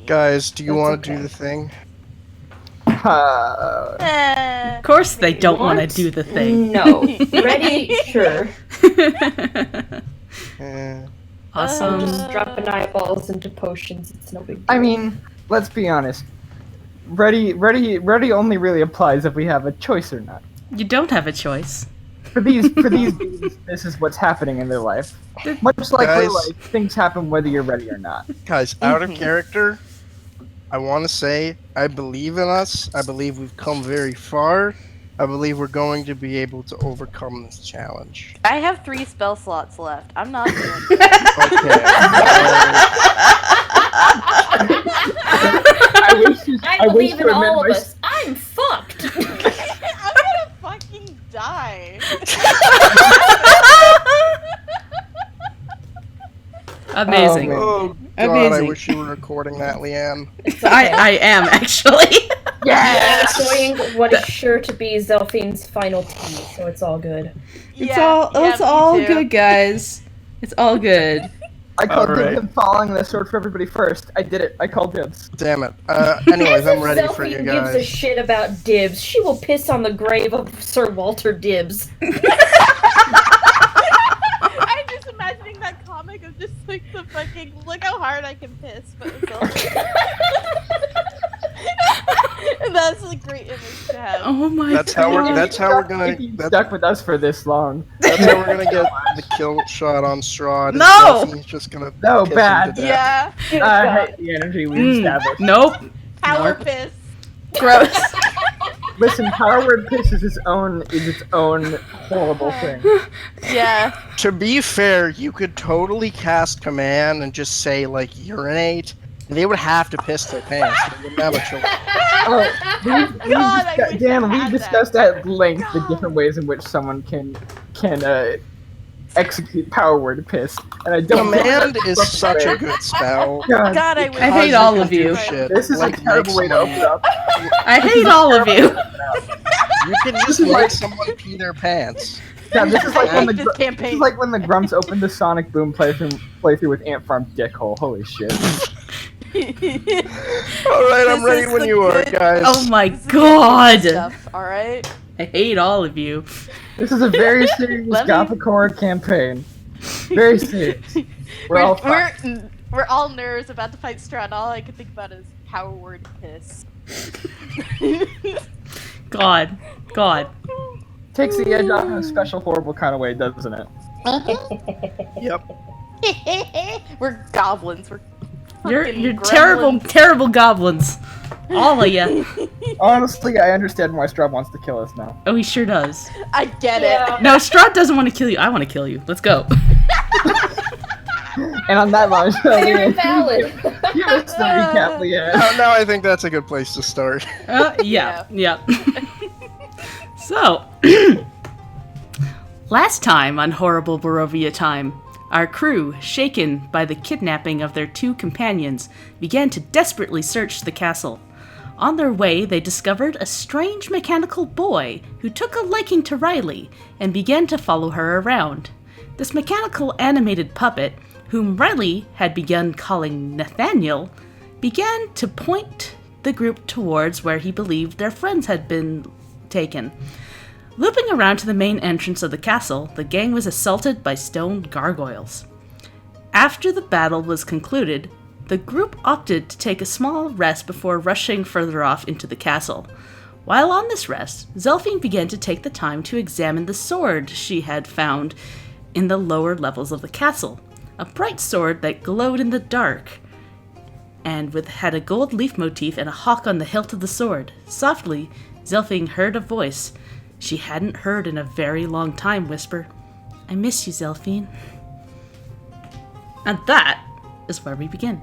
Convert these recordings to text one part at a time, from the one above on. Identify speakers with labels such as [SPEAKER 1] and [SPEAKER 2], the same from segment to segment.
[SPEAKER 1] Guys, do you want to do the thing?
[SPEAKER 2] Of course they don't want to do the thing.
[SPEAKER 3] No. Ready? Sure.
[SPEAKER 2] Awesome.
[SPEAKER 3] Just dropping eyeballs into potions. It's no big deal.
[SPEAKER 4] I mean, let's be honest. Ready only really applies if we have a choice or not.
[SPEAKER 2] You don't have a choice.
[SPEAKER 4] For these beings, this is what's happening in their life. Much like real life, things happen whether you're ready or not.
[SPEAKER 1] Guys, out of character, I want to say, I believe in us. I believe we've come very far. I believe we're going to be able to overcome this challenge.
[SPEAKER 5] I have 3 spell slots left. I'm not doing it.
[SPEAKER 1] Okay.
[SPEAKER 3] I believe in all of us. I'm fucked.
[SPEAKER 5] I'm gonna fucking die.
[SPEAKER 2] Amazing.
[SPEAKER 1] Oh, God,
[SPEAKER 2] Amazing.
[SPEAKER 1] I wish you were recording that, Leanne.
[SPEAKER 2] I am, actually.
[SPEAKER 3] Yes! Enjoying what is sure to be Zelphine's final tea, so it's all good.
[SPEAKER 2] It's all good, guys. It's all good.
[SPEAKER 4] I called dibs on following the sword for everybody first. I did it. I called dibs.
[SPEAKER 1] Damn it. Anyways, I'm ready for you
[SPEAKER 3] Zelphine
[SPEAKER 1] guys.
[SPEAKER 3] gives a shit about dibs. She will piss on the grave of Sir Walter Dibs.
[SPEAKER 5] I'm just imagining that comic of just like the fucking look how hard I can piss, but it's all and that's a great image to have.
[SPEAKER 2] Oh my
[SPEAKER 1] That's
[SPEAKER 2] god.
[SPEAKER 1] how we're gonna
[SPEAKER 4] Stuck with us for this long.
[SPEAKER 1] That's how we're gonna get the kill shot on Strahd.
[SPEAKER 2] No!
[SPEAKER 1] He's just gonna
[SPEAKER 4] No,
[SPEAKER 1] piss him
[SPEAKER 4] bad.
[SPEAKER 1] to death.
[SPEAKER 5] Yeah.
[SPEAKER 4] I hate the energy we established.
[SPEAKER 2] Nope.
[SPEAKER 5] Power
[SPEAKER 2] Nope.
[SPEAKER 5] piss.
[SPEAKER 2] Gross.
[SPEAKER 4] Listen, power word piss is its own horrible thing.
[SPEAKER 5] Yeah.
[SPEAKER 1] To be fair, you could totally cast command and just say like urinate. They would have to piss their pants. They wouldn't have a choice.
[SPEAKER 4] We've discussed at length the different ways in which someone can execute power word piss, and I don't.
[SPEAKER 1] Command is such a good spell.
[SPEAKER 4] God,
[SPEAKER 5] God,
[SPEAKER 2] I hate all of you.
[SPEAKER 4] this is a terrible way to open up.
[SPEAKER 2] I hate all of you.
[SPEAKER 1] You can just make someone pee their pants.
[SPEAKER 4] Yeah, this is like
[SPEAKER 5] I
[SPEAKER 4] when
[SPEAKER 5] hate
[SPEAKER 4] the
[SPEAKER 5] this campaign.
[SPEAKER 4] this is like when the Grumps opened the Sonic Boom playthrough with Ant Farm's dickhole. Holy shit!
[SPEAKER 1] Alright, I'm ready when you are, guys.
[SPEAKER 2] Oh my god.
[SPEAKER 5] Stuff, all right.
[SPEAKER 2] I hate all of you.
[SPEAKER 4] This is a very serious Gothic horror campaign. Very serious. We're all
[SPEAKER 5] nerds about to fight Strahd. All I can think about is power word piss.
[SPEAKER 2] God.
[SPEAKER 4] takes the edge off in a special horrible kind of way, doesn't it?
[SPEAKER 1] Yep.
[SPEAKER 5] We're goblins.
[SPEAKER 2] You're
[SPEAKER 5] gremlins.
[SPEAKER 2] terrible goblins. All of you.
[SPEAKER 4] Honestly, I understand why Strahd wants to kill us now.
[SPEAKER 2] Oh, he sure does.
[SPEAKER 5] I get it.
[SPEAKER 2] No, Strahd doesn't want to kill you. I want to kill you. Let's go.
[SPEAKER 4] And on that line,
[SPEAKER 3] Fair and valid.
[SPEAKER 4] give us the recap, Leanne.
[SPEAKER 1] Now I think that's a good place to start.
[SPEAKER 2] Yeah. So, last time on Horrible Barovia Time, our crew, shaken by the kidnapping of their 2 companions, began to desperately search the castle. On their way, they discovered a strange mechanical boy who took a liking to Riley and began to follow her around. This mechanical animated puppet, whom Riley had begun calling Nathaniel, began to point the group towards where he believed their friends had been taken. Looping around to the main entrance of the castle, the gang was assaulted by stone gargoyles. After the battle was concluded, the group opted to take a small rest before rushing further off into the castle. While on this rest, Zelphine began to take the time to examine the sword she had found in the lower levels of the castle. A bright sword that glowed in the dark, and had a gold leaf motif and a hawk on the hilt of the sword. Softly, Zelphine heard a voice she hadn't heard in a very long time whisper, "I miss you, Zelphine." And that is where we begin.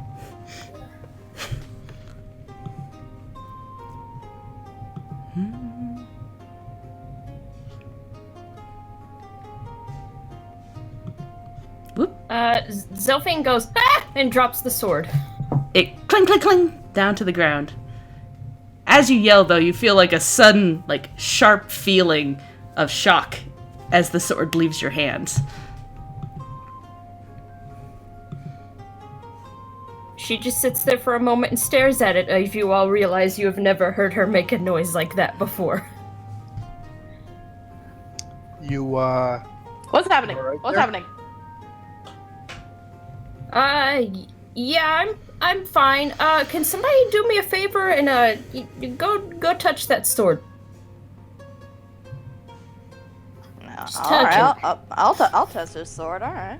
[SPEAKER 2] Whoop.
[SPEAKER 3] Zelphine goes, ah! And drops the sword.
[SPEAKER 2] It cling, cling, cling down to the ground. As you yell, though, you feel like a sudden, sharp feeling of shock as the sword leaves your hands.
[SPEAKER 3] She just sits there for a moment and stares at it as you all realize you have never heard her make a noise like that before.
[SPEAKER 1] You,
[SPEAKER 5] What's happening?
[SPEAKER 1] Right
[SPEAKER 5] What's
[SPEAKER 1] there.
[SPEAKER 5] happening?
[SPEAKER 3] Yeah, I'm fine. Can somebody do me a favor and go touch that sword? Just
[SPEAKER 5] All
[SPEAKER 3] touch
[SPEAKER 5] right,
[SPEAKER 3] it.
[SPEAKER 5] I'll touch this sword. All right.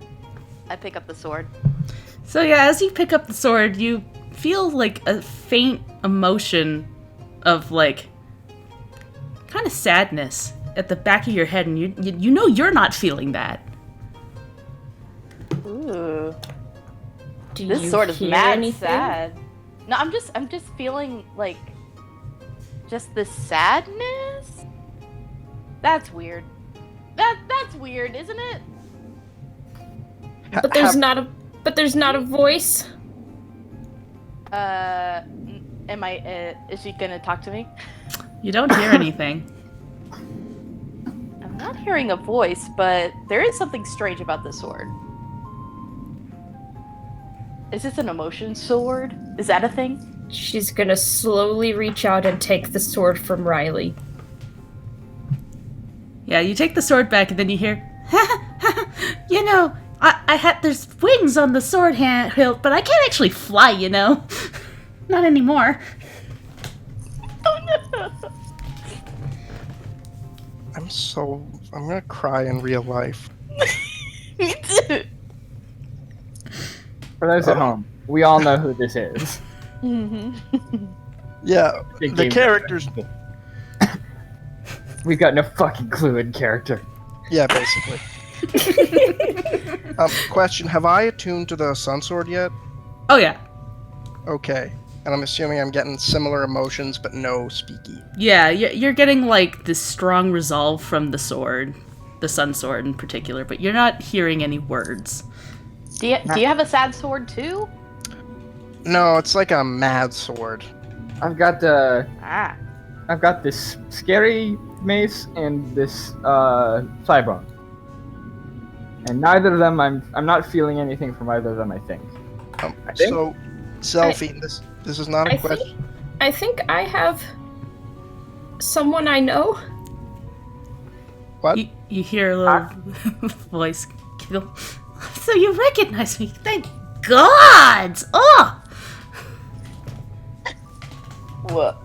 [SPEAKER 5] I pick up the sword.
[SPEAKER 2] So yeah, as you pick up the sword, you feel like a faint emotion of like kind of sadness at the back of your head, and you know you're not feeling that.
[SPEAKER 5] Ooh.
[SPEAKER 3] Do
[SPEAKER 5] This
[SPEAKER 3] you
[SPEAKER 5] sword is
[SPEAKER 3] hear
[SPEAKER 5] mad
[SPEAKER 3] anything?
[SPEAKER 5] sad. No, I'm just feeling like just the sadness. That's weird. That's weird, isn't it?
[SPEAKER 3] But there's not a voice.
[SPEAKER 5] Am I? Is she gonna talk to me?
[SPEAKER 2] You don't hear anything.
[SPEAKER 5] I'm not hearing a voice, but there is something strange about this sword. Is this an emotion sword? Is that a thing?
[SPEAKER 3] She's gonna slowly reach out and take the sword from Riley.
[SPEAKER 2] Yeah, you take the sword back, and then you hear, you know, I had there's wings on the sword hilt, but I can't actually fly, you know, not anymore.
[SPEAKER 5] Oh no!
[SPEAKER 1] I'm gonna cry in real life.
[SPEAKER 5] Me too.
[SPEAKER 4] For those at home, we all know who this is.
[SPEAKER 1] Yeah,
[SPEAKER 4] Big
[SPEAKER 1] the
[SPEAKER 4] game.
[SPEAKER 1] characters.
[SPEAKER 4] We've got no fucking clue in character.
[SPEAKER 1] Yeah, basically. Question: have I attuned to the Sun Sword yet?
[SPEAKER 2] Oh yeah,
[SPEAKER 1] Okay, and I'm assuming I'm getting similar emotions, but no speaky.
[SPEAKER 2] yeah, you're getting like this strong resolve from the sword, the sun sword in particular, but you're not hearing any words.
[SPEAKER 5] Do you have a sad sword too?
[SPEAKER 1] No, it's like a mad sword.
[SPEAKER 4] I've got this scary mace and this Cybone. And neither of them, I'm not feeling anything from either of them, I think. I think?
[SPEAKER 1] So, Selfie, this is not a question.
[SPEAKER 3] I think I have someone I know.
[SPEAKER 1] What?
[SPEAKER 2] You hear a little voice giggle. So you recognize me? Thank God! Oh!
[SPEAKER 5] What?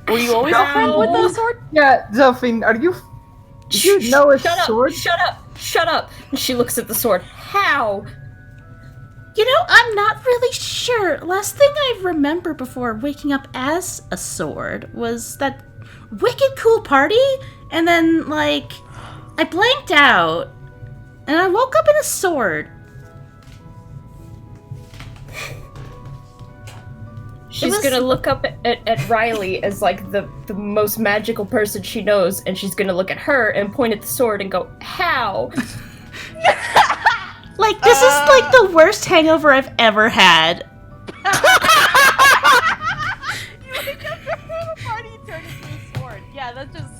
[SPEAKER 5] Were you always a friend with the sword?
[SPEAKER 4] Yeah, Zelphine, do you know a sword?
[SPEAKER 3] Shut up! And she looks at the sword. How?
[SPEAKER 2] You know, I'm not really sure. Last thing I remember before waking up as a sword was that wicked cool party, and then, like, I blanked out, and I woke up in a sword.
[SPEAKER 3] She's gonna look up at Riley as, like, the most magical person she knows, and she's gonna look at her and point at the sword and go, how?
[SPEAKER 2] Like, this is, like, the worst hangover I've ever had.
[SPEAKER 5] You wake up from a party and turn into a sword. Yeah, that's just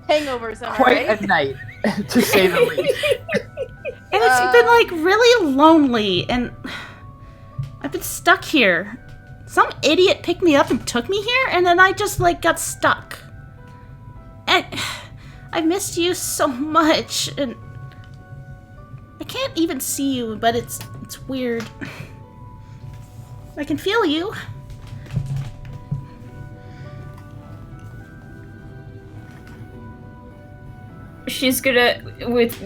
[SPEAKER 5] hangovers, am I
[SPEAKER 4] Quite
[SPEAKER 5] right?
[SPEAKER 4] a night, to say the least.
[SPEAKER 2] And it's been, like, really lonely, and I've been stuck here. Some idiot picked me up and took me here, and then I just, like, got stuck. And I missed you so much, and I can't even see you, but it's weird. I can feel you.
[SPEAKER 3] She's gonna, with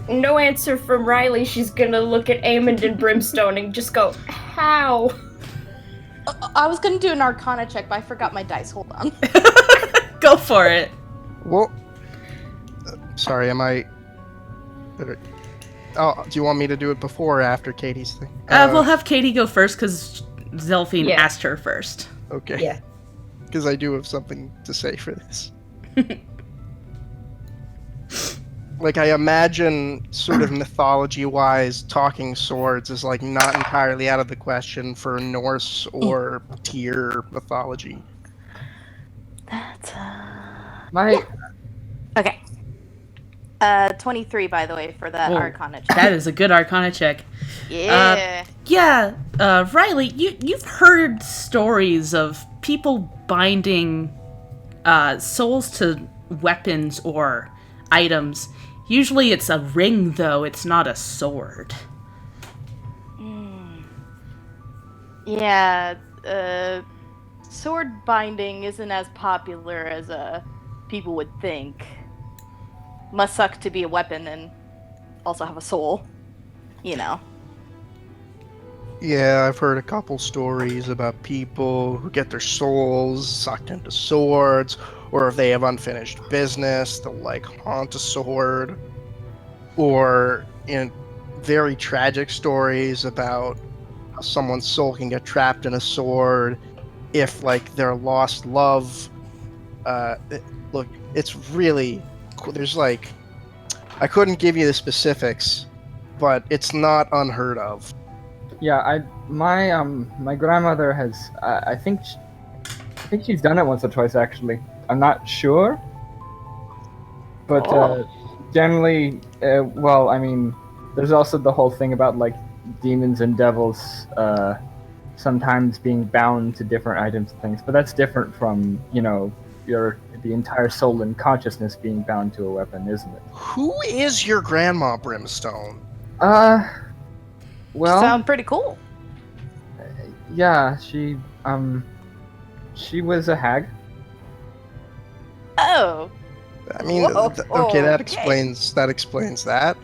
[SPEAKER 3] no answer from Riley, she's gonna look at Amond and Brimstone and just go, how?
[SPEAKER 5] I was gonna do an Arcana check, but I forgot my dice. Hold on.
[SPEAKER 2] Go for it.
[SPEAKER 1] Well, sorry, am I? Oh, do you want me to do it before or after Katie's thing?
[SPEAKER 2] We'll have Katie go first, because Zelphine asked her first.
[SPEAKER 1] Okay.
[SPEAKER 3] Yeah.
[SPEAKER 1] Because I do have something to say for this. Like, I imagine, sort of mythology-wise, talking swords is, like, not entirely out of the question for Norse or Tyr mythology.
[SPEAKER 5] That's
[SPEAKER 4] My
[SPEAKER 5] okay. 23, by the way, for that
[SPEAKER 2] Whoa,
[SPEAKER 5] Arcana check.
[SPEAKER 2] That is a good Arcana check.
[SPEAKER 5] Yeah.
[SPEAKER 2] Riley, you've heard stories of people binding souls to weapons or items. Usually it's a ring, though. It's not a sword.
[SPEAKER 5] Yeah, sword binding isn't as popular as people would think. Must suck to be a weapon and also have a soul, you know.
[SPEAKER 1] Yeah, I've heard a couple stories about people who get their souls sucked into swords, or if they have unfinished business, they'll like haunt a sword. Or in very tragic stories about how someone's soul can get trapped in a sword if like their lost love. Look, it's really cool. There's like, I couldn't give you the specifics, but it's not unheard of.
[SPEAKER 4] Yeah, my grandmother has. I think she's done it once or twice actually. I'm not sure, but generally, well, I mean, there's also the whole thing about like demons and devils sometimes being bound to different items and things, but that's different from the entire soul and consciousness being bound to a weapon, isn't it?
[SPEAKER 1] Who is your grandma, Brimstone?
[SPEAKER 4] Well,
[SPEAKER 5] Sound pretty cool.
[SPEAKER 4] yeah, she was a hag.
[SPEAKER 5] Oh.
[SPEAKER 1] I mean,
[SPEAKER 5] Whoa,
[SPEAKER 1] okay, that
[SPEAKER 5] okay.
[SPEAKER 1] explains that.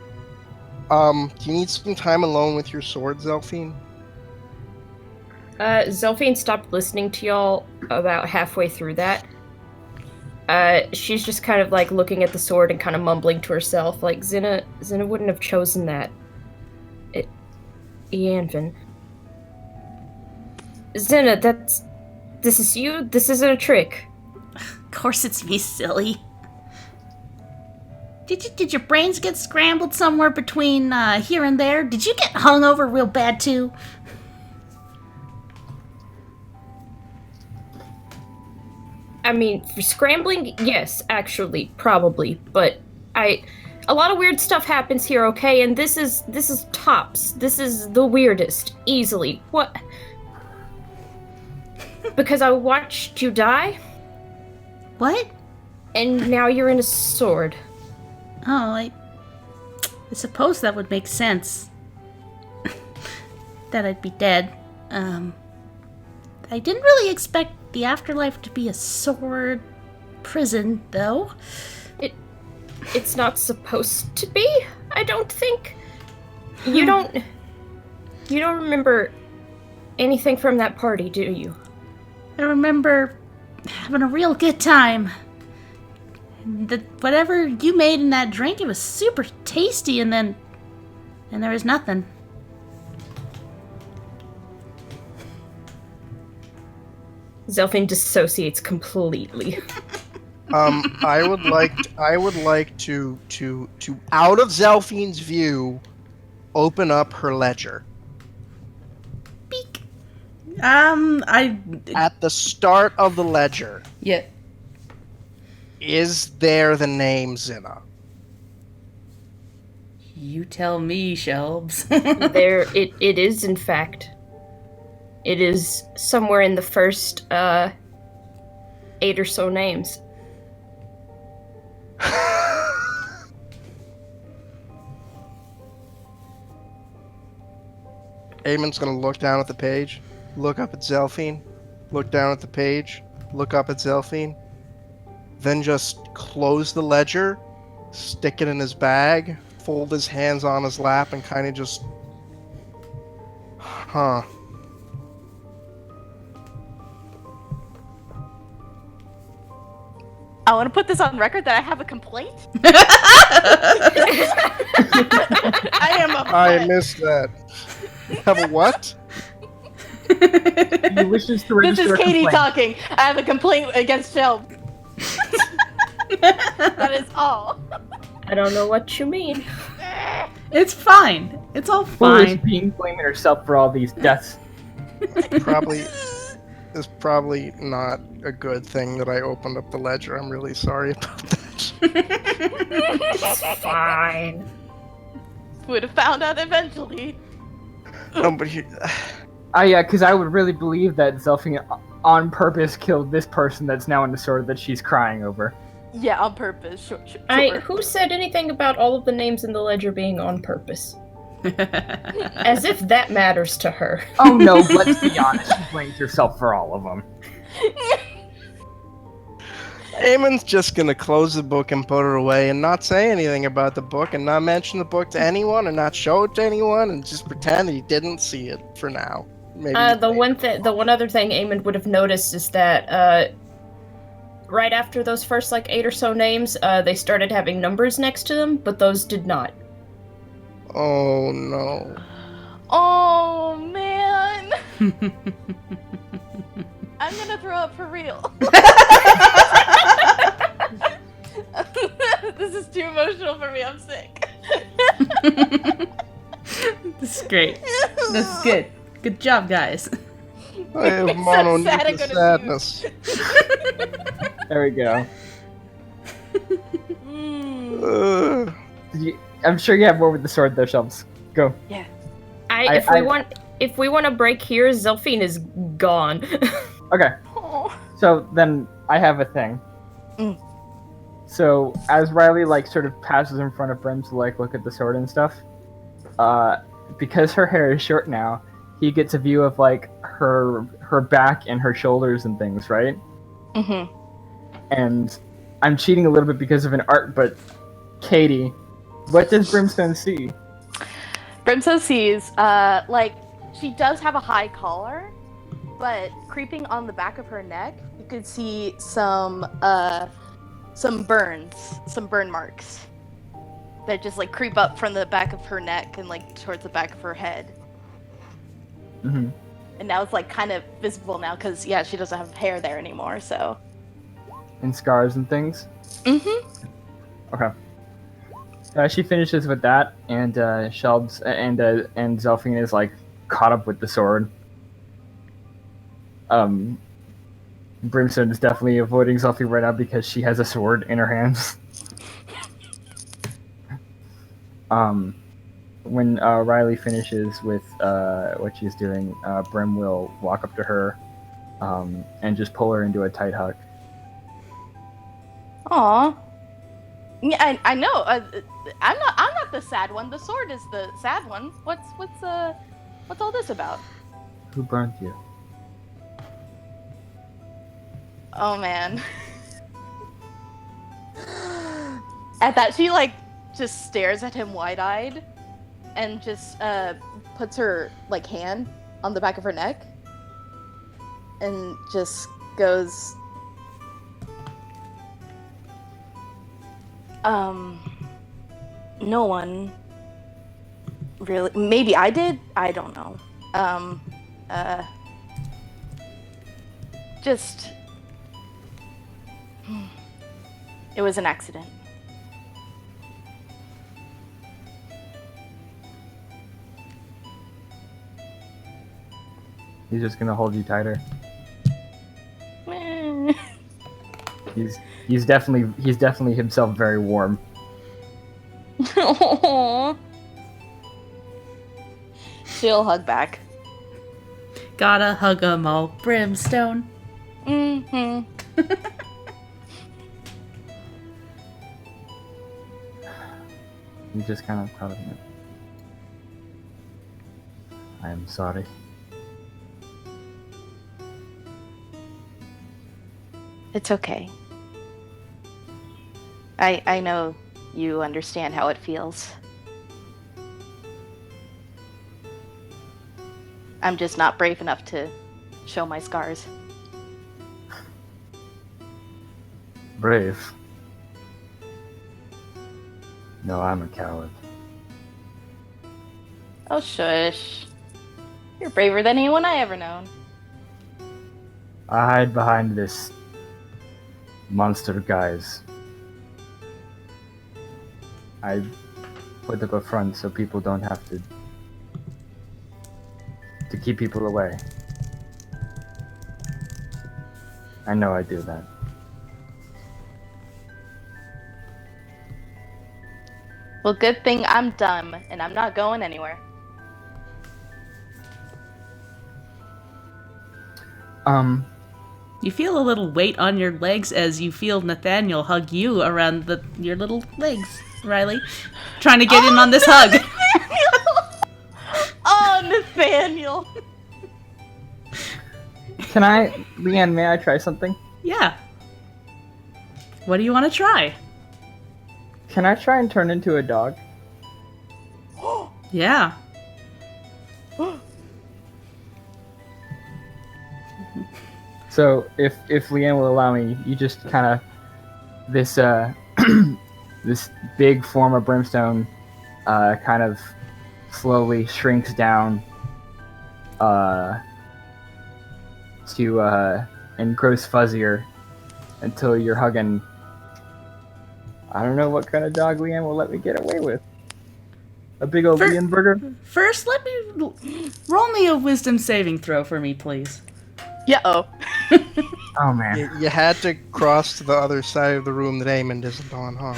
[SPEAKER 1] Do you need some time alone with your sword, Zelphine?
[SPEAKER 3] Zelphine stopped listening to y'all about halfway through that. She's just kind of like looking at the sword and kind of mumbling to herself, like Zinna wouldn't have chosen that. Yanvin. Zinna, this is you? This isn't a trick.
[SPEAKER 2] Of course it's me, silly. Did your brains get scrambled somewhere between here and there? Did you get hung over real bad too?
[SPEAKER 3] I mean, for scrambling, yes, actually, probably, but a lot of weird stuff happens here, okay? And this is tops. This is the weirdest, easily. What? Because I watched you die,
[SPEAKER 2] What?
[SPEAKER 3] and now you're in a sword.
[SPEAKER 2] Oh, I suppose that would make sense. That I'd be dead. I didn't really expect the afterlife to be a sword prison, though.
[SPEAKER 3] It's not supposed to be, I don't think. You don't remember anything from that party, do you?
[SPEAKER 2] I remember having a real good time. Whatever you made in that drink, it was super tasty, and there was nothing.
[SPEAKER 3] Zelphine dissociates completely.
[SPEAKER 1] I would like to out of Zelphine's view, open up her ledger.
[SPEAKER 2] Beak.
[SPEAKER 1] At the start of the ledger,
[SPEAKER 2] Yeah.
[SPEAKER 1] is there the name Zinna?
[SPEAKER 2] You tell me, Shelbs.
[SPEAKER 3] It is, in fact. It is somewhere in the first 8 or so names.
[SPEAKER 1] Eamon's gonna look down at the page, look up at Zelphine, look down at the page, look up at Zelphine, then just close the ledger, stick it in his bag, fold his hands on his lap, and kind of just... Huh.
[SPEAKER 5] I want to put this on record that I have a complaint. I am upset.
[SPEAKER 1] I missed that. Have a what?
[SPEAKER 4] He wishes to
[SPEAKER 5] This
[SPEAKER 4] register
[SPEAKER 5] is
[SPEAKER 4] a
[SPEAKER 5] Katie
[SPEAKER 4] complaint.
[SPEAKER 5] talking. I have a complaint against Shelb. That is all.
[SPEAKER 3] I don't know what you mean.
[SPEAKER 2] It's fine. It's all
[SPEAKER 4] Who is
[SPEAKER 2] fine.
[SPEAKER 4] being blaming herself for all these deaths?
[SPEAKER 1] It's probably not a good thing that I opened up the ledger. I'm really sorry about that.
[SPEAKER 3] It's fine.
[SPEAKER 5] Would have found out eventually.
[SPEAKER 1] No, but he,
[SPEAKER 4] Yeah, because I would really believe that Zelfing on purpose killed this person that's now in the sword that she's crying over.
[SPEAKER 5] Yeah, on purpose. Sure.
[SPEAKER 3] Who said anything about all of the names in the ledger being on purpose? As if that matters to her.
[SPEAKER 4] Oh no, let's be honest, she blames herself for all of them.
[SPEAKER 1] Eamon's just gonna close the book and put it away and not say anything about the book and not mention the book to anyone and not show it to anyone and just pretend he didn't see it for now. Maybe
[SPEAKER 3] The one other thing Eamon would have noticed is that right after those first 8 or so names, they started having numbers next to them, but those did not.
[SPEAKER 1] Oh no.
[SPEAKER 5] Oh man. I'm gonna throw up for real. This is too emotional for me. I'm sick.
[SPEAKER 2] This is great. This is good. Good job, guys.
[SPEAKER 1] I have
[SPEAKER 5] I'm so sad I'm
[SPEAKER 1] mononuclear
[SPEAKER 5] gonna
[SPEAKER 1] sadness.
[SPEAKER 4] There we go.
[SPEAKER 5] Mm.
[SPEAKER 4] I'm sure you have more with the sword though, Shelves. Go.
[SPEAKER 5] Yeah.
[SPEAKER 3] If we want to break here, Zelfine is gone.
[SPEAKER 4] Okay,
[SPEAKER 5] Oh.
[SPEAKER 4] so then I have a thing.
[SPEAKER 5] Mm.
[SPEAKER 4] So as Riley sort of passes in front of Brim to look at the sword and stuff, because her hair is short now, he gets a view of her back and her shoulders and things, right?
[SPEAKER 5] Mm-hmm.
[SPEAKER 4] And I'm cheating a little bit because of an art, but Katie, what does Brimstone see?
[SPEAKER 5] Brimstone sees, she does have a high collar, but creeping on the back of her neck, you could see some burns, some burn marks that just creep up from the back of her neck and towards the back of her head.
[SPEAKER 4] Mm-hmm.
[SPEAKER 5] And now it's kind of visible now because she doesn't have hair there anymore. So.
[SPEAKER 4] And scars and things.
[SPEAKER 5] Mm-hmm.
[SPEAKER 4] Okay. She finishes with that, and Shelbs and Zelfine is caught up with the sword. Brimstone is definitely avoiding Zelfine right now because she has a sword in her hands. When Riley finishes with what she's doing, Brim will walk up to her and just pull her into a tight hug.
[SPEAKER 5] Aw. Yeah, I know. I'm not the sad one. The sword is the sad one. What's all this about?
[SPEAKER 4] Who burned you?
[SPEAKER 5] Oh man. At that, she just stares at him wide-eyed, and just puts her hand on the back of her neck, and just goes, no one really. Maybe I did. I don't know. Just. It was an accident.
[SPEAKER 4] He's just gonna hold you tighter. He's definitely himself very warm.
[SPEAKER 5] Aww. She'll hug back.
[SPEAKER 2] Gotta hug 'em all, Brimstone.
[SPEAKER 5] Mm-hmm.
[SPEAKER 4] He's just kind of proud of it. I am sorry.
[SPEAKER 5] It's okay. I know you understand how it feels. I'm just not brave enough to show my scars.
[SPEAKER 4] Brave? No, I'm a coward.
[SPEAKER 5] Oh, shush. You're braver than anyone I ever known.
[SPEAKER 4] I hide behind this monster guise. I put up a front so people don't have to keep people away. I know I do that.
[SPEAKER 5] Well, good thing I'm dumb and I'm not going anywhere.
[SPEAKER 2] You feel a little weight on your legs as you feel Nathaniel hug you around your little legs, Riley. Trying to get in on this hug.
[SPEAKER 5] Oh, Nathaniel!
[SPEAKER 4] Can I, Leanne, may I try something?
[SPEAKER 2] Yeah. What do you want to try?
[SPEAKER 4] Can I try and turn into a dog?
[SPEAKER 2] Yeah.
[SPEAKER 4] So if Leanne will allow me, you just kind of this this big form of brimstone kind of slowly shrinks down to and grows fuzzier until you're hugging. I don't know what kind of dog Leanne will let me get away with. A big old Leanne burger?
[SPEAKER 2] First, roll me a wisdom saving throw for me, please.
[SPEAKER 5] Yeah. Oh.
[SPEAKER 4] Oh man.
[SPEAKER 1] You had to cross to the other side of the room that Eamon isn't on, huh?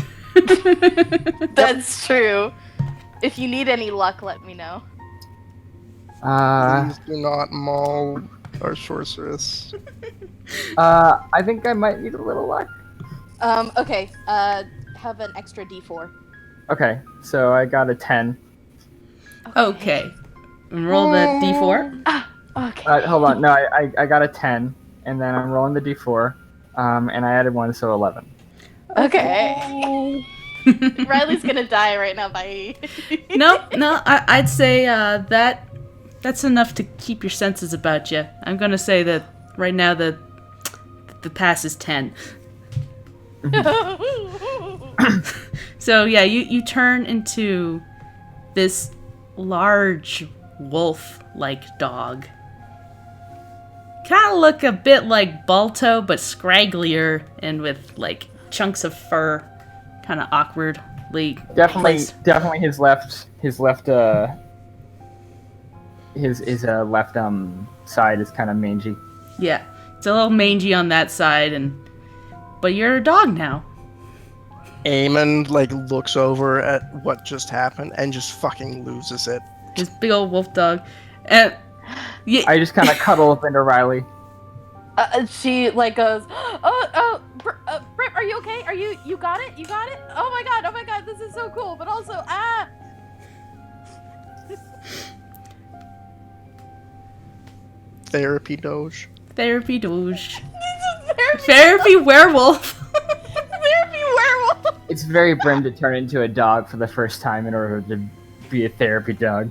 [SPEAKER 5] That's true. If you need any luck, let me know.
[SPEAKER 1] Please do not maul our sorceress.
[SPEAKER 4] I think I might need a little luck.
[SPEAKER 5] Okay. Have an extra D4.
[SPEAKER 4] Okay, so I got a 10.
[SPEAKER 2] Okay. And roll the d4.
[SPEAKER 5] Okay.
[SPEAKER 4] Hold on, no, I got a 10, and then I'm rolling the d4, and I added 1, so 11.
[SPEAKER 5] Okay. Riley's gonna die right now by.
[SPEAKER 2] No, I'd say that's enough to keep your senses about you. I'm gonna say that right now the pass is 10. So yeah, you turn into this large wolf-like dog. Kind of look a bit like Balto, but scragglier and with like chunks of fur, kind of awkwardly placed.
[SPEAKER 4] Definitely his left side is kind of mangy.
[SPEAKER 2] Yeah, it's a little mangy on that side, but you're a dog now.
[SPEAKER 1] Eamon looks over at what just happened and just fucking loses it.
[SPEAKER 2] This big old wolf dog, and
[SPEAKER 4] I just kind of cuddle up into Riley.
[SPEAKER 5] She goes, Britt, are you okay? You got it? You got it? Oh my god, this is so cool, but also,
[SPEAKER 1] Therapy Doge.
[SPEAKER 2] Therapy Doge. Therapy werewolf.
[SPEAKER 5] Therapy werewolf!
[SPEAKER 4] It's very Brim to turn into a dog for the first time in order to be a therapy dog.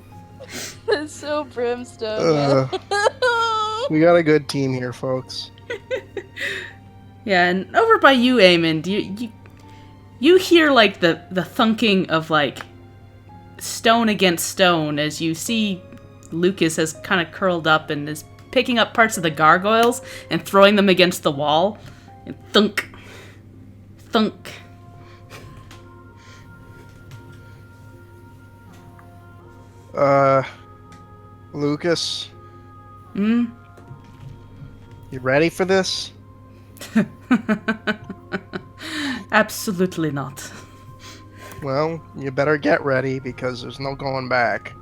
[SPEAKER 5] That's so brimstone.
[SPEAKER 1] We got a good team here, folks.
[SPEAKER 2] Yeah, and over by you, Eamon, you hear the thunking of stone against stone as you see Lucas has kind of curled up and is picking up parts of the gargoyles and throwing them against the wall. And thunk. Thunk.
[SPEAKER 1] Lucas? You ready for this?
[SPEAKER 2] Absolutely not.
[SPEAKER 1] Well, you better get ready because there's no going back.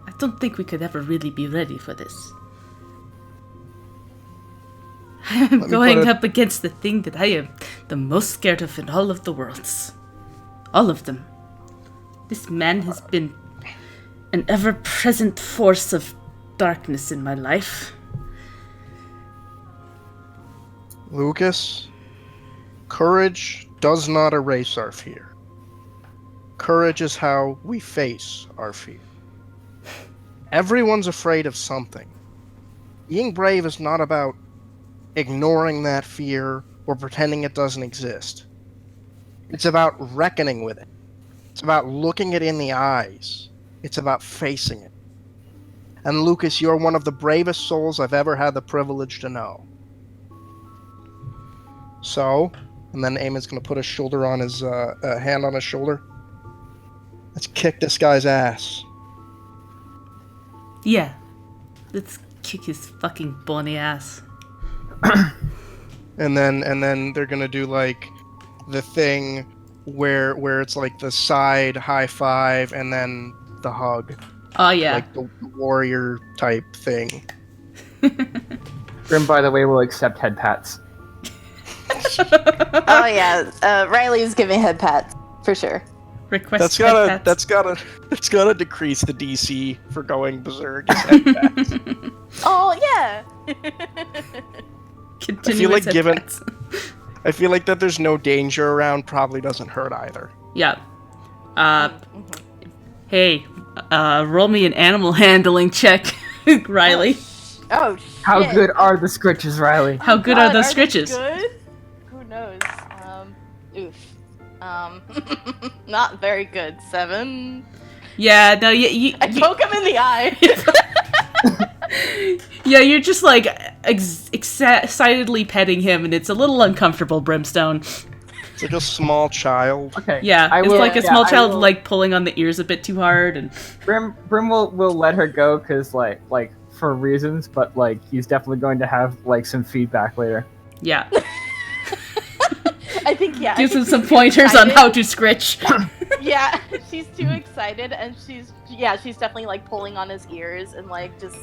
[SPEAKER 2] I don't think we could ever really be ready for this. I'm going up against the thing that I am the most scared of in all of the worlds. All of them. This man has been an ever-present force of darkness in my life.
[SPEAKER 1] Lucas, courage does not erase our fear. Courage is how we face our fear. Everyone's afraid of something. Being brave is not about ignoring that fear or pretending it doesn't exist. It's about reckoning with it. It's about looking it in the eyes. It's about facing it. And Lucas, you're one of the bravest souls I've ever had the privilege to know. So, and then Eamon's going to put his shoulder on his hand on his shoulder. Let's kick this guy's ass.
[SPEAKER 2] Yeah. Let's kick his fucking bony ass.
[SPEAKER 1] And then they're going to do the thing where it's like the side high five and then the hug,
[SPEAKER 2] Oh yeah.
[SPEAKER 1] like the warrior type thing.
[SPEAKER 4] Grim, by the way, will accept head pats.
[SPEAKER 5] Oh yeah, Riley's giving head pats for sure.
[SPEAKER 2] Request
[SPEAKER 1] That's
[SPEAKER 2] head pats.
[SPEAKER 1] gotta decrease the DC for going berserk. is head pats.
[SPEAKER 5] Oh yeah.
[SPEAKER 2] Continuous head
[SPEAKER 1] given-
[SPEAKER 2] pats.
[SPEAKER 1] I feel like that there's no danger around probably doesn't hurt either.
[SPEAKER 2] Yeah. Hey, roll me an animal handling check, Riley.
[SPEAKER 5] Oh shit.
[SPEAKER 4] How good are the scritches, Riley?
[SPEAKER 2] How good
[SPEAKER 5] God,
[SPEAKER 2] are those
[SPEAKER 5] they
[SPEAKER 2] scritches?
[SPEAKER 5] Good? Who knows? Oof. Not very good. 7.
[SPEAKER 2] Yeah, no, you
[SPEAKER 5] I poke him in the eye.
[SPEAKER 2] yeah, you're just like excitedly petting him, and it's a little uncomfortable, Brimstone.
[SPEAKER 1] It's like a small child.
[SPEAKER 4] Okay.
[SPEAKER 2] Yeah,
[SPEAKER 4] I
[SPEAKER 2] it's
[SPEAKER 4] will-
[SPEAKER 2] like a
[SPEAKER 4] yeah,
[SPEAKER 2] small
[SPEAKER 4] I
[SPEAKER 2] child
[SPEAKER 4] will-
[SPEAKER 2] like pulling on the ears a bit too hard, and
[SPEAKER 4] Brim will let her go because like for reasons, but like he's definitely going to have like some feedback later.
[SPEAKER 2] yeah,
[SPEAKER 5] I think I
[SPEAKER 2] gives him
[SPEAKER 5] think
[SPEAKER 2] some
[SPEAKER 5] she's too
[SPEAKER 2] pointers on
[SPEAKER 5] excited.
[SPEAKER 2] how to scritch.
[SPEAKER 5] Yeah, she's too excited, and she's definitely like pulling on his ears and like just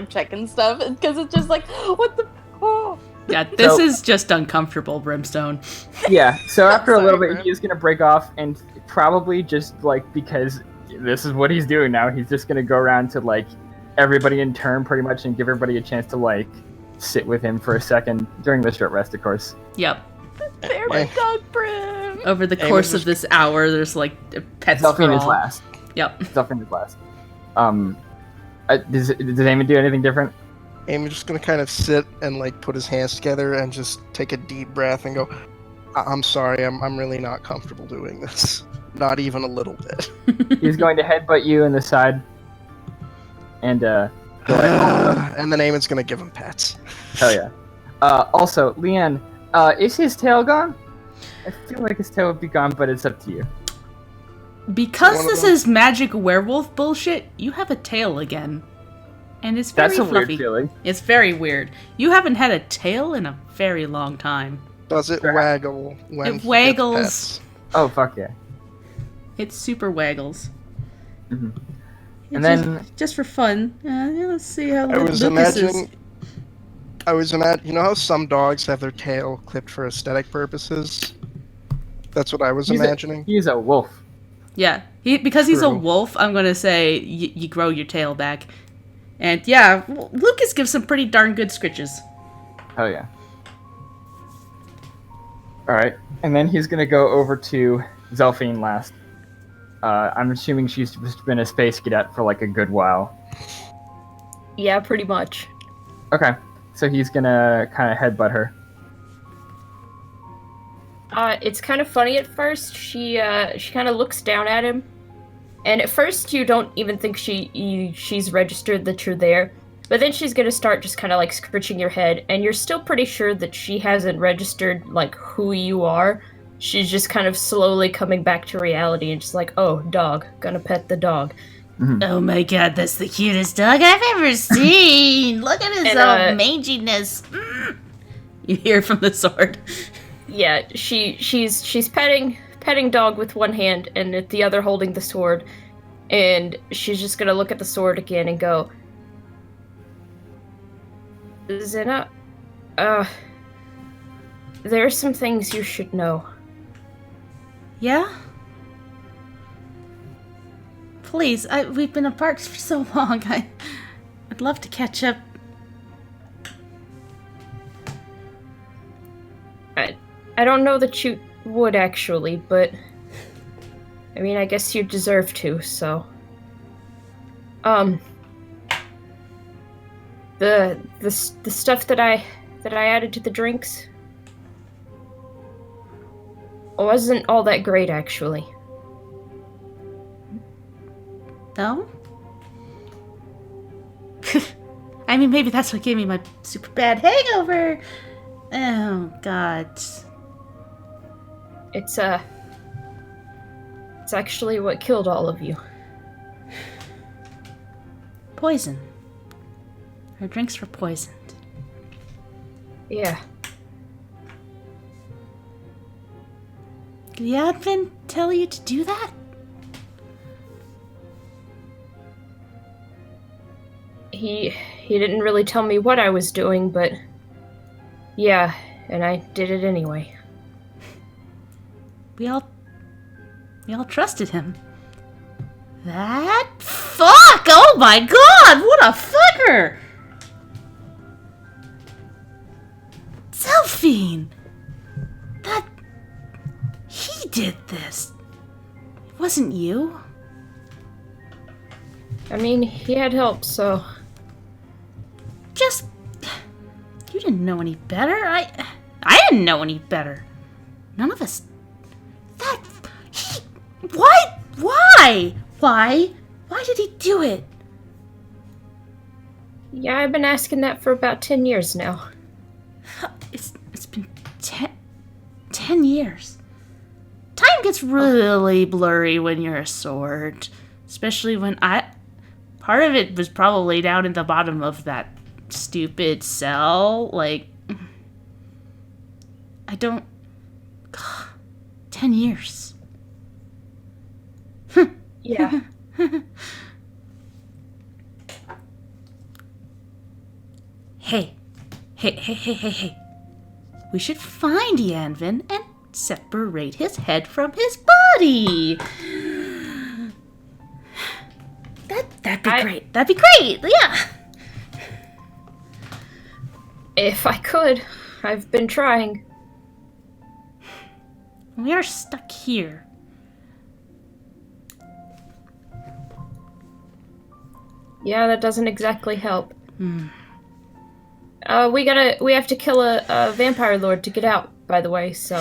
[SPEAKER 5] checking stuff because it's just like what the oh.
[SPEAKER 2] Yeah, this
[SPEAKER 4] So-
[SPEAKER 2] is just uncomfortable, Brimstone.
[SPEAKER 4] Yeah. So after a
[SPEAKER 5] Sorry,
[SPEAKER 4] little bit,
[SPEAKER 5] Grim.
[SPEAKER 4] he's gonna break off and probably just like because this is what he's doing now. He's just gonna go around to like everybody in turn, pretty much, and give everybody a chance to like sit with him for a second during the short rest, of course.
[SPEAKER 2] Yep.
[SPEAKER 5] There my dog Brim.
[SPEAKER 2] Over the
[SPEAKER 1] Amos
[SPEAKER 2] course
[SPEAKER 1] is-
[SPEAKER 2] of this hour, there's like pets for
[SPEAKER 4] Zelfine is
[SPEAKER 2] all.
[SPEAKER 4] last.
[SPEAKER 2] Yep.
[SPEAKER 4] Zelfine is last. Does Eamon do anything different?
[SPEAKER 1] Amy's just gonna kind of sit and like put his hands together and just take a deep breath and go, I'm sorry, I'm really not comfortable doing this. Not even a little bit.
[SPEAKER 4] He's going to headbutt you in the side, and go ahead.
[SPEAKER 1] And then Eamon's gonna give him pets.
[SPEAKER 4] Hell yeah. Also, Leanne, is his tail gone? I feel like his tail would be gone, but it's up to you.
[SPEAKER 2] Because
[SPEAKER 1] One of
[SPEAKER 2] this
[SPEAKER 1] them?
[SPEAKER 2] is magic werewolf bullshit, you have a tail again. And it's very
[SPEAKER 4] That's a
[SPEAKER 2] fluffy.
[SPEAKER 4] weird feeling.
[SPEAKER 2] It's very weird. You haven't had a tail in a very long time.
[SPEAKER 1] Does it
[SPEAKER 4] Sure.
[SPEAKER 1] waggle when
[SPEAKER 2] It
[SPEAKER 1] he gets
[SPEAKER 2] waggles.
[SPEAKER 1] pets?
[SPEAKER 4] Oh, fuck yeah.
[SPEAKER 2] It's super waggles.
[SPEAKER 4] Mhm.
[SPEAKER 2] It's
[SPEAKER 4] And then-
[SPEAKER 2] just for fun. Let's see how
[SPEAKER 1] I was
[SPEAKER 2] Lucas is.
[SPEAKER 1] imagining. You know how some dogs have their tail clipped for aesthetic purposes? That's what I was imagining.
[SPEAKER 4] He's a wolf.
[SPEAKER 2] Yeah, because he's a
[SPEAKER 1] True.
[SPEAKER 2] wolf, I'm gonna say you grow your tail back. And yeah, Lucas gives some pretty darn good scritches.
[SPEAKER 4] Oh yeah. Alright, and then he's gonna go over to Zelfine last. I'm assuming she's just been a space cadet for like a good while.
[SPEAKER 3] Yeah, pretty much.
[SPEAKER 4] Okay, so he's gonna kind of headbutt her.
[SPEAKER 3] It's kind of funny at first. She kind of looks down at him, and at first you don't even think she's registered that you're there. But then she's gonna start just kind of like scratching your head, and you're still pretty sure that she hasn't registered like who you are. She's just kind of slowly coming back to reality and just like, oh, dog, gonna pet the dog.
[SPEAKER 2] Oh my god, that's the cutest dog I've ever seen! Look at his
[SPEAKER 3] And,
[SPEAKER 2] manginess. You hear from the sword.
[SPEAKER 3] Yeah, she's petting dog with one hand and at the other holding the sword, and she's just gonna look at the sword again and go, Zena, there are some things you should know.
[SPEAKER 2] Yeah? Please, we've been apart for so long. I'd love to catch up.
[SPEAKER 3] I don't know that you would actually, but I mean, I guess you deserve to, so. The stuff that I added to the drinks wasn't all that great, actually.
[SPEAKER 2] No? I mean, maybe that's what gave me my super bad hangover. Oh, God.
[SPEAKER 3] It's actually what killed all of you.
[SPEAKER 2] Poison. Her drinks were poisoned.
[SPEAKER 3] Yeah.
[SPEAKER 2] Did Yadvin tell you to do that?
[SPEAKER 3] He didn't really tell me what I was doing, but yeah, and I did it anyway.
[SPEAKER 2] We all trusted him. That fuck! Oh my god! What a fucker! Zelphine! That... He did this. It wasn't you.
[SPEAKER 3] I mean, he had help, so...
[SPEAKER 2] Just... You didn't know any better. I didn't know any better. None of us... That... He... Why? Why? Why? Why did he do it?
[SPEAKER 3] Yeah, I've been asking that for about 10 years now.
[SPEAKER 2] It's been 10 years. Time gets really blurry when you're a sword. Especially when part of it was probably down at the bottom of that stupid cell. Like, I don't... 10 years.
[SPEAKER 3] Yeah.
[SPEAKER 2] Hey. We should find Yanvin and separate his head from his body. That'd be great. That'd be great. Yeah.
[SPEAKER 3] If I could. I've been trying.
[SPEAKER 2] We are stuck here.
[SPEAKER 3] Yeah, that doesn't exactly help. We have to kill a vampire lord to get out, by the way, so...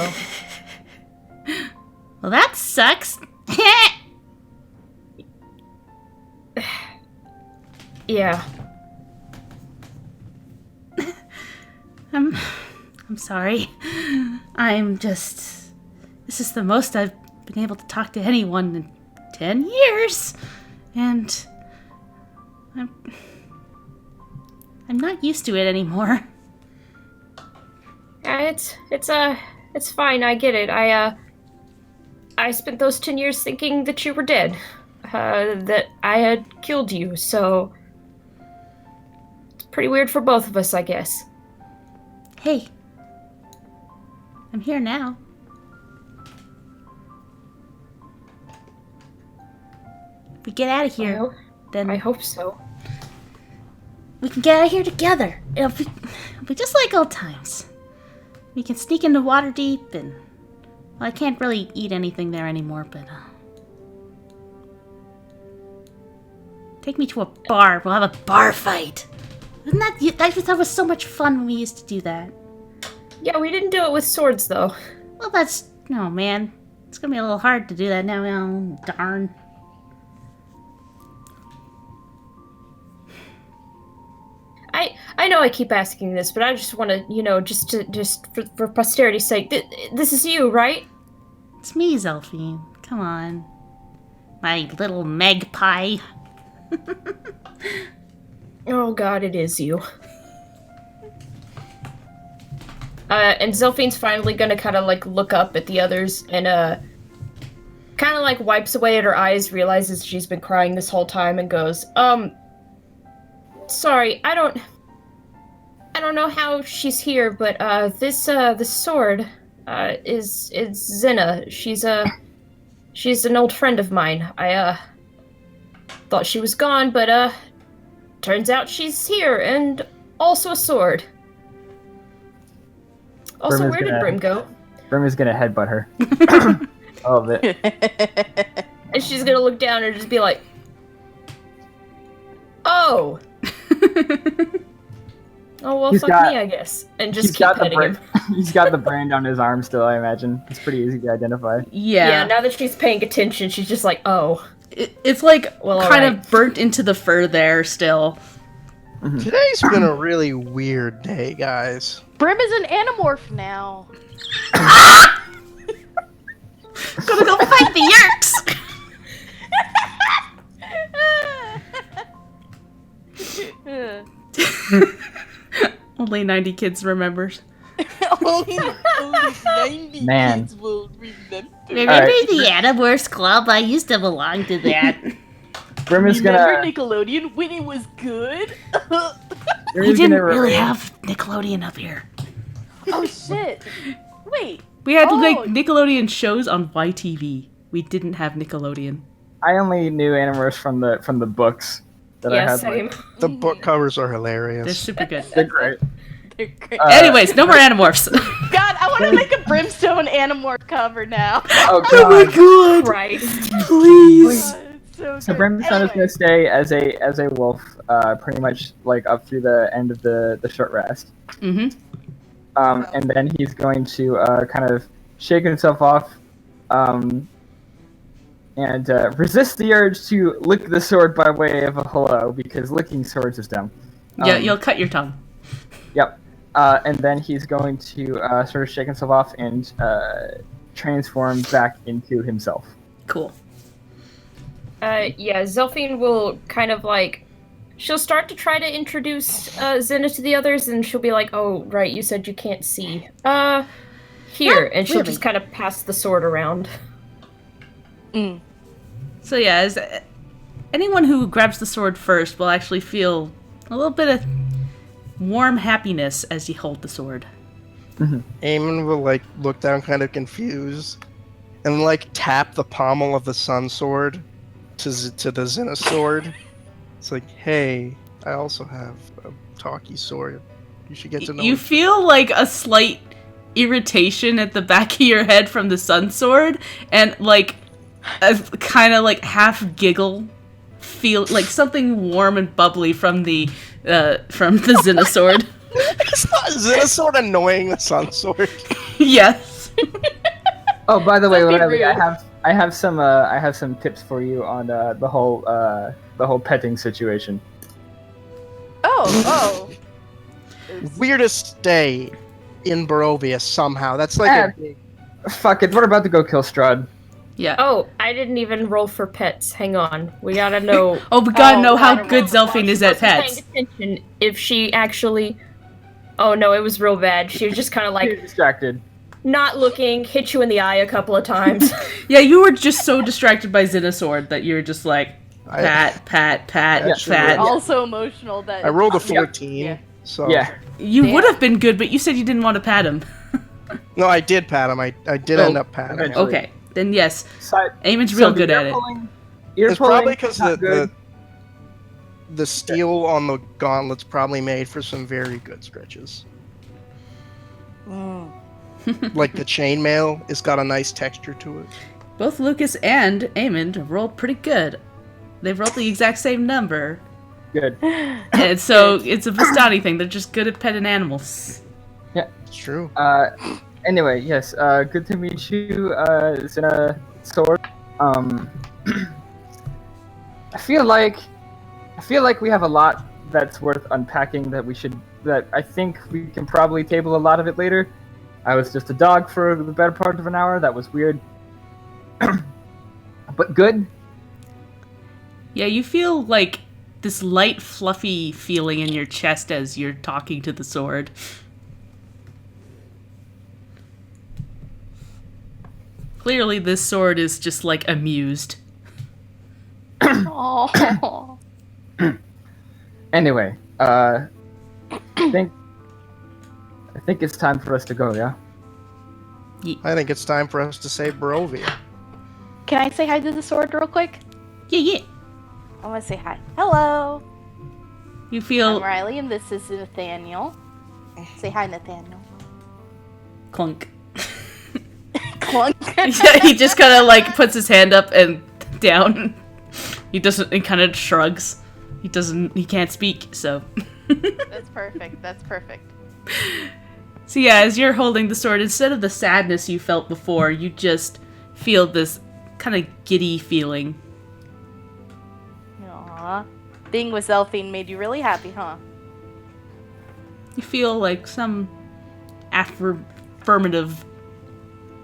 [SPEAKER 2] Well, that sucks.
[SPEAKER 3] Yeah.
[SPEAKER 2] I'm sorry. This is the most I've been able to talk to anyone in 10 years. And I'm not used to it anymore.
[SPEAKER 3] It's fine, I get it. I spent those 10 years thinking that you were dead. That I had killed you, so... It's pretty weird for both of us, I guess.
[SPEAKER 2] Hey. I'm here now. If we get out of here, then...
[SPEAKER 3] I hope so.
[SPEAKER 2] We can get out of here together. It'll be just like old times. We can sneak into Waterdeep and... Well, I can't really eat anything there anymore, but... Take me to a bar. We'll have a bar fight. That was so much fun when we used to do that.
[SPEAKER 3] Yeah, we didn't do it with swords, though.
[SPEAKER 2] Well, that's... Oh, man. It's gonna be a little hard to do that now. Oh, darn.
[SPEAKER 3] I know I keep asking this, but I just want to, just for posterity's sake, this is you, right?
[SPEAKER 2] It's me, Zelphine. Come on. My little magpie.
[SPEAKER 3] Oh god, it is you. And Zelphine's finally gonna kind of, look up at the others and, kind of, wipes away at her eyes, realizes she's been crying this whole time, and goes, sorry, I don't know how she's here, but, this sword, is Zinna. She's an old friend of mine. I, thought she was gone, but, turns out she's here, and also a sword. Also, where did Brim go?
[SPEAKER 4] Brim is gonna headbutt her. All of it.
[SPEAKER 3] And she's gonna look down and just be like, oh! Oh, well, fuck me, I guess. And just keep petting him.
[SPEAKER 4] He's got the brand on his arm still, I imagine. It's pretty easy to identify.
[SPEAKER 3] Yeah, now that she's paying attention, she's just like, oh.
[SPEAKER 2] It's kind of burnt into the fur there still.
[SPEAKER 1] Today's been a really weird day, guys.
[SPEAKER 5] Brim is an Animorph now.
[SPEAKER 2] Gonna go fight the Yerks!
[SPEAKER 5] Oh
[SPEAKER 2] Only 90 kids remembers.
[SPEAKER 6] Only 90
[SPEAKER 4] Man.
[SPEAKER 6] kids will remember.
[SPEAKER 2] Remember
[SPEAKER 4] Alright.
[SPEAKER 2] the Animorphs Club? I used to belong to that.
[SPEAKER 4] Brim is
[SPEAKER 6] Remember
[SPEAKER 4] gonna.
[SPEAKER 6] Nickelodeon when it was good?
[SPEAKER 4] Brim
[SPEAKER 2] We
[SPEAKER 4] is
[SPEAKER 2] didn't
[SPEAKER 4] gonna
[SPEAKER 2] really
[SPEAKER 4] remain-
[SPEAKER 2] have Nickelodeon up here.
[SPEAKER 5] Oh shit! Wait.
[SPEAKER 2] We had
[SPEAKER 5] Oh.
[SPEAKER 2] like Nickelodeon shows on YTV. We didn't have Nickelodeon.
[SPEAKER 4] I only knew Animorphs from the books that I
[SPEAKER 3] Yeah,
[SPEAKER 4] had.
[SPEAKER 3] same.
[SPEAKER 4] Like,
[SPEAKER 1] The book covers are
[SPEAKER 2] They're
[SPEAKER 1] hilarious.
[SPEAKER 2] super good.
[SPEAKER 4] they're great.
[SPEAKER 5] They're great.
[SPEAKER 2] Anyways, no more Animorphs.
[SPEAKER 5] God, I want to make a Brimstone Animorph cover now.
[SPEAKER 4] Oh god.
[SPEAKER 2] god!
[SPEAKER 3] Christ.
[SPEAKER 2] Please.
[SPEAKER 5] God, it's so
[SPEAKER 4] So
[SPEAKER 5] good.
[SPEAKER 4] Brimstone is
[SPEAKER 5] Anyway.
[SPEAKER 4] gonna stay as a wolf, pretty much like up through the end of the short rest.
[SPEAKER 2] Mm-hmm.
[SPEAKER 4] And then he's going to kind of shake himself off, and resist the urge to lick the sword by way of a hello, because licking swords is dumb.
[SPEAKER 2] Yeah, you'll cut your tongue.
[SPEAKER 4] Yep. And then he's going to sort of shake himself off and transform back into himself.
[SPEAKER 2] Cool.
[SPEAKER 3] Yeah, Zelfine will kind of like, she'll start to try to introduce Zena to the others, and she'll be like, "Oh, right, you said you can't see. Here," and she'll
[SPEAKER 2] really.
[SPEAKER 3] just kind of pass the sword around.
[SPEAKER 2] So yeah, as anyone who grabs the sword first will actually feel a little bit of warm happiness as you hold the sword.
[SPEAKER 1] Eamon will like look down kind of confused and like tap the pommel of the sun sword to the Zena sword. It's like, hey, I also have a talkie sword. You should get to know
[SPEAKER 2] You
[SPEAKER 1] each
[SPEAKER 2] feel like a slight irritation at the back of your head from the sun sword, and like a kind of like half giggle, feel like something warm and bubbly from the Zena sword.
[SPEAKER 1] It's not Zena sword annoying the sun sword.
[SPEAKER 2] Yes.
[SPEAKER 4] Oh, by the way,
[SPEAKER 5] Don't be
[SPEAKER 4] Riley,
[SPEAKER 5] rude.
[SPEAKER 4] I have some tips for you on the whole petting situation.
[SPEAKER 5] Oh.
[SPEAKER 1] Weirdest day in Barovia somehow. That's like
[SPEAKER 4] Ah,
[SPEAKER 1] a big...
[SPEAKER 4] Fuck it, we're about to go kill Strahd.
[SPEAKER 2] Yeah.
[SPEAKER 3] Oh, I didn't even roll for pets. Hang on, we gotta know.
[SPEAKER 2] Oh, we gotta know how
[SPEAKER 5] gotta
[SPEAKER 2] good
[SPEAKER 5] roll.
[SPEAKER 2] Zelfine is at
[SPEAKER 3] Paying
[SPEAKER 2] pets.
[SPEAKER 3] attention if she actually. Oh no, it was real bad. She was just kind of
[SPEAKER 4] You're
[SPEAKER 3] like
[SPEAKER 4] distracted.
[SPEAKER 3] not looking, hit you in the eye a couple of times.
[SPEAKER 2] Yeah, you were just so distracted by Zena sword that you were just like pat, pat, pat,
[SPEAKER 1] Yeah,
[SPEAKER 2] pat.
[SPEAKER 1] sure.
[SPEAKER 5] Also emotional that
[SPEAKER 1] I rolled a 14,
[SPEAKER 5] Yeah.
[SPEAKER 1] so...
[SPEAKER 4] Yeah.
[SPEAKER 2] You
[SPEAKER 5] Damn.
[SPEAKER 2] would have been good, but you said you didn't want to pat him.
[SPEAKER 1] No, I did pat him. I did
[SPEAKER 2] Oh,
[SPEAKER 1] end up patting him.
[SPEAKER 4] eventually.
[SPEAKER 2] Okay, then yes,
[SPEAKER 4] Side-
[SPEAKER 2] Eamon's
[SPEAKER 4] so
[SPEAKER 2] real
[SPEAKER 4] the
[SPEAKER 2] good
[SPEAKER 4] ear
[SPEAKER 2] at it.
[SPEAKER 4] pulling- Ear
[SPEAKER 1] It's
[SPEAKER 4] pulling
[SPEAKER 1] probably because
[SPEAKER 4] is not good.
[SPEAKER 1] the steel on the gauntlets probably made for some very good stretches. Like the chainmail, it's got a nice texture to it.
[SPEAKER 2] Both Lucas and Eamon rolled pretty good. They've rolled the exact same number,
[SPEAKER 4] Good.
[SPEAKER 2] and so it's a Vistani thing. They're just good at petting animals.
[SPEAKER 1] It's true.
[SPEAKER 4] Anyway, yes. Good to meet you, Zena Sword. I feel like we have a lot that's worth unpacking that I think we can probably table a lot of it later. I was just a dog for the better part of an hour. That was weird. But good.
[SPEAKER 2] Yeah, you feel like this light, fluffy feeling in your chest as you're talking to the sword. Clearly, this sword is just like amused.
[SPEAKER 5] Oh.
[SPEAKER 4] Anyway, I think it's time for us to go, yeah?
[SPEAKER 1] I think it's time for us to save Barovia.
[SPEAKER 5] Can I say hi to the sword real quick?
[SPEAKER 2] Yeah, yeah.
[SPEAKER 5] I want to say hi. Hello.
[SPEAKER 2] You
[SPEAKER 5] I'm
[SPEAKER 2] feel
[SPEAKER 5] Riley, and this is Nathaniel. Say hi, Nathaniel.
[SPEAKER 2] clunk.
[SPEAKER 5] Clunk.
[SPEAKER 2] Yeah, he just kind of like puts his hand up and down. He doesn't. He kind of shrugs. He doesn't. He can't speak. So.
[SPEAKER 5] That's perfect. That's perfect.
[SPEAKER 2] So yeah, as you're holding the sword, instead of the sadness you felt before, you just feel this kind of giddy feeling.
[SPEAKER 5] Aww. Being with Zelfine made you really happy, huh?
[SPEAKER 2] You feel like some affirmative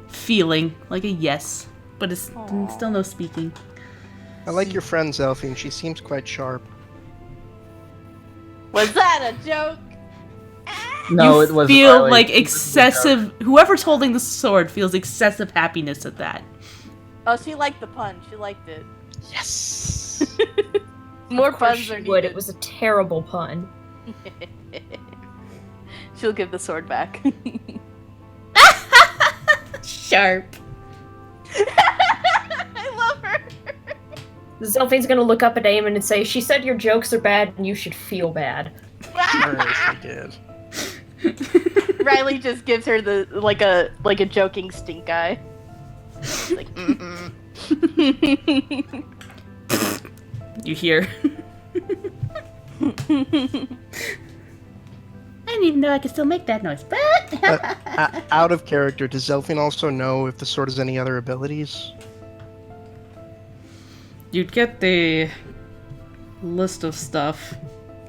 [SPEAKER 2] feeling, like a yes, but it's
[SPEAKER 5] Aw.
[SPEAKER 2] still no speaking.
[SPEAKER 1] I like your friend Zelfine. She seems quite sharp.
[SPEAKER 5] Was that a joke? Ah!
[SPEAKER 4] No,
[SPEAKER 2] you
[SPEAKER 4] it wasn't
[SPEAKER 2] feel
[SPEAKER 4] Riley.
[SPEAKER 2] like
[SPEAKER 4] It was a
[SPEAKER 2] excessive. Whoever's holding the sword feels excessive happiness at that.
[SPEAKER 5] Oh, she liked the pun. She liked it.
[SPEAKER 1] Yes.
[SPEAKER 5] More
[SPEAKER 3] Of course
[SPEAKER 5] puns
[SPEAKER 3] she
[SPEAKER 5] are
[SPEAKER 3] would.
[SPEAKER 5] needed.
[SPEAKER 3] It was a terrible pun.
[SPEAKER 5] She'll give the sword back.
[SPEAKER 2] Sharp.
[SPEAKER 5] I love her.
[SPEAKER 3] Zelfine's gonna look up at Eamon and say, "She said your jokes are bad and you should feel bad."
[SPEAKER 1] Sure, she did.
[SPEAKER 5] Riley just gives her the like a joking stink eye. Like,
[SPEAKER 2] You hear. I didn't even know I could still make that noise, but
[SPEAKER 1] Out of character, does Zelfine also know if the sword has any other abilities?
[SPEAKER 2] you'd get the list of stuff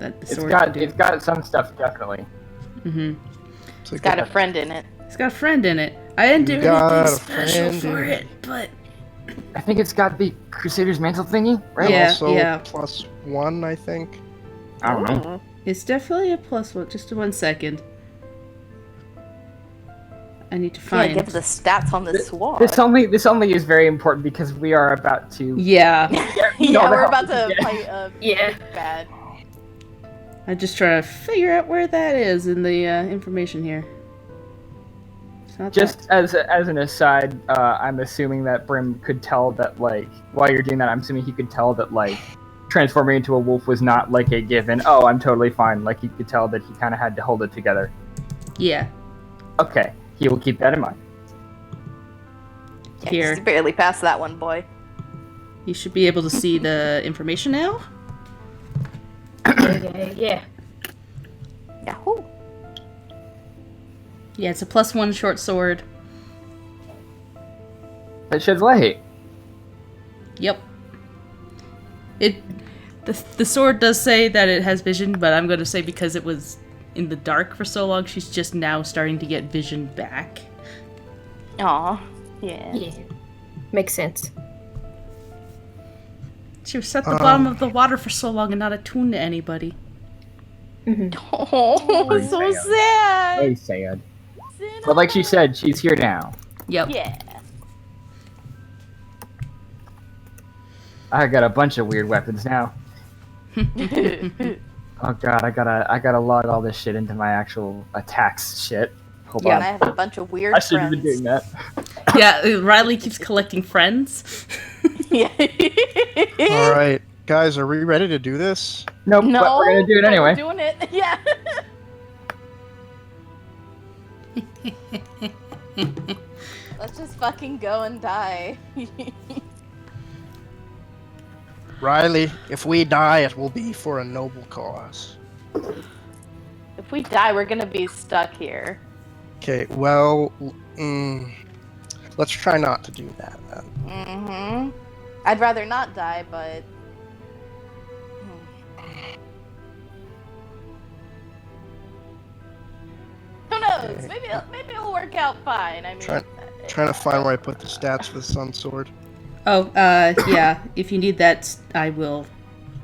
[SPEAKER 2] that the
[SPEAKER 4] It's
[SPEAKER 2] sword
[SPEAKER 4] got
[SPEAKER 2] can do.
[SPEAKER 4] it's got some stuff definitely.
[SPEAKER 2] Mm-hmm.
[SPEAKER 1] So
[SPEAKER 5] it's got a friend in it.
[SPEAKER 2] It's got a friend in it. I didn't do
[SPEAKER 1] You got
[SPEAKER 2] anything
[SPEAKER 1] a
[SPEAKER 2] special
[SPEAKER 1] friend
[SPEAKER 2] for
[SPEAKER 1] in
[SPEAKER 2] it,
[SPEAKER 1] it.
[SPEAKER 2] but
[SPEAKER 4] I think it's got the Crusader's Mantle thingy, right?
[SPEAKER 2] Yeah,
[SPEAKER 1] also
[SPEAKER 2] yeah.
[SPEAKER 1] +1, I think.
[SPEAKER 4] I don't know.
[SPEAKER 2] it's definitely a +1. Just 1 second. I need to
[SPEAKER 5] Yeah,
[SPEAKER 2] find.
[SPEAKER 5] give the stats on the sword.
[SPEAKER 4] This only is very important because we are about to.
[SPEAKER 2] Yeah,
[SPEAKER 5] Yeah,
[SPEAKER 4] all the
[SPEAKER 5] we're
[SPEAKER 4] help
[SPEAKER 5] about
[SPEAKER 4] we
[SPEAKER 5] to
[SPEAKER 4] can get.
[SPEAKER 5] fight
[SPEAKER 3] Yeah.
[SPEAKER 5] bad.
[SPEAKER 2] I'm just trying to figure out where that is in the information here. It's not
[SPEAKER 4] Just as an aside, I'm assuming that Brim could tell that, like, while you're doing that, I'm assuming he could tell that, like, transforming into a wolf was not, like, a given, oh, I'm totally fine. Like, he could tell that he kind of had to hold it together.
[SPEAKER 2] that. Yeah,
[SPEAKER 4] Okay, he will keep that in mind.
[SPEAKER 5] Yeah,
[SPEAKER 2] Here.
[SPEAKER 5] just barely passed that one, boy.
[SPEAKER 2] you should be able to see the information now.
[SPEAKER 3] Yeah.
[SPEAKER 5] Yahoo!
[SPEAKER 2] Yeah, it's a +1 short sword.
[SPEAKER 4] That sheds light.
[SPEAKER 2] Yep. The sword does say that it has vision, but I'm going to say because it was in the dark for so long, she's just now starting to get vision back.
[SPEAKER 5] Aw, yeah.
[SPEAKER 3] Yeah. Makes sense.
[SPEAKER 2] She was at the bottom of the water for so long and not attuned to anybody.
[SPEAKER 5] Oh, so sad.
[SPEAKER 4] Very sad. But like she said, she's here now.
[SPEAKER 2] Yep.
[SPEAKER 5] Yeah.
[SPEAKER 4] I got a bunch of weird weapons now. Oh god, I gotta log all this shit into my actual attacks shit. Hold
[SPEAKER 5] Yeah,
[SPEAKER 4] on.
[SPEAKER 5] and I have a bunch of weird
[SPEAKER 4] I should have
[SPEAKER 5] friends.
[SPEAKER 4] been doing that.
[SPEAKER 2] Yeah, Riley keeps collecting friends.
[SPEAKER 5] Yeah.
[SPEAKER 1] All right, guys, are we ready to do this?
[SPEAKER 4] Nope,
[SPEAKER 5] No,
[SPEAKER 4] but we're gonna do it
[SPEAKER 5] but
[SPEAKER 4] anyway.
[SPEAKER 5] We're doing it. Yeah. Let's just fucking go and die.
[SPEAKER 1] Riley, if we die, it will be for a noble cause.
[SPEAKER 5] If we die, we're gonna be stuck here.
[SPEAKER 1] Okay, well, let's try not to do that then.
[SPEAKER 5] Mm-hmm. I'd rather not die, but who knows?
[SPEAKER 1] Okay.
[SPEAKER 5] Maybe it'll work out fine. I mean,
[SPEAKER 1] Trying to find where I put the stats for the Sun Sword.
[SPEAKER 2] Oh, yeah. If you need that, I will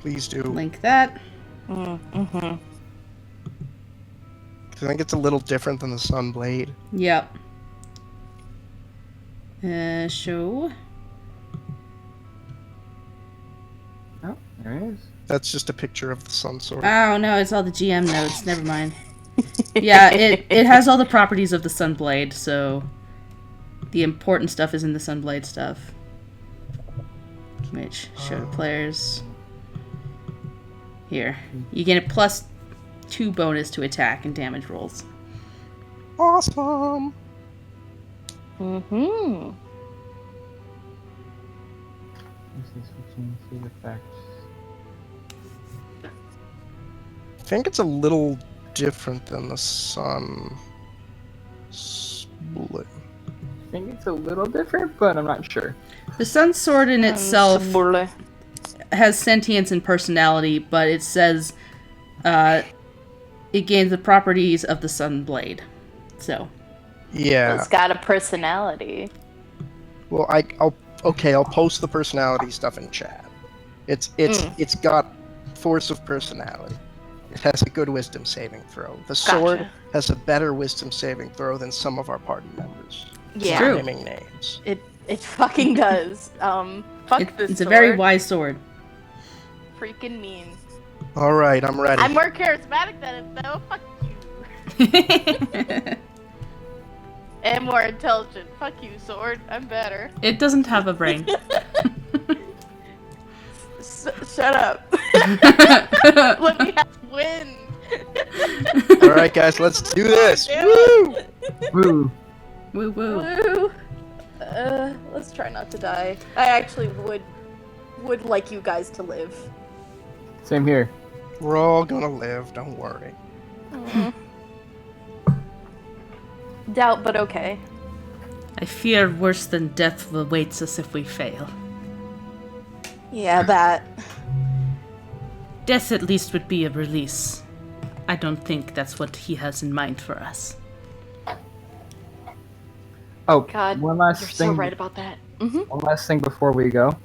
[SPEAKER 1] Please do.
[SPEAKER 2] link that.
[SPEAKER 5] Mm-hmm.
[SPEAKER 1] 'Cause I think it's a little different than the Sun Blade.
[SPEAKER 2] Yep. Show.
[SPEAKER 4] Oh, there it is.
[SPEAKER 1] That's just a picture of the Sun Sword.
[SPEAKER 2] Oh no, it's all the GM notes. Never mind. Yeah, it has all the properties of the Sunblade, so the important stuff is in the Sunblade stuff. Which show to players. Here, you get a +2 bonus to attack and damage rolls.
[SPEAKER 1] Awesome!
[SPEAKER 5] Mm-hmm.
[SPEAKER 4] This is switching to effects.
[SPEAKER 1] I think it's a little different than the Sun Split.
[SPEAKER 4] I think it's a little different, but I'm not sure.
[SPEAKER 2] The Sun Sword in itself has sentience and personality, but it says it gains the properties of the Sunblade. So,
[SPEAKER 1] Yeah.
[SPEAKER 5] It's got a personality.
[SPEAKER 1] Well, I'll post the personality stuff in chat. It's got force of personality. It has a good wisdom saving throw. The sword
[SPEAKER 5] Gotcha.
[SPEAKER 1] has a better wisdom saving throw than some of our party members.
[SPEAKER 5] Yeah.
[SPEAKER 2] True.
[SPEAKER 1] Naming names.
[SPEAKER 5] It fucking does. Fuck this
[SPEAKER 2] It's
[SPEAKER 5] sword.
[SPEAKER 2] a very wise sword.
[SPEAKER 5] Freaking mean.
[SPEAKER 1] All right, I'm ready.
[SPEAKER 5] I'm more charismatic than it though. Fuck you. And more intelligent. Fuck you, sword. I'm better.
[SPEAKER 2] It doesn't have a brain.
[SPEAKER 5] Shut up. Let me win.
[SPEAKER 1] All right, guys, let's do this.
[SPEAKER 5] Damn
[SPEAKER 1] Woo!
[SPEAKER 4] Woo.
[SPEAKER 2] Woo woo.
[SPEAKER 5] Woo. Let's try not to die. I actually would like you guys to live.
[SPEAKER 4] Same here.
[SPEAKER 1] We're all gonna live. Don't worry.
[SPEAKER 5] Doubt, but okay.
[SPEAKER 2] I fear worse than death awaits us if we fail.
[SPEAKER 5] Yeah, that.
[SPEAKER 2] Death at least would be a release. I don't think that's what he has in mind for us.
[SPEAKER 4] Oh,
[SPEAKER 5] God,
[SPEAKER 4] one last
[SPEAKER 5] you're
[SPEAKER 4] thing.
[SPEAKER 5] so right about that. Mm-hmm.
[SPEAKER 4] One last thing before we go.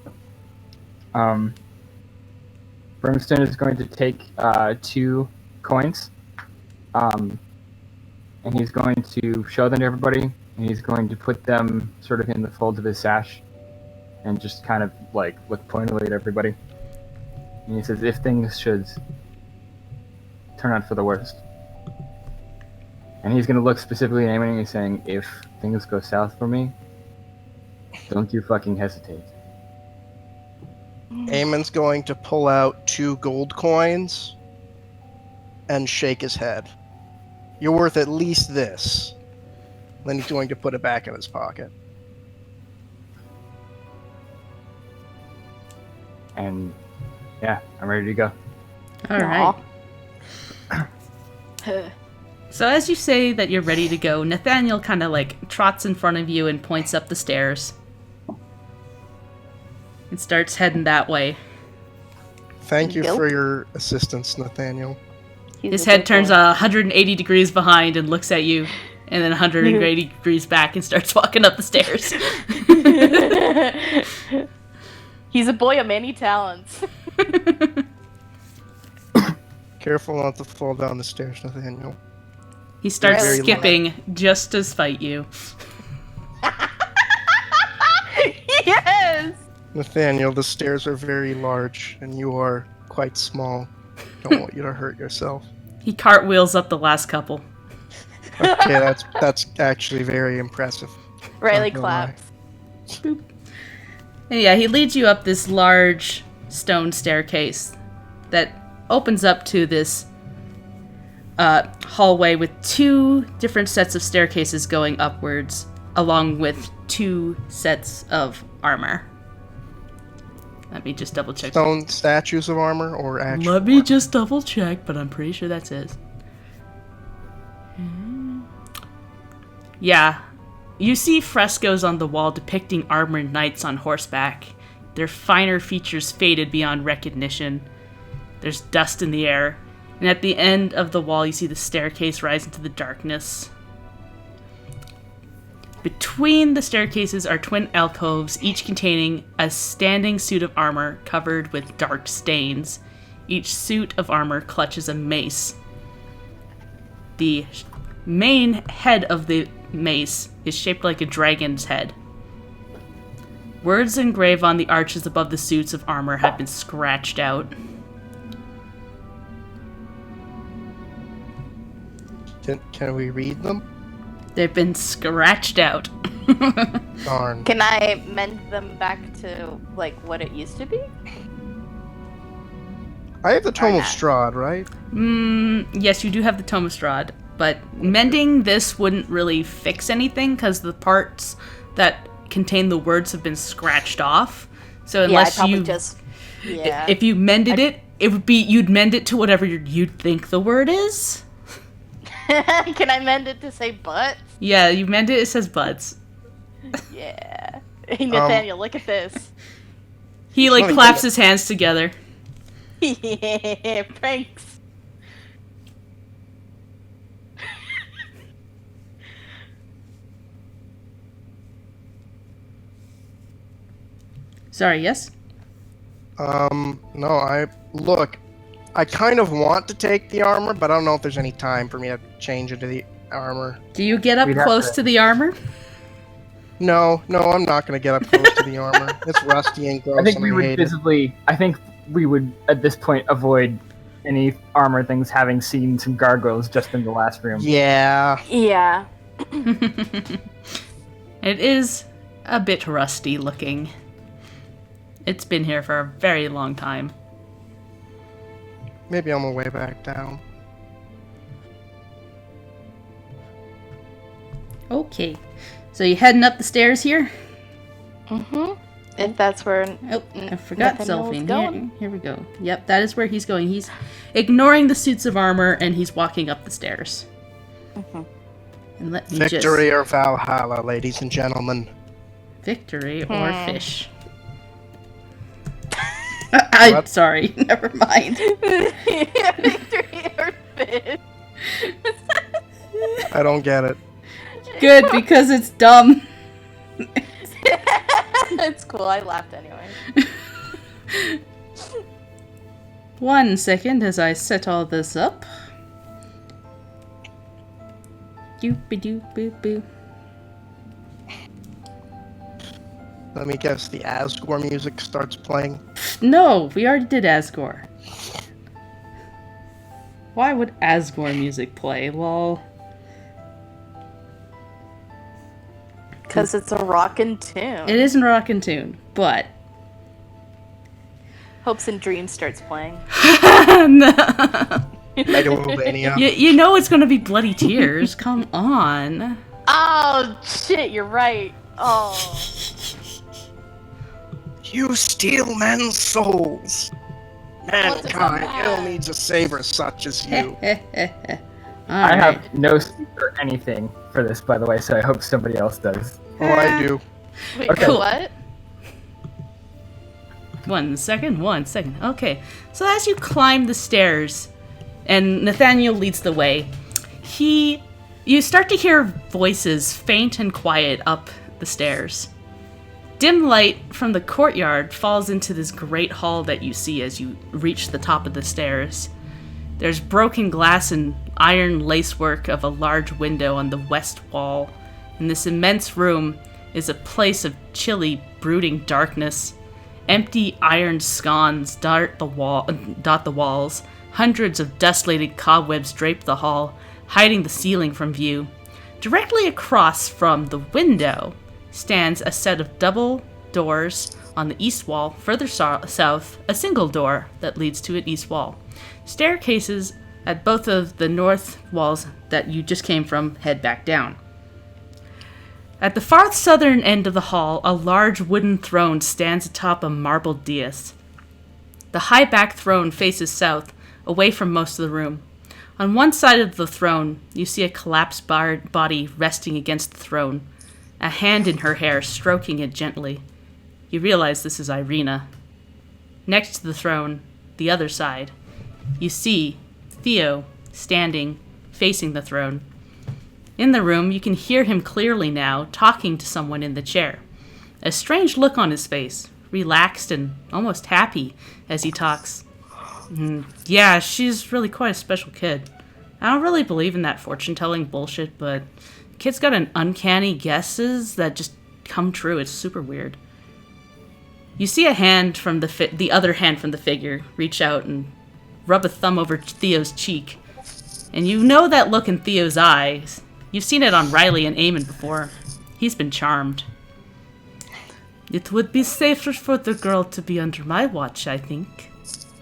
[SPEAKER 4] Brimstone is going to take 2 coins, and he's going to show them to everybody, and he's going to put them sort of in the folds of his sash, and just kind of like look pointedly at everybody. And he says, "If things should turn out for the worst," and he's going to look specifically at Eamon and he's saying, "If things go south for me, don't you fucking hesitate."
[SPEAKER 1] Eamon's going to pull out 2 gold coins and shake his head. You're worth at least this. Then he's going to put it back in his pocket.
[SPEAKER 4] And yeah, I'm ready to go.
[SPEAKER 2] All right. So as you say that you're ready to go, Nathaniel kind of like trots in front of you and points up the stairs. And starts heading that way.
[SPEAKER 1] Thank you
[SPEAKER 5] Nope.
[SPEAKER 1] for your assistance, Nathaniel.
[SPEAKER 2] His head turns 180 degrees behind and looks at you, and then 180 degrees back and starts walking up the stairs.
[SPEAKER 5] He's a boy of many talents.
[SPEAKER 1] Careful not to fall down the stairs, Nathaniel.
[SPEAKER 2] He starts
[SPEAKER 1] Very
[SPEAKER 2] skipping just to spite you.
[SPEAKER 5] Yes.
[SPEAKER 1] Nathaniel, the stairs are very large, and you are quite small. Don't want you to hurt yourself.
[SPEAKER 2] He cartwheels up the last couple.
[SPEAKER 1] Okay, that's actually very impressive.
[SPEAKER 5] Riley
[SPEAKER 1] Not gonna lie.
[SPEAKER 5] claps.
[SPEAKER 2] And yeah, he leads you up this large stone staircase that opens up to this hallway with 2 different sets of staircases going upwards, along with 2 sets of armor. Let me just double check.
[SPEAKER 1] Stone statues of armor or actual
[SPEAKER 2] Let me
[SPEAKER 1] armor?
[SPEAKER 2] just double check, but I'm pretty sure that's it. Yeah. You see frescoes on the wall depicting armored knights on horseback. Their finer features faded beyond recognition. There's dust in the air. And at the end of the wall, you see the staircase rise into the darkness. Between the staircases are twin alcoves, each containing a standing suit of armor covered with dark stains. Each suit of armor clutches a mace. The main head of the mace is shaped like a dragon's head. Words engraved on the arches above the suits of armor have been scratched out.
[SPEAKER 1] Can we read them?
[SPEAKER 2] They've been scratched out.
[SPEAKER 1] Darn.
[SPEAKER 5] Can I mend them back to like what it used to be?
[SPEAKER 1] I have the Tome of
[SPEAKER 5] not.
[SPEAKER 1] Strahd, right?
[SPEAKER 2] Yes, you do have the Tome of Strahd, but mending this wouldn't really fix anything because the parts that contain the words have been scratched off. So unless
[SPEAKER 5] yeah, I probably
[SPEAKER 2] you,
[SPEAKER 5] just. Yeah.
[SPEAKER 2] if you mended it, it would be you'd mend it to whatever you'd think the word is.
[SPEAKER 5] Can I mend it to say butt?
[SPEAKER 2] Yeah, you mend it. It says buds.
[SPEAKER 5] Yeah. Hey Nathaniel, look at this.
[SPEAKER 2] He like
[SPEAKER 1] Funny.
[SPEAKER 2] claps his hands together.
[SPEAKER 5] Yeah, thanks.
[SPEAKER 2] Sorry, yes?
[SPEAKER 1] No, look, I kind of want to take the armor, but I don't know if there's any time for me to change into the armor.
[SPEAKER 2] Do you get up
[SPEAKER 4] We'd have
[SPEAKER 2] close to the armor?
[SPEAKER 1] No, I'm not going to get up close to the armor. It's rusty and gross,
[SPEAKER 4] I think
[SPEAKER 1] and
[SPEAKER 4] we
[SPEAKER 1] I
[SPEAKER 4] would
[SPEAKER 1] hate it.
[SPEAKER 4] visibly. I think we would at this point avoid any armor things, having seen some gargoyles just in the last room.
[SPEAKER 1] Yeah.
[SPEAKER 5] Yeah.
[SPEAKER 2] It is a bit rusty looking. It's been here for a very long time.
[SPEAKER 1] Maybe on my way back down.
[SPEAKER 2] Okay. So you heading up the stairs here?
[SPEAKER 5] Mm-hmm. If that's where...
[SPEAKER 2] Oh, I forgot
[SPEAKER 5] Nathaniel's
[SPEAKER 2] Zelphine.
[SPEAKER 5] going.
[SPEAKER 2] Here we go. Yep, that is where he's going. He's ignoring the suits of armor and he's walking up the stairs.
[SPEAKER 5] Mhm.
[SPEAKER 2] And let me
[SPEAKER 1] Victory or Valhalla, ladies and gentlemen.
[SPEAKER 2] Victory or fish. I'm
[SPEAKER 1] What?
[SPEAKER 2] sorry. Never mind.
[SPEAKER 5] Victory or fish.
[SPEAKER 1] I don't get it.
[SPEAKER 2] Good, because it's dumb.
[SPEAKER 5] It's cool. I laughed anyway.
[SPEAKER 2] 1 second as I set all this up. Doop-a-doop-boo-boo.
[SPEAKER 1] Let me guess, the Asgore music starts playing.
[SPEAKER 2] No, we already did Asgore. Why would Asgore music play? Lol.
[SPEAKER 5] Because it's a rockin' tune.
[SPEAKER 2] It isn't rockin' tune, but
[SPEAKER 5] Hopes and Dreams starts playing.
[SPEAKER 2] no.
[SPEAKER 1] Megalovania.
[SPEAKER 2] You know it's gonna be Bloody Tears. Come on.
[SPEAKER 5] Oh, shit, you're right. Oh.
[SPEAKER 1] You steal men's souls. Mankind
[SPEAKER 5] bad.
[SPEAKER 1] ill needs a savior such as you.
[SPEAKER 4] I have no speak or anything for this, by the way, so I hope somebody else does.
[SPEAKER 1] Oh, I do.
[SPEAKER 5] Wait,
[SPEAKER 4] Okay.
[SPEAKER 5] what?
[SPEAKER 2] 1 second. Okay. So as you climb the stairs, and Nathaniel leads the way, you start to hear voices, faint and quiet, up the stairs. Dim light from the courtyard falls into this great hall that you see as you reach the top of the stairs. There's broken glass and iron lacework of a large window on the west wall. In this immense room is a place of chilly, brooding darkness. Empty iron scones dot the walls. Hundreds of dust-laden cobwebs drape the hall, hiding the ceiling from view. Directly across from the window stands a set of double doors on the east wall. Further south, a single door that leads to an east wall. Staircases at both of the north walls that you just came from head back down. At the far southern end of the hall, a large wooden throne stands atop a marble dais. The high-backed throne faces south, away from most of the room. On one side of the throne, you see a collapsed body resting against the throne, a hand in her hair stroking it gently. You realize this is Irina. Next to the throne, the other side, you see Theo standing, facing the throne. In the room, you can hear him clearly now, talking to someone in the chair. A strange look on his face, relaxed and almost happy as he talks. Yeah, she's really quite a special kid. I don't really believe in that fortune-telling bullshit, but the kid's got an uncanny guesses that just come true. It's super weird. You see a hand from the other hand from the figure reach out and rub a thumb over Theo's cheek. And you know that look in Theo's eyes. You've seen it on Riley and Eamon before. He's been charmed. It would be safer for the girl to be under my watch, I think.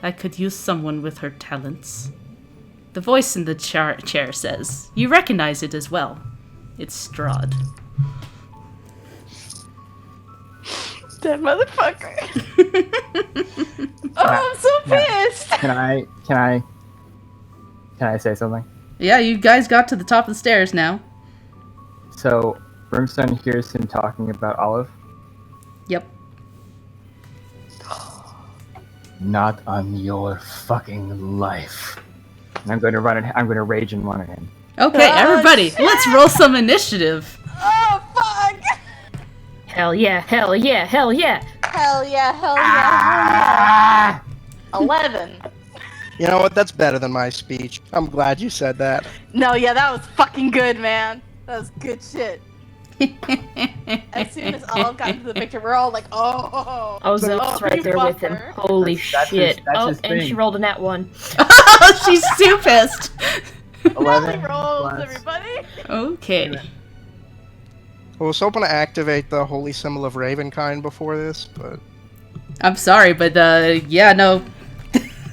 [SPEAKER 2] I could use someone with her talents. The voice in the chair says. You recognize it as well. It's Strahd.
[SPEAKER 5] That motherfucker. Oh, I'm so pissed.
[SPEAKER 4] Can I say something?
[SPEAKER 2] Yeah, you guys got to the top of the stairs now.
[SPEAKER 4] So, Brimstone hears him talking about Olive.
[SPEAKER 2] Yep.
[SPEAKER 4] Not on your fucking life. And I'm going to rage and run at him.
[SPEAKER 2] Okay,
[SPEAKER 5] Oh,
[SPEAKER 2] everybody,
[SPEAKER 5] shit.
[SPEAKER 2] let's roll some initiative.
[SPEAKER 5] Oh, fuck.
[SPEAKER 3] Hell yeah, hell yeah, hell yeah.
[SPEAKER 5] Hell yeah, hell yeah, hell yeah. 11.
[SPEAKER 1] You know what? That's better than my speech. I'm glad you said that.
[SPEAKER 5] No, yeah, that was fucking good, man. That was good shit. As soon as all got into the picture, we're all like, oh.
[SPEAKER 3] Oh, Zelf's right there with him.
[SPEAKER 5] fucker.
[SPEAKER 3] Holy
[SPEAKER 4] That's
[SPEAKER 3] shit.
[SPEAKER 4] that's
[SPEAKER 3] Oh,
[SPEAKER 4] his
[SPEAKER 3] and she
[SPEAKER 4] thing.
[SPEAKER 3] rolled a nat 1.
[SPEAKER 2] She's too pissed.
[SPEAKER 4] 11
[SPEAKER 5] rolls,
[SPEAKER 4] plus-
[SPEAKER 5] everybody.
[SPEAKER 2] Okay.
[SPEAKER 1] I was hoping to activate the holy symbol of Ravenkind before this, but
[SPEAKER 2] I'm sorry, but yeah, no.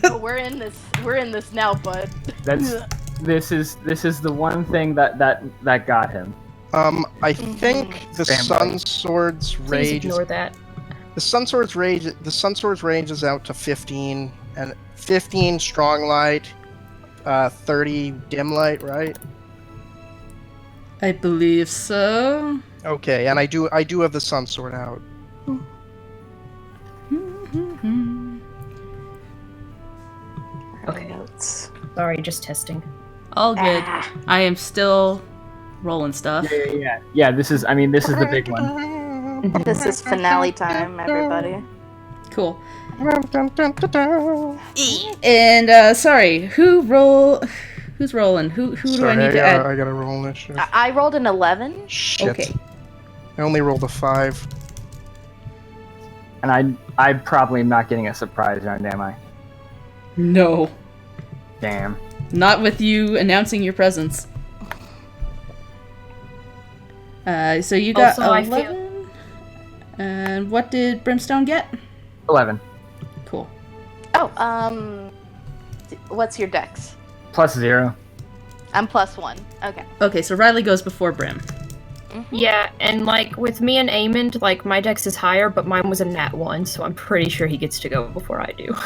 [SPEAKER 5] But we're in this now, bud.
[SPEAKER 4] This is the one thing that got him.
[SPEAKER 1] I think the
[SPEAKER 4] Standby.
[SPEAKER 1] Sun Sword's
[SPEAKER 3] Please
[SPEAKER 1] rage.
[SPEAKER 3] ignore that.
[SPEAKER 1] The Sun Sword's range is out to 15 and 15 strong light, 30 dim light, right?
[SPEAKER 2] I believe so.
[SPEAKER 1] Okay, and I do have the Sun Sword out.
[SPEAKER 3] Okay. Sorry, just testing.
[SPEAKER 2] All good. I am still rolling stuff.
[SPEAKER 4] Yeah. This is the big one.
[SPEAKER 5] This is finale time, everybody.
[SPEAKER 2] Cool. And sorry, who's rolling? Who do I need to add?
[SPEAKER 1] I gotta roll this shit.
[SPEAKER 5] I rolled an 11.
[SPEAKER 1] Shit.
[SPEAKER 2] Okay.
[SPEAKER 1] I only rolled a 5.
[SPEAKER 4] And I probably am not getting a surprise round, am I?
[SPEAKER 2] No,
[SPEAKER 4] Damn.
[SPEAKER 2] not with you announcing your presence. So you got
[SPEAKER 3] Also, I
[SPEAKER 2] 11. And what did Brimstone get?
[SPEAKER 4] 11
[SPEAKER 2] Cool.
[SPEAKER 5] Oh, what's your dex?
[SPEAKER 4] plus 0.
[SPEAKER 5] I'm +1. Okay.
[SPEAKER 2] Okay, so Riley goes before Brim.
[SPEAKER 3] Yeah, and like with me and Amond, like my dex is higher, but mine was a nat 1, so I'm pretty sure he gets to go before I do.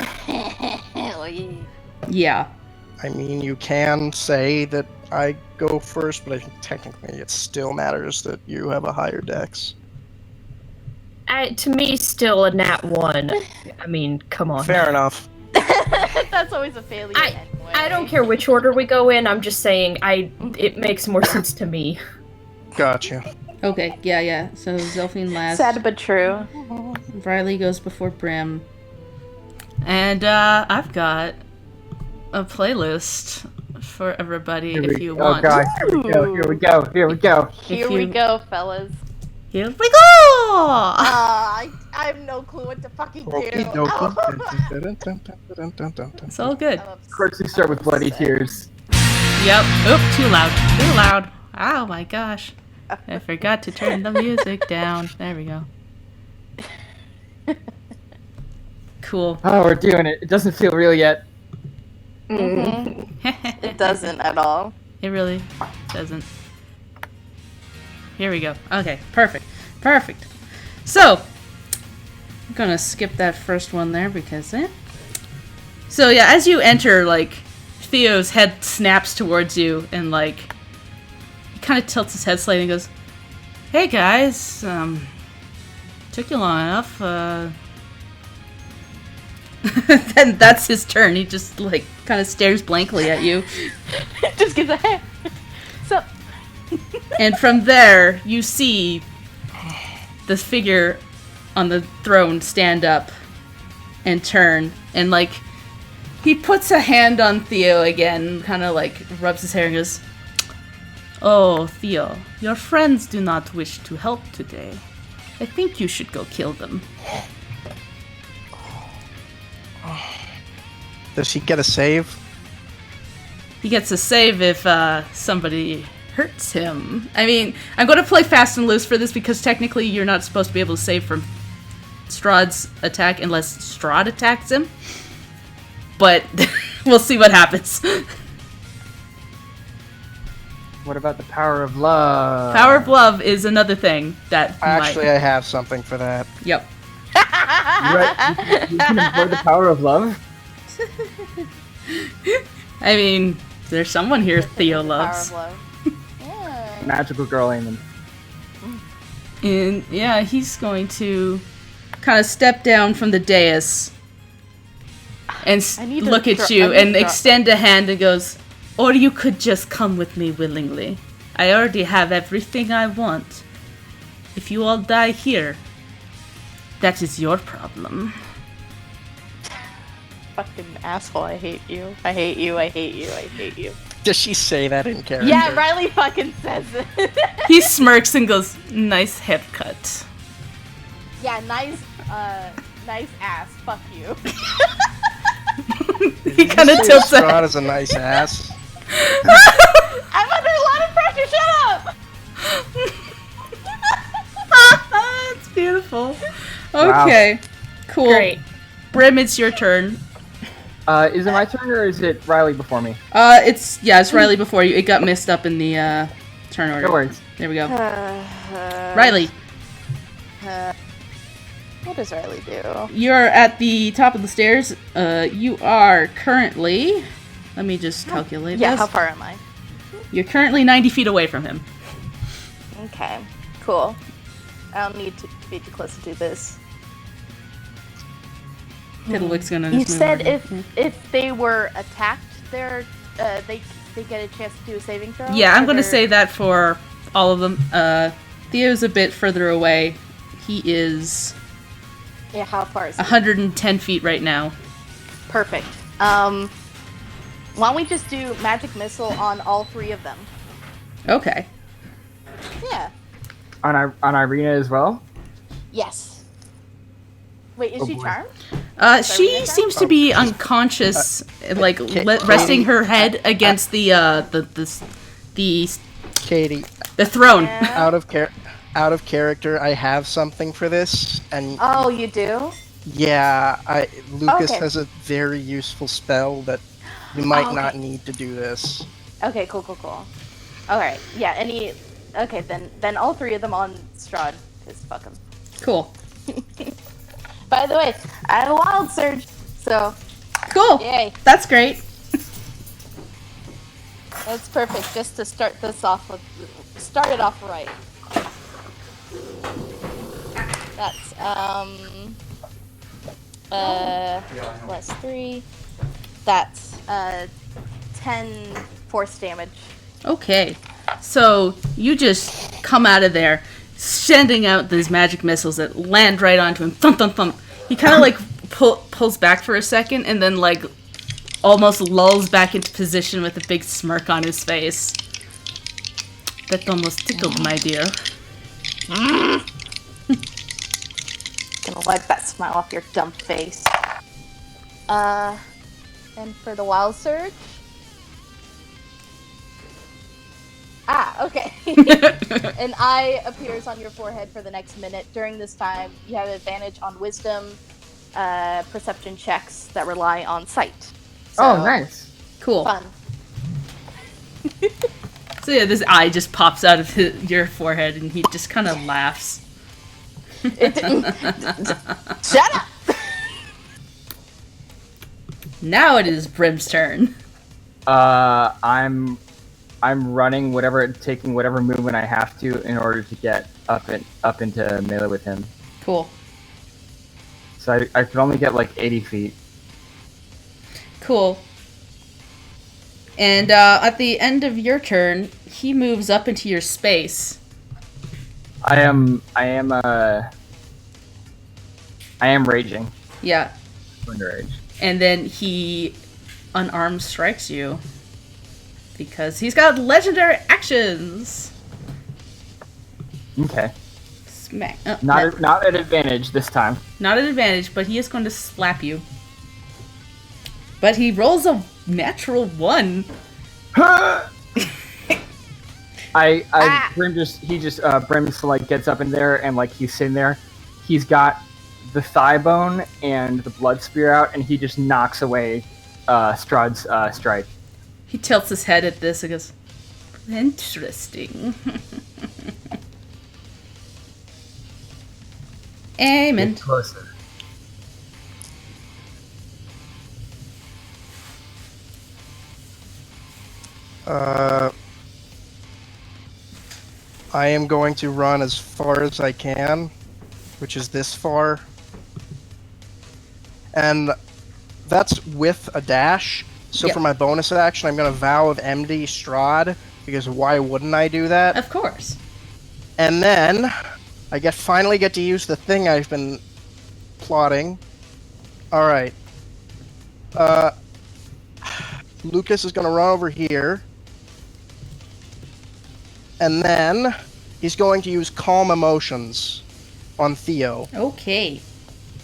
[SPEAKER 2] Yeah.
[SPEAKER 1] I mean, you can say that I go first, but I think technically it still matters that you have a higher dex.
[SPEAKER 3] To me, still a nat 1. I mean, come on.
[SPEAKER 1] Fair enough.
[SPEAKER 5] That's always a failure anyway.
[SPEAKER 3] I don't care which order we go in. I'm just saying, it makes more sense to me.
[SPEAKER 1] Gotcha.
[SPEAKER 2] Okay, yeah. So Zelfine last.
[SPEAKER 5] Sad but true.
[SPEAKER 2] Riley goes before Brim. And I've got a playlist for everybody if you want.
[SPEAKER 4] Oh god, here we go.
[SPEAKER 5] Here we
[SPEAKER 2] you-
[SPEAKER 5] go, fellas.
[SPEAKER 2] Here we go!
[SPEAKER 5] I have no clue what to fucking do.
[SPEAKER 2] It's all good.
[SPEAKER 4] Of course, we start with bloody tears.
[SPEAKER 2] Yep. Oop, too loud. Too loud. Oh my gosh. I forgot to turn the music down. There we go. Cool.
[SPEAKER 4] Oh, we're doing it. It doesn't feel real yet.
[SPEAKER 5] It doesn't at all.
[SPEAKER 2] It really doesn't. Here we go. Okay, perfect. Perfect. So, I'm gonna skip that first one there because So yeah, as you enter, like, Theo's head snaps towards you and like he kind of tilts his head slightly and goes, "Hey guys, took you long enough, Then that's his turn. He just like kind of stares blankly at you.
[SPEAKER 5] Just gives a hey. So
[SPEAKER 2] And from there, you see the figure on the throne stand up and turn, and like he puts a hand on Theo again, kind of like rubs his hair and goes, "Oh, Theo, your friends do not wish to help today. I think you should go kill them."
[SPEAKER 1] Does he get a save?
[SPEAKER 2] He gets a save if somebody hurts him. I mean, I'm going to play fast and loose for this because technically you're not supposed to be able to save from Strahd's attack unless Strahd attacks him. But we'll see what happens.
[SPEAKER 4] What about the power of love?
[SPEAKER 2] Power of love is another thing that
[SPEAKER 1] Actually, I have something for that.
[SPEAKER 2] Yep.
[SPEAKER 4] You can employ the power of love?
[SPEAKER 2] I mean, there's someone here Theo loves.
[SPEAKER 5] Power of love. Yeah.
[SPEAKER 4] Magical girl Eamon.
[SPEAKER 2] And yeah, he's going to kind of step down from the dais and
[SPEAKER 5] I need to
[SPEAKER 2] look at
[SPEAKER 5] draw-
[SPEAKER 2] you
[SPEAKER 5] I need
[SPEAKER 2] and
[SPEAKER 5] to draw-
[SPEAKER 2] extend a hand and goes, "Or you could just come with me willingly. I already have everything I want. If you all die here, that is your problem."
[SPEAKER 5] fucking asshole. I hate you. I hate you. I hate you. I hate you.
[SPEAKER 1] Does she say that in character?
[SPEAKER 5] Yeah, Riley fucking says it.
[SPEAKER 2] He smirks and goes, "Nice haircut."
[SPEAKER 5] Yeah, nice ass. Fuck you.
[SPEAKER 2] He kind of tilts it.
[SPEAKER 1] Strahd is a nice ass.
[SPEAKER 5] I'm under a lot of pressure. Shut up.
[SPEAKER 2] It's beautiful. Okay, cool.
[SPEAKER 3] Great.
[SPEAKER 2] Brim, it's your turn.
[SPEAKER 4] Is it my turn or is it Riley before me?
[SPEAKER 2] It's Riley before you. It got messed up in the turn order.
[SPEAKER 4] No worries.
[SPEAKER 2] There we go. Riley,
[SPEAKER 5] What does Riley do?
[SPEAKER 2] you're at the top of the stairs. You are currently. Let me just calculate
[SPEAKER 5] Yeah,
[SPEAKER 2] this.
[SPEAKER 5] how far am I?
[SPEAKER 2] You're currently 90 feet away from him.
[SPEAKER 5] Okay, cool. I don't need to be too close to do this.
[SPEAKER 2] Fiddlewick's gonna.
[SPEAKER 5] You
[SPEAKER 2] just move
[SPEAKER 5] said
[SPEAKER 2] over.
[SPEAKER 5] if they were attacked, they get a chance to do a saving throw.
[SPEAKER 2] Yeah, I'm
[SPEAKER 5] Or
[SPEAKER 2] gonna
[SPEAKER 5] they're-
[SPEAKER 2] say that for all of them. Theo's a bit further away. He is
[SPEAKER 5] Yeah, how far is it?
[SPEAKER 2] 110 feet right now.
[SPEAKER 5] Perfect. Why don't we just do magic missile on all three of them?
[SPEAKER 2] Okay.
[SPEAKER 5] Yeah.
[SPEAKER 4] On Irina as well?
[SPEAKER 5] Yes. Wait, is
[SPEAKER 4] Oh,
[SPEAKER 5] she
[SPEAKER 4] boy.
[SPEAKER 5] charmed?
[SPEAKER 2] She
[SPEAKER 5] Irina
[SPEAKER 2] seems to be unconscious, like resting her head against the
[SPEAKER 1] Katie,
[SPEAKER 2] throne.
[SPEAKER 5] Yeah.
[SPEAKER 1] out of character, I have something for this, and
[SPEAKER 5] Oh, you do?
[SPEAKER 1] yeah, Lucas
[SPEAKER 5] Okay.
[SPEAKER 1] has a very useful spell that we might
[SPEAKER 5] Oh,
[SPEAKER 1] not
[SPEAKER 5] okay.
[SPEAKER 1] need to do this.
[SPEAKER 5] Okay, cool. All right. Yeah. Okay, then all three of them on Strahd, cause fuck them.
[SPEAKER 2] Cool.
[SPEAKER 5] By the way, I have a wild surge, so
[SPEAKER 2] Cool.
[SPEAKER 5] yay.
[SPEAKER 2] That's great.
[SPEAKER 5] That's perfect. Just to start it off right. That's plus 3. That's 10 force damage.
[SPEAKER 2] Okay. So you just come out of there, sending out these magic missiles that land right onto him. Thump, thump, thump. He kind of like pulls back for a second and then like almost lulls back into position with a big smirk on his face. That almost tickled, my dear.
[SPEAKER 5] Gonna wipe that smile off your dumb face. And for the wild surge. Okay. An eye appears on your forehead for the next minute. During this time, you have advantage on wisdom, perception checks that rely on sight. So,
[SPEAKER 4] Oh, nice.
[SPEAKER 2] Cool.
[SPEAKER 5] Fun.
[SPEAKER 2] So yeah, this eye just pops out of your forehead and he just kind of laughs.
[SPEAKER 5] Shut up!
[SPEAKER 2] Now it is Brim's turn.
[SPEAKER 4] I'm running taking whatever movement I have to in order to get up into melee with him.
[SPEAKER 2] Cool.
[SPEAKER 4] So I can only get like 80 feet.
[SPEAKER 2] Cool. And at the end of your turn, he moves up into your space.
[SPEAKER 4] I am raging.
[SPEAKER 2] Yeah.
[SPEAKER 4] Under rage.
[SPEAKER 2] And then he unarmed strikes you. Because he's got legendary actions.
[SPEAKER 4] Okay.
[SPEAKER 2] Smack.
[SPEAKER 4] Not at advantage this time.
[SPEAKER 2] Not an advantage, but he is going to slap you. But he rolls a natural 1.
[SPEAKER 4] Brim like gets up in there and like he's sitting there. He's got the thigh bone and the blood spear out, and he just knocks away Strahd's strike.
[SPEAKER 2] He tilts his head at this and goes, interesting. Amen.
[SPEAKER 4] Get closer.
[SPEAKER 1] I am going to run as far as I can, which is this far. And that's with a dash. So
[SPEAKER 2] Yep.
[SPEAKER 1] for my bonus action, I'm going to Vow of Enmity Strahd, because why wouldn't I do that?
[SPEAKER 2] Of course.
[SPEAKER 1] And then I finally get to use the thing I've been plotting. Alright. Lucas is going to run over here. And then he's going to use Calm Emotions on Theo.
[SPEAKER 2] Okay.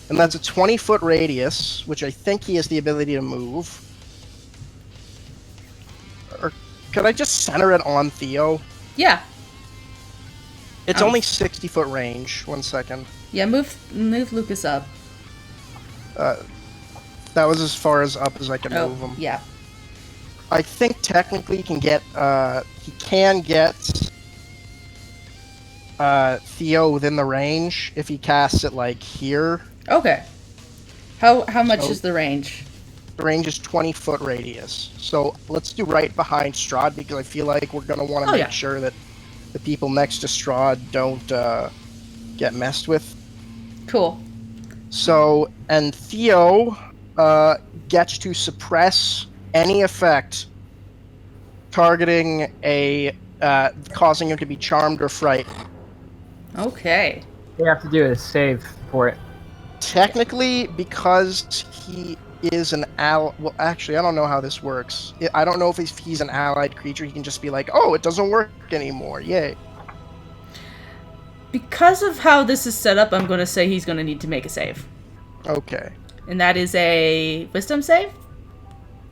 [SPEAKER 1] And that's a 20-foot radius, which I think he has the ability to move. Or could I just center it on Theo?
[SPEAKER 2] Yeah.
[SPEAKER 1] It's only 60-foot range. 1 second.
[SPEAKER 2] Yeah, move Lucas up.
[SPEAKER 1] That was as far as up as I can move him.
[SPEAKER 2] Yeah.
[SPEAKER 1] I think technically he can get Theo within the range if he casts it like here.
[SPEAKER 2] Okay. How much is the range?
[SPEAKER 1] The range is 20-foot radius. So let's do right behind Strahd because I feel like we're gonna want to make sure that the people next to Strahd don't get messed with.
[SPEAKER 2] Cool.
[SPEAKER 1] So, and Theo gets to suppress any effect targeting causing him to be charmed or frightened.
[SPEAKER 2] Okay.
[SPEAKER 4] All you have to do is save for it.
[SPEAKER 1] Technically, because he is an well, actually, I don't know how this works. I don't know if he's an allied creature, he can just be like, oh, it doesn't work anymore, yay.
[SPEAKER 2] Because of how this is set up, I'm going to say he's going to need to make a save.
[SPEAKER 1] Okay.
[SPEAKER 2] And that is a wisdom save?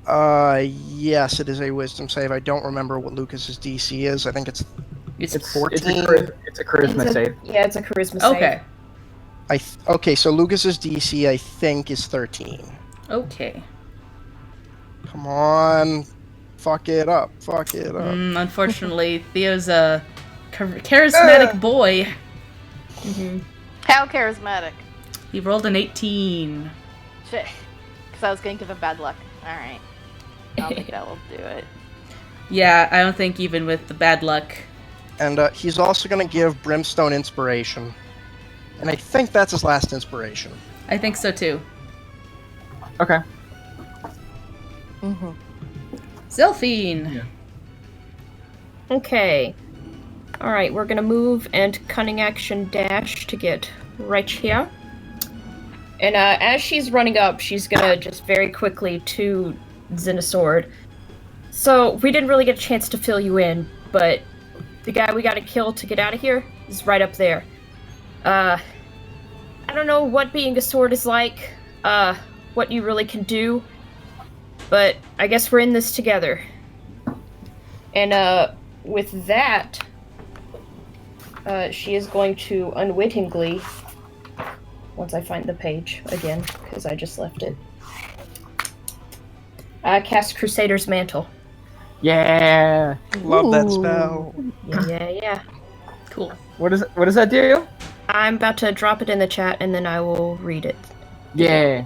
[SPEAKER 1] Yes, it is a wisdom save. I don't remember what Lucas's DC is. I think it's 14.
[SPEAKER 4] It's a charisma save.
[SPEAKER 3] Yeah, it's a charisma save.
[SPEAKER 2] Okay.
[SPEAKER 1] Okay, so Lucas's DC, I think, is 13.
[SPEAKER 2] Okay.
[SPEAKER 1] Come on. Fuck it up.
[SPEAKER 2] Unfortunately, Theo's a charismatic boy.
[SPEAKER 5] How charismatic.
[SPEAKER 2] He rolled an 18.
[SPEAKER 5] Shit. Because I was going to give him bad luck. Alright. I don't think that will do it.
[SPEAKER 2] Yeah, I don't think even with the bad luck.
[SPEAKER 1] And he's also going to give Brimstone Inspiration. And I think that's his last inspiration.
[SPEAKER 2] I think so too.
[SPEAKER 4] Okay.
[SPEAKER 2] Zelphine!
[SPEAKER 4] Yeah.
[SPEAKER 3] Okay. Alright, we're gonna move and cunning action dash to get right here. And as she's running up, she's gonna just very quickly to Xenosword. So, we didn't really get a chance to fill you in, but the guy we gotta kill to get out of here is right up there. I don't know what being a sword is like, what you really can do, but I guess we're in this together. And, with that, she is going to unwittingly, once I find the page again, because I just left it, cast Crusader's Mantle.
[SPEAKER 4] Yeah.
[SPEAKER 1] Love that spell.
[SPEAKER 3] Yeah.
[SPEAKER 2] Cool.
[SPEAKER 4] What does that do?
[SPEAKER 3] I'm about to drop it in the chat, and then I will read it.
[SPEAKER 4] Yeah.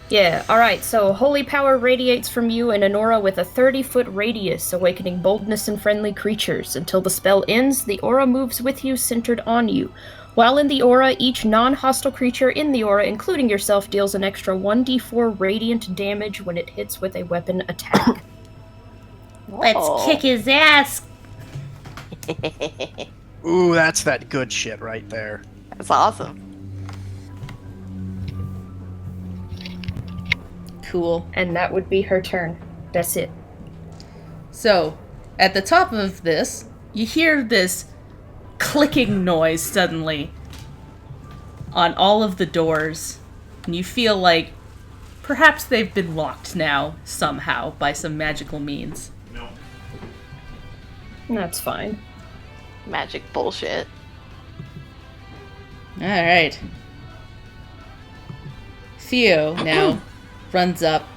[SPEAKER 3] Yeah, alright, so holy power radiates from you in an aura with a 30-foot radius, awakening boldness in friendly creatures. Until the spell ends, the aura moves with you, centered on you. While in the aura, each non-hostile creature in the aura, including yourself, deals an extra 1d4 radiant damage when it hits with a weapon attack.
[SPEAKER 2] Let's kick his ass!
[SPEAKER 1] Ooh, that's that good shit right there.
[SPEAKER 5] That's awesome.
[SPEAKER 2] Cool.
[SPEAKER 3] And that would be her turn. That's it.
[SPEAKER 2] So, at the top of this, you hear this clicking noise suddenly on all of the doors, and you feel like perhaps they've been locked now, somehow, by some magical means.
[SPEAKER 3] That's fine.
[SPEAKER 5] Magic bullshit.
[SPEAKER 2] Alright. Theo now runs up,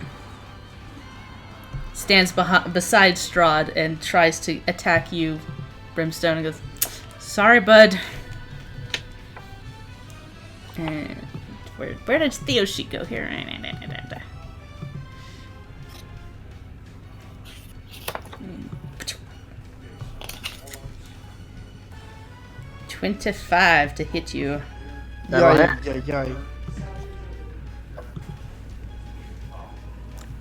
[SPEAKER 2] stands beside Strahd, and tries to attack you, Brimstone, and goes, "Sorry, bud." And where did Theo sheet go here? 25 to hit you.
[SPEAKER 1] Yay.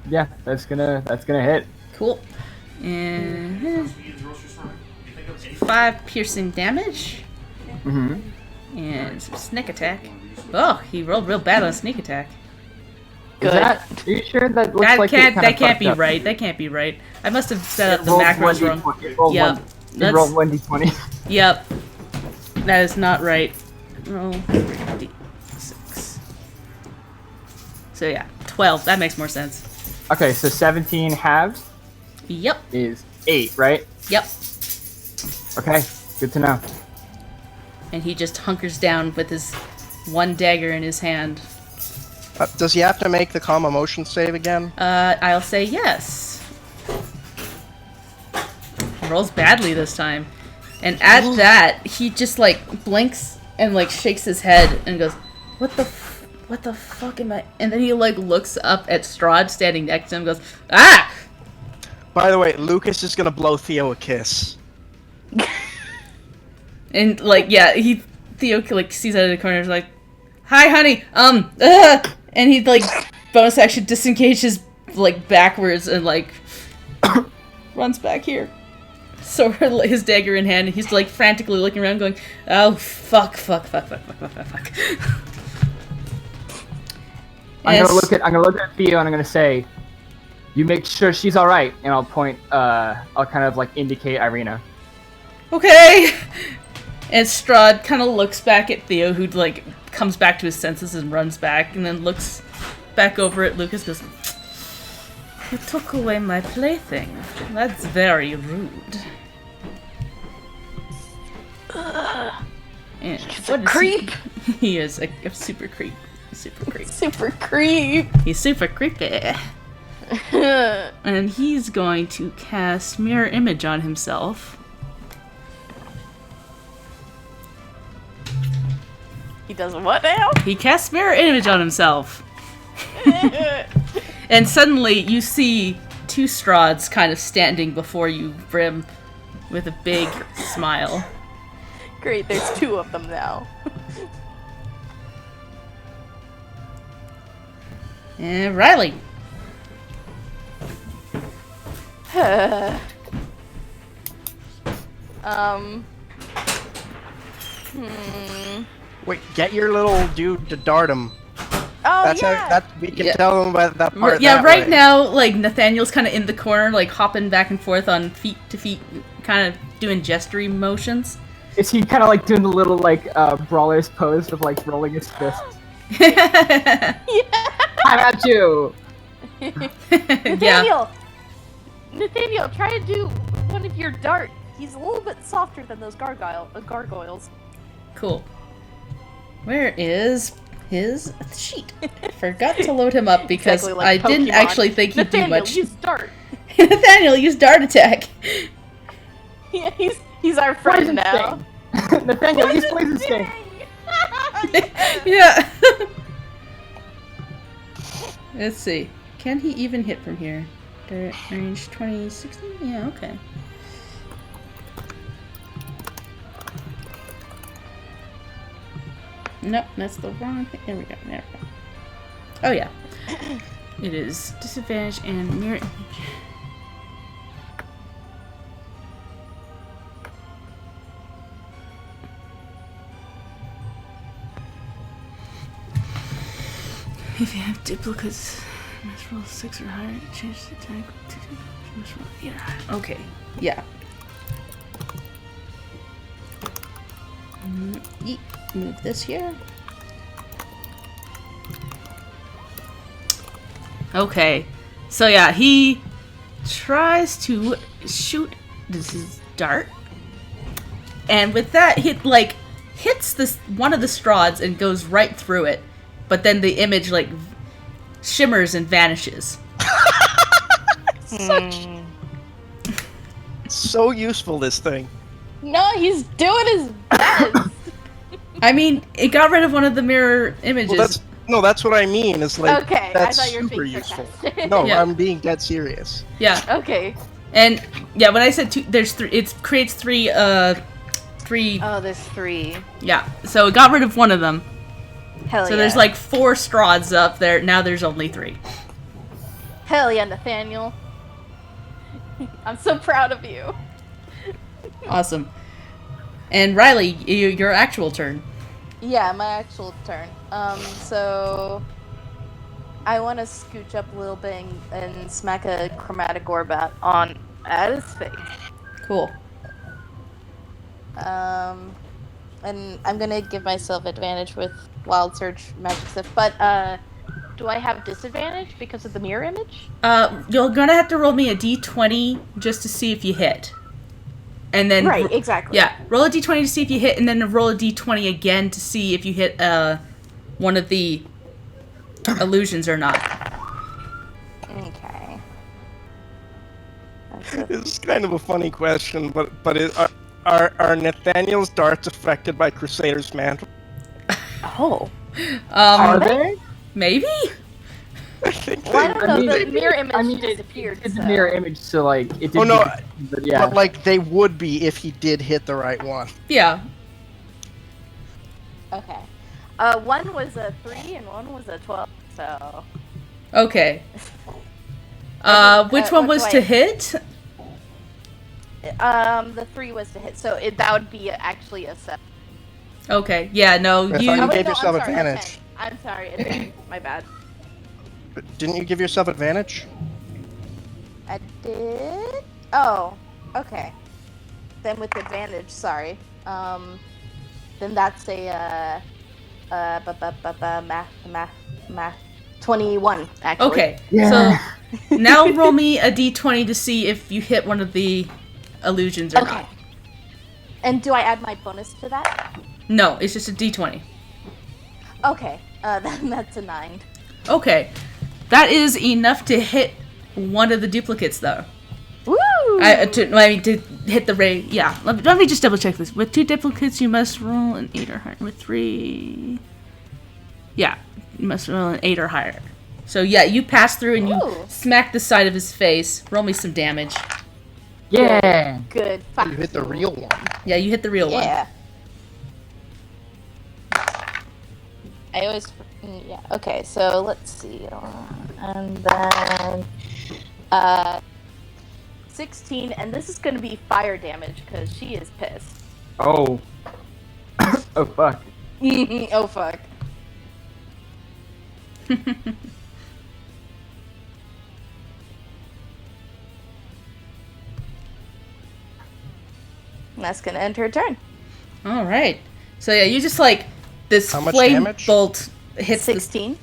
[SPEAKER 4] Yeah, that's gonna hit.
[SPEAKER 2] Cool. And 5 piercing damage.
[SPEAKER 4] Mm-hmm.
[SPEAKER 2] And some sneak attack. Oh, he rolled real bad on sneak attack.
[SPEAKER 5] Good.
[SPEAKER 4] Are you sure that looks
[SPEAKER 2] That
[SPEAKER 4] like
[SPEAKER 2] can't.
[SPEAKER 4] it kinda
[SPEAKER 2] That can't
[SPEAKER 4] fucked
[SPEAKER 2] be
[SPEAKER 4] up?
[SPEAKER 2] right. That can't be right. I must have set up
[SPEAKER 4] It
[SPEAKER 2] the
[SPEAKER 4] rolled
[SPEAKER 2] macros
[SPEAKER 4] 1d20
[SPEAKER 2] wrong.
[SPEAKER 4] It rolled
[SPEAKER 2] Yep.
[SPEAKER 4] one. It
[SPEAKER 2] That's-
[SPEAKER 4] rolled 1d20.
[SPEAKER 2] Yep. That is not right. Roll 3d6. So yeah, 12. That makes more sense.
[SPEAKER 4] Okay, so 17 halves
[SPEAKER 2] Yep.
[SPEAKER 4] is 8, right?
[SPEAKER 2] Yep.
[SPEAKER 4] Okay, good to know.
[SPEAKER 2] And he just hunkers down with his one dagger in his hand.
[SPEAKER 1] Does he have to make the calm emotion save again?
[SPEAKER 2] I'll say yes. Rolls badly this time. And at that, he just, like, blinks and, like, shakes his head and goes, what the fuck am I? And then he, like, looks up at Strahd standing next to him and goes, ah!
[SPEAKER 1] By the way, Lucas is gonna blow Theo a kiss.
[SPEAKER 2] And, like, yeah, Theo, like, sees out of the corner and is like, hi, honey, and he, like, bonus action disengages, like, backwards and, like, runs back here. So his dagger in hand, and he's, like, frantically looking around going, oh, fuck.
[SPEAKER 4] I'm gonna look at Theo and I'm gonna say, you make sure she's alright, and I'll point, I'll kind of, like, indicate Irina.
[SPEAKER 2] Okay! And Strahd kind of looks back at Theo, who, like, comes back to his senses and runs back, and then looks back over at Lucas and goes, you took away my plaything. That's very rude. And
[SPEAKER 5] He's
[SPEAKER 2] what
[SPEAKER 5] a
[SPEAKER 2] is
[SPEAKER 5] creep.
[SPEAKER 2] He is a super creep. Super creep.
[SPEAKER 5] Super creep.
[SPEAKER 2] He's super creepy. And he's going to cast Mirror Image on himself.
[SPEAKER 5] He does what now?
[SPEAKER 2] He casts Mirror Image on himself. And suddenly you see two Strahds kind of standing before you, Brim, with a big smile.
[SPEAKER 5] Great, there's two of them now.
[SPEAKER 2] And Riley.
[SPEAKER 1] Wait, get your little dude to dart him.
[SPEAKER 5] Oh
[SPEAKER 1] That's
[SPEAKER 5] yeah.
[SPEAKER 1] how that we can
[SPEAKER 2] Yeah.
[SPEAKER 1] tell him about that part.
[SPEAKER 2] Yeah,
[SPEAKER 1] that
[SPEAKER 2] right
[SPEAKER 1] way.
[SPEAKER 2] now, like, Nathaniel's kind of in the corner, like, hopping back and forth on feet to feet, kind of doing gestury motions.
[SPEAKER 4] Is he kind of, like, doing the little, like, brawler's pose of, like, rolling his fists?
[SPEAKER 2] Yeah.
[SPEAKER 4] I'm at you!
[SPEAKER 5] Nathaniel, try to do one of your dart. He's a little bit softer than those gargoyles.
[SPEAKER 2] Cool. Where is his sheet? Forgot to load him up because
[SPEAKER 5] Exactly like
[SPEAKER 2] I didn't
[SPEAKER 5] Pokemon.
[SPEAKER 2] actually think he'd do
[SPEAKER 5] Nathaniel,
[SPEAKER 2] much.
[SPEAKER 5] use dart.
[SPEAKER 2] Nathaniel, use dart attack.
[SPEAKER 5] Yeah, he's our friend
[SPEAKER 4] Poison
[SPEAKER 5] now.
[SPEAKER 4] Sting. Nathaniel, use Poison Sting!
[SPEAKER 2] Yeah. Let's see. Can he even hit from here? Direct range 20, 60? Yeah, okay. Nope, that's the wrong thing. There we go. There we go. Oh, yeah. It is disadvantage and mirror image. If you have duplicates, must roll 6 or higher, change the attack to must roll 8 or higher. Okay, yeah. Move this here. Okay, so yeah, he tries to shoot this dart, and with that, he like hits this one of the Strahds and goes right through it. But then the image, like, shimmers and vanishes.
[SPEAKER 1] So useful, this thing.
[SPEAKER 5] No, he's doing his best.
[SPEAKER 2] I mean, it got rid of one of the mirror images.
[SPEAKER 1] Well, that's what I mean. It's like
[SPEAKER 5] Okay, I
[SPEAKER 1] that's
[SPEAKER 5] thought you were
[SPEAKER 1] super
[SPEAKER 5] being
[SPEAKER 1] useful.
[SPEAKER 5] sarcastic.
[SPEAKER 1] No,
[SPEAKER 2] Yeah.
[SPEAKER 1] I'm being dead serious.
[SPEAKER 2] Yeah,
[SPEAKER 5] Okay.
[SPEAKER 2] and yeah, when I said two, there's three. It creates three.
[SPEAKER 5] Oh, there's 3.
[SPEAKER 2] Yeah, so it got rid of one of them.
[SPEAKER 5] Hell
[SPEAKER 2] So
[SPEAKER 5] yeah.
[SPEAKER 2] there's like 4 Strahds up there. Now there's only 3.
[SPEAKER 5] Hell yeah, Nathaniel. I'm so proud of you.
[SPEAKER 2] Awesome. And Riley, your actual turn.
[SPEAKER 5] Yeah, my actual turn. So I want to scooch up a little bit and smack a chromatic orb at his face.
[SPEAKER 2] Cool.
[SPEAKER 5] And I'm gonna give myself advantage with wild search magic stuff. But do I have disadvantage because of the mirror image?
[SPEAKER 2] You're gonna have to roll me a d20 just to see if you hit. And then
[SPEAKER 5] Right, exactly.
[SPEAKER 2] Yeah, roll a d20 to see if you hit, and then roll a d20 again to see if you hit one of the illusions or not.
[SPEAKER 5] Okay.
[SPEAKER 1] It's kind of a funny question, but are Nathaniel's darts affected by Crusader's mantle?
[SPEAKER 5] Oh.
[SPEAKER 4] Are they?
[SPEAKER 2] Maybe.
[SPEAKER 1] I think
[SPEAKER 5] Well, I don't know.
[SPEAKER 4] mean,
[SPEAKER 5] The mirror image
[SPEAKER 4] it
[SPEAKER 5] disappeared.
[SPEAKER 4] did the
[SPEAKER 5] so-
[SPEAKER 4] mirror image, so like it did.
[SPEAKER 1] Oh, no,
[SPEAKER 4] but yeah.
[SPEAKER 1] But like they would be if he did hit the right one.
[SPEAKER 2] Yeah.
[SPEAKER 5] Okay. One was a 3 and one was a 12. So.
[SPEAKER 2] Okay. Which one
[SPEAKER 5] what
[SPEAKER 2] was
[SPEAKER 5] do
[SPEAKER 2] to
[SPEAKER 5] I-
[SPEAKER 2] hit?
[SPEAKER 5] The 3 was to hit. So that would be actually a 7.
[SPEAKER 2] Okay. Yeah. No.
[SPEAKER 1] I
[SPEAKER 2] You.
[SPEAKER 1] thought
[SPEAKER 5] Oh,
[SPEAKER 1] you
[SPEAKER 5] wait,
[SPEAKER 1] gave
[SPEAKER 5] no,
[SPEAKER 1] yourself
[SPEAKER 5] I'm sorry,
[SPEAKER 1] advantage.
[SPEAKER 5] okay. I'm sorry. It's my bad.
[SPEAKER 1] But didn't you give yourself advantage?
[SPEAKER 5] I did. Oh. Okay. Then with advantage. Sorry. Then that's a math 21 actually.
[SPEAKER 2] Okay.
[SPEAKER 4] Yeah.
[SPEAKER 2] So now roll me a d20 to see if you hit one of the illusions or
[SPEAKER 5] Okay.
[SPEAKER 2] not.
[SPEAKER 5] And do I add my bonus to that?
[SPEAKER 2] No, it's just a d20.
[SPEAKER 5] Okay. Then that's a 9.
[SPEAKER 2] Okay. That is enough to hit one of the duplicates, though.
[SPEAKER 5] Woo!
[SPEAKER 2] To hit the ray. Yeah. Let me just double check this. With 2 duplicates, you must roll an 8 or higher. With 3. Yeah. You must roll an 8 or higher. So, yeah, you pass through and you
[SPEAKER 5] Ooh.
[SPEAKER 2] smack the side of his face. Roll me some damage.
[SPEAKER 4] Yeah.
[SPEAKER 5] Good.
[SPEAKER 1] You hit the real one.
[SPEAKER 2] Yeah, you hit the real one.
[SPEAKER 5] Yeah. I always. Yeah. Okay. So let's see. And then 16, and this is going to be fire damage because she is pissed.
[SPEAKER 4] Oh. Oh fuck.
[SPEAKER 5] Oh fuck. And that's going to end her turn.
[SPEAKER 2] All right. So, yeah, you just like this
[SPEAKER 1] How much
[SPEAKER 2] flame
[SPEAKER 1] damage?
[SPEAKER 2] bolt hits the
[SPEAKER 5] 16.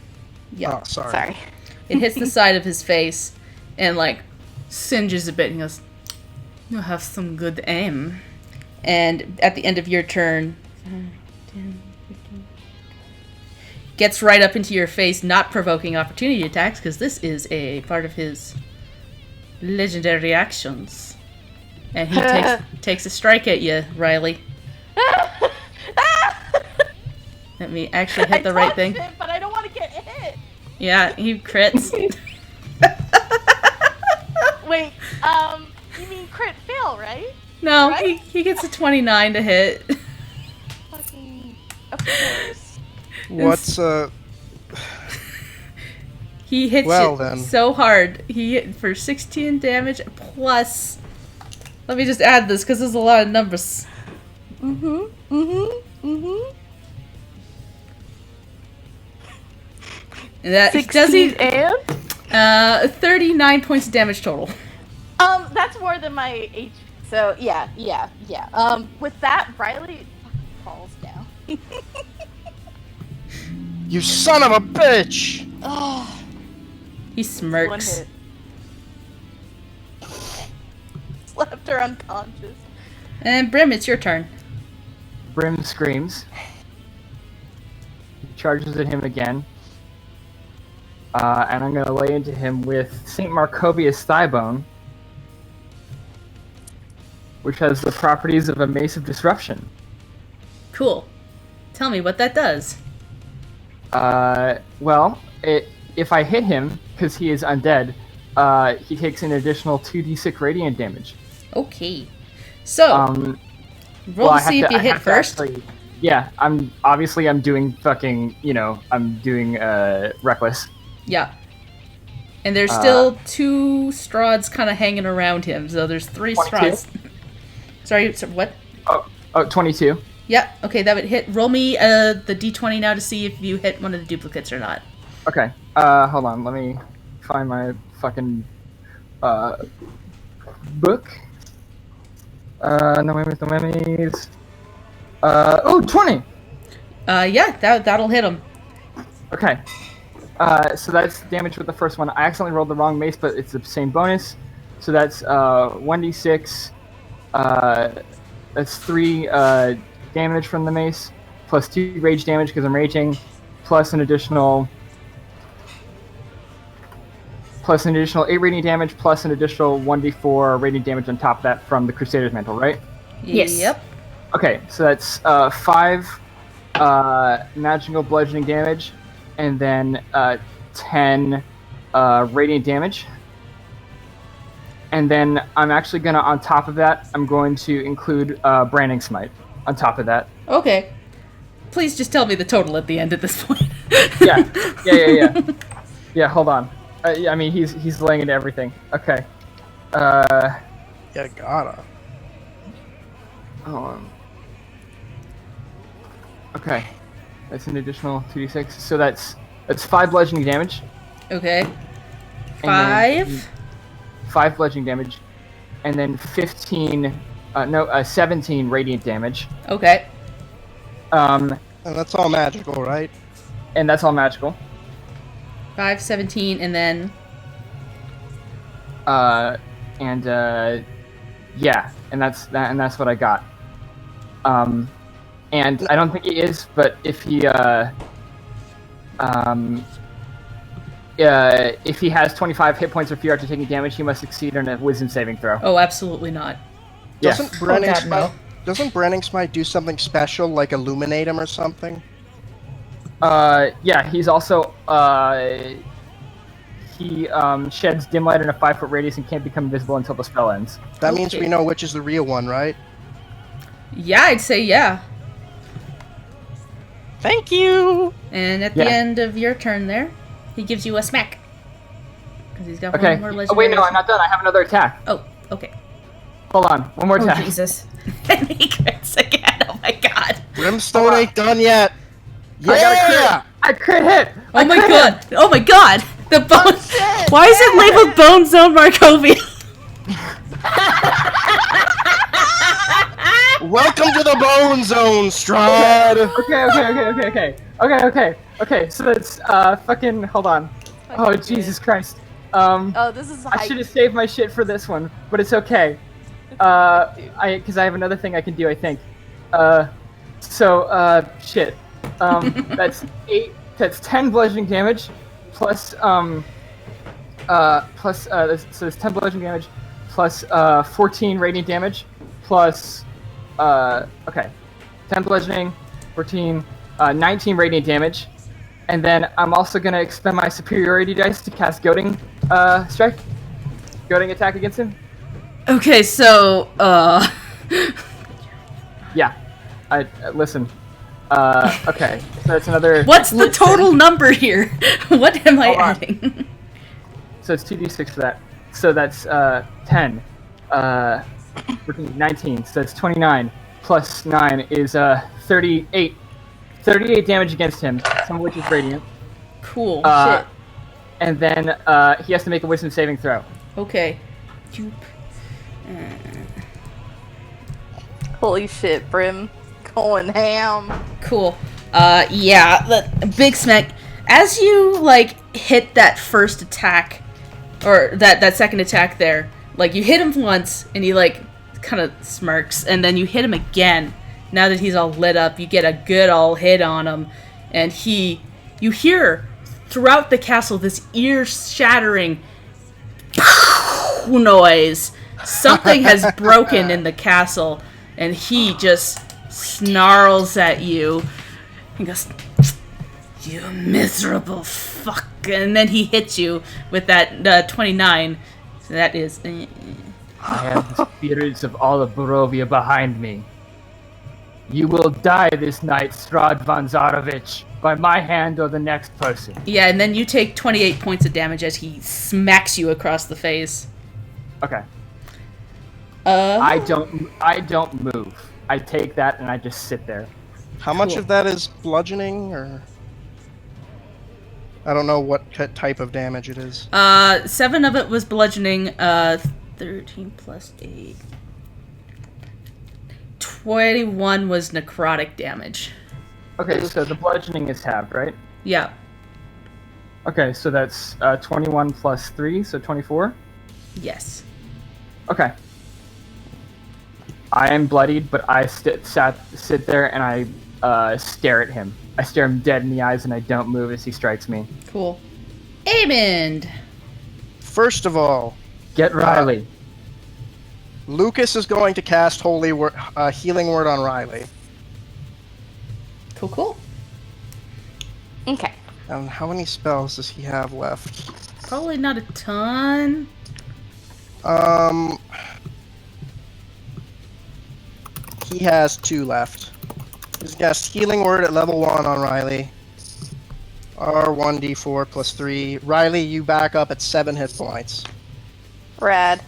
[SPEAKER 2] yeah.
[SPEAKER 1] Oh, sorry.
[SPEAKER 5] Sorry.
[SPEAKER 2] It hits the side of his face and like singes a bit. And he goes, "You have some good aim." And at the end of your turn, 10, 15, gets right up into your face, not provoking opportunity attacks because this is a part of his legendary actions. And he takes a strike at you, Riley. Let me actually hit the right thing.
[SPEAKER 5] It, but I don't want to get hit.
[SPEAKER 2] Yeah, he crits.
[SPEAKER 5] Wait, you mean crit fail, right?
[SPEAKER 2] No,
[SPEAKER 5] Right?
[SPEAKER 2] he gets a 29 to hit.
[SPEAKER 5] Fucking, of course.
[SPEAKER 1] What's
[SPEAKER 2] He hits
[SPEAKER 1] Well,
[SPEAKER 2] you
[SPEAKER 1] then.
[SPEAKER 2] so hard. He hit for 16 damage plus. Let me just add this because there's a lot of numbers. And that
[SPEAKER 5] 16
[SPEAKER 2] does
[SPEAKER 5] and?
[SPEAKER 2] 39 points of damage total.
[SPEAKER 5] That's more than my HP. So, yeah. With that, Riley fucking falls down.
[SPEAKER 1] you son of a bitch?
[SPEAKER 5] Oh,
[SPEAKER 2] He
[SPEAKER 5] one
[SPEAKER 2] smirks.
[SPEAKER 5] hit. Slapped her unconscious.
[SPEAKER 2] And Brim, it's your turn.
[SPEAKER 4] Brim screams. He charges at him again. And I'm gonna lay into him with St. Marcovius Thighbone, which has the properties of a Mace of Disruption.
[SPEAKER 2] Cool. Tell me what that does.
[SPEAKER 4] Well, if I hit him, because he is undead, he takes an additional 2d6 radiant damage.
[SPEAKER 2] Okay. So, roll
[SPEAKER 4] I
[SPEAKER 2] to
[SPEAKER 4] have
[SPEAKER 2] see if you
[SPEAKER 4] I
[SPEAKER 2] hit
[SPEAKER 4] have to
[SPEAKER 2] first.
[SPEAKER 4] actually- yeah, I'm doing fucking, I'm doing reckless.
[SPEAKER 2] Yeah. And there's still 2 Strahds kind of hanging around him, so there's 3
[SPEAKER 4] 22.
[SPEAKER 2] Strahds. Sorry, what?
[SPEAKER 4] Oh, 22.
[SPEAKER 2] Yeah, okay, that would hit. Roll me the d20 now to see if you hit one of the duplicates or not.
[SPEAKER 4] Okay. Hold on. Let me find my fucking book. No whammies, no whammies. 20!
[SPEAKER 2] Yeah, that'll hit him.
[SPEAKER 4] Okay. So that's damage with the first one. I accidentally rolled the wrong mace, but it's the same bonus. So that's 1d6. That's 3 damage from the mace, plus 2 rage damage because I'm raging, plus an additional 8 radiant damage, plus an additional 1d4 radiant damage on top of that from the Crusader's Mantle, right?
[SPEAKER 3] Yes.
[SPEAKER 2] Yep.
[SPEAKER 4] Okay, so that's 5 magical bludgeoning damage, and then 10 radiant damage. And then I'm actually gonna, on top of that, I'm going to include Branding Smite on top of that.
[SPEAKER 2] Okay. Please just tell me the total at the end at this point.
[SPEAKER 4] Yeah. Yeah, hold on. I mean, he's laying into everything. Okay.
[SPEAKER 1] Yeah, gotta.
[SPEAKER 4] Hold on. Okay. That's an additional 2d6. So that's 5 bludgeoning damage.
[SPEAKER 2] Okay.
[SPEAKER 4] And then
[SPEAKER 2] 5.
[SPEAKER 4] 5 bludgeoning damage. And then 17 radiant damage.
[SPEAKER 2] Okay.
[SPEAKER 1] And that's all magical, right?
[SPEAKER 4] And that's all magical.
[SPEAKER 2] 5, 17, and then...
[SPEAKER 4] Yeah, and that's what I got. And I don't think he is, but if he has 25 hit points or fear after taking damage, he must succeed on a Wisdom saving throw.
[SPEAKER 2] Oh, absolutely not.
[SPEAKER 4] Yeah.
[SPEAKER 1] Doesn't Branding
[SPEAKER 3] God,
[SPEAKER 1] Smite
[SPEAKER 3] no.
[SPEAKER 1] doesn't Branding Smite do something special, like illuminate him or something?
[SPEAKER 4] Yeah, he's also he sheds dim light in a 5-foot radius and can't become invisible until the spell ends.
[SPEAKER 1] That means
[SPEAKER 2] Okay.
[SPEAKER 1] we know which is the real one, right?
[SPEAKER 2] Yeah, I'd say yeah.
[SPEAKER 1] Thank you!
[SPEAKER 2] And at
[SPEAKER 4] Yeah.
[SPEAKER 2] the end of your turn there, he gives you a smack. Because he's got
[SPEAKER 4] Okay.
[SPEAKER 2] one more
[SPEAKER 4] Oh
[SPEAKER 2] legendary.
[SPEAKER 4] wait, no, I'm not done. I have another attack.
[SPEAKER 2] Oh, okay.
[SPEAKER 4] Hold on, one more
[SPEAKER 3] Oh,
[SPEAKER 4] attack.
[SPEAKER 3] Jesus.
[SPEAKER 2] And he crits again. Oh my god.
[SPEAKER 1] Brimstone ain't done yet! Yeah!
[SPEAKER 4] I got a crit. I crit hit.
[SPEAKER 2] Oh
[SPEAKER 4] I
[SPEAKER 2] my
[SPEAKER 4] crit
[SPEAKER 2] god.
[SPEAKER 4] hit.
[SPEAKER 2] Oh my god. The bone.
[SPEAKER 1] shit!
[SPEAKER 2] Why is it labeled Bone Zone Markovia?
[SPEAKER 1] Welcome to the Bone Zone, Strahd!
[SPEAKER 4] Okay. So that's fucking. Hold on. Oh
[SPEAKER 5] Fucking
[SPEAKER 4] Jesus
[SPEAKER 5] good.
[SPEAKER 4] Christ.
[SPEAKER 5] Oh, this is
[SPEAKER 4] I should have saved my shit for this one, but it's okay. Because I have another thing I can do, I think. Shit. That's 8. That's 10 bludgeoning damage, plus so it's 10 bludgeoning damage, plus 14 radiant damage, plus 10 bludgeoning, 14, 19 radiant damage, and then I'm also gonna expend my superiority dice to cast goading strike, goading attack against him.
[SPEAKER 2] Okay, so,
[SPEAKER 4] Yeah, I listen. Okay, so that's another.
[SPEAKER 2] what's the total number here? What am I
[SPEAKER 4] Hold on.
[SPEAKER 2] adding?
[SPEAKER 4] So it's 2d6 for that. So that's 10. 19. So that's 29. Plus 9 is 38. 38 damage against him, some of which is radiant.
[SPEAKER 2] Cool.
[SPEAKER 4] Shit. And then he has to make a wisdom saving throw.
[SPEAKER 2] Okay. Joop.
[SPEAKER 5] Holy shit, Brim. Going ham.
[SPEAKER 2] Cool. Yeah, the big smack. As you, like, hit that first attack, or that second attack there, like, you hit him once, and he, like, kind of smirks, and then you hit him again. Now that he's all lit up, you get a good all hit on him, and you hear throughout the castle this ear-shattering noise. Something has broken in the castle, and he just snarls at you and goes, "You miserable fuck," and then he hits you with that 29. So that is
[SPEAKER 4] I have the spirits of all of Barovia behind me. You will die this night, Strahd von Zarovich, by my hand or the next person.
[SPEAKER 2] yeah, and then you take 28 points of damage as he smacks you across the face.
[SPEAKER 4] Okay. I don't move. I take that and I just sit there.
[SPEAKER 1] How much
[SPEAKER 2] Cool.
[SPEAKER 1] of that is bludgeoning, or? I don't know what type of damage it is.
[SPEAKER 2] 7 of it was bludgeoning. 13 plus 8. 21 was necrotic damage.
[SPEAKER 4] Okay, so the bludgeoning is halved, right?
[SPEAKER 2] Yeah.
[SPEAKER 4] Okay, so that's 21 plus 3, so 24?
[SPEAKER 2] Yes.
[SPEAKER 4] Okay. I am bloodied, but I sit there and I stare at him. I stare him dead in the eyes and I don't move as he strikes me.
[SPEAKER 2] Cool. Amond!
[SPEAKER 1] First of all,
[SPEAKER 4] Get Riley.
[SPEAKER 1] Lucas is going to cast Healing Word on Riley.
[SPEAKER 2] Cool.
[SPEAKER 5] Okay.
[SPEAKER 1] And how many spells does he have left?
[SPEAKER 2] Probably not a ton.
[SPEAKER 1] He has 2 left. He's cast Healing Word at level 1 on Riley. R1d4 plus 3. Riley, you back up at 7 hit points.
[SPEAKER 5] Rad.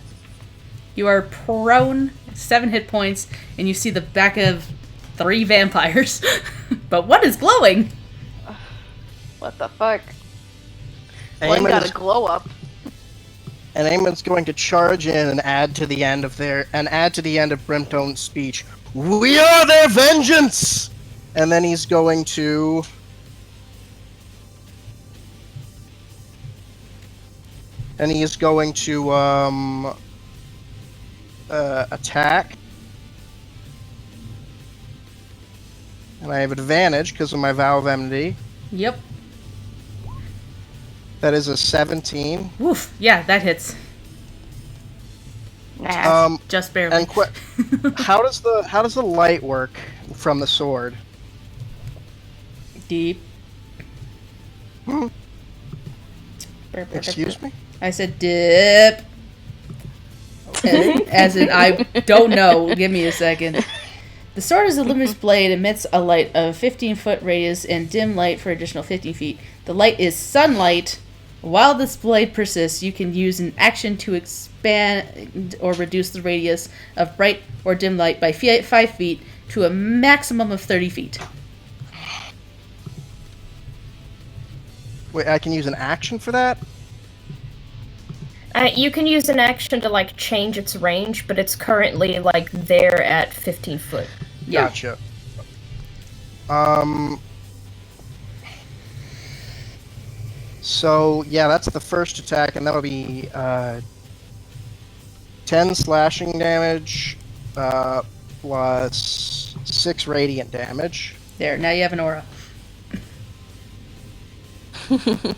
[SPEAKER 2] You are prone, 7 hit points, and you see the back of 3 vampires. But one is glowing.
[SPEAKER 5] What the fuck? One got a glow up.
[SPEAKER 1] And Eamon's going to charge in and add to the end of Brimstone's speech. We are their vengeance! And then he's going to attack. And I have advantage because of my Vow of Enmity.
[SPEAKER 2] Yep.
[SPEAKER 1] That is a 17.
[SPEAKER 2] Woof. Yeah, that hits.
[SPEAKER 5] Nah.
[SPEAKER 2] Just barely.
[SPEAKER 1] And how does the light work from the sword?
[SPEAKER 2] Deep.
[SPEAKER 1] Excuse me?
[SPEAKER 2] I said dip. As in, I don't know. Give me a second. The sword is a luminous blade, emits a light of 15-foot radius and dim light for additional 15 feet. The light is sunlight. While this blade persists, you can use an action to expand or reduce the radius of bright or dim light by 5 feet to a maximum of 30 feet.
[SPEAKER 1] Wait, I can use an action for that?
[SPEAKER 3] You can use an action to, like, change its range, but it's currently, like, there at 15 foot.
[SPEAKER 2] Yeah.
[SPEAKER 1] Gotcha. So, yeah, that's the first attack, and that'll be 10 slashing damage plus 6 radiant damage.
[SPEAKER 2] There, now you have an aura.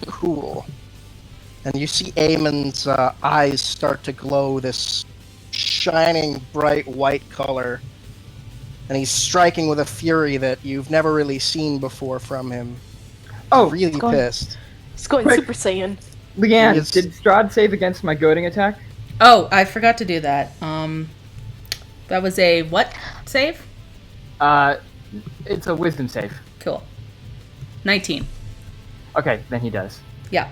[SPEAKER 1] Cool. And you see Eamon's eyes start to glow this shining, bright white color. And he's striking with a fury that you've never really seen before from him.
[SPEAKER 4] Oh,
[SPEAKER 1] Really pissed.
[SPEAKER 5] It's going
[SPEAKER 4] Quick.
[SPEAKER 5] Super Saiyan.
[SPEAKER 4] Leanne,
[SPEAKER 1] Yes.
[SPEAKER 4] did Strahd save against my goading attack?
[SPEAKER 2] Oh, I forgot to do that. That was a what save?
[SPEAKER 4] It's a wisdom save.
[SPEAKER 2] Cool. 19.
[SPEAKER 4] Okay, then he does.
[SPEAKER 2] Yeah.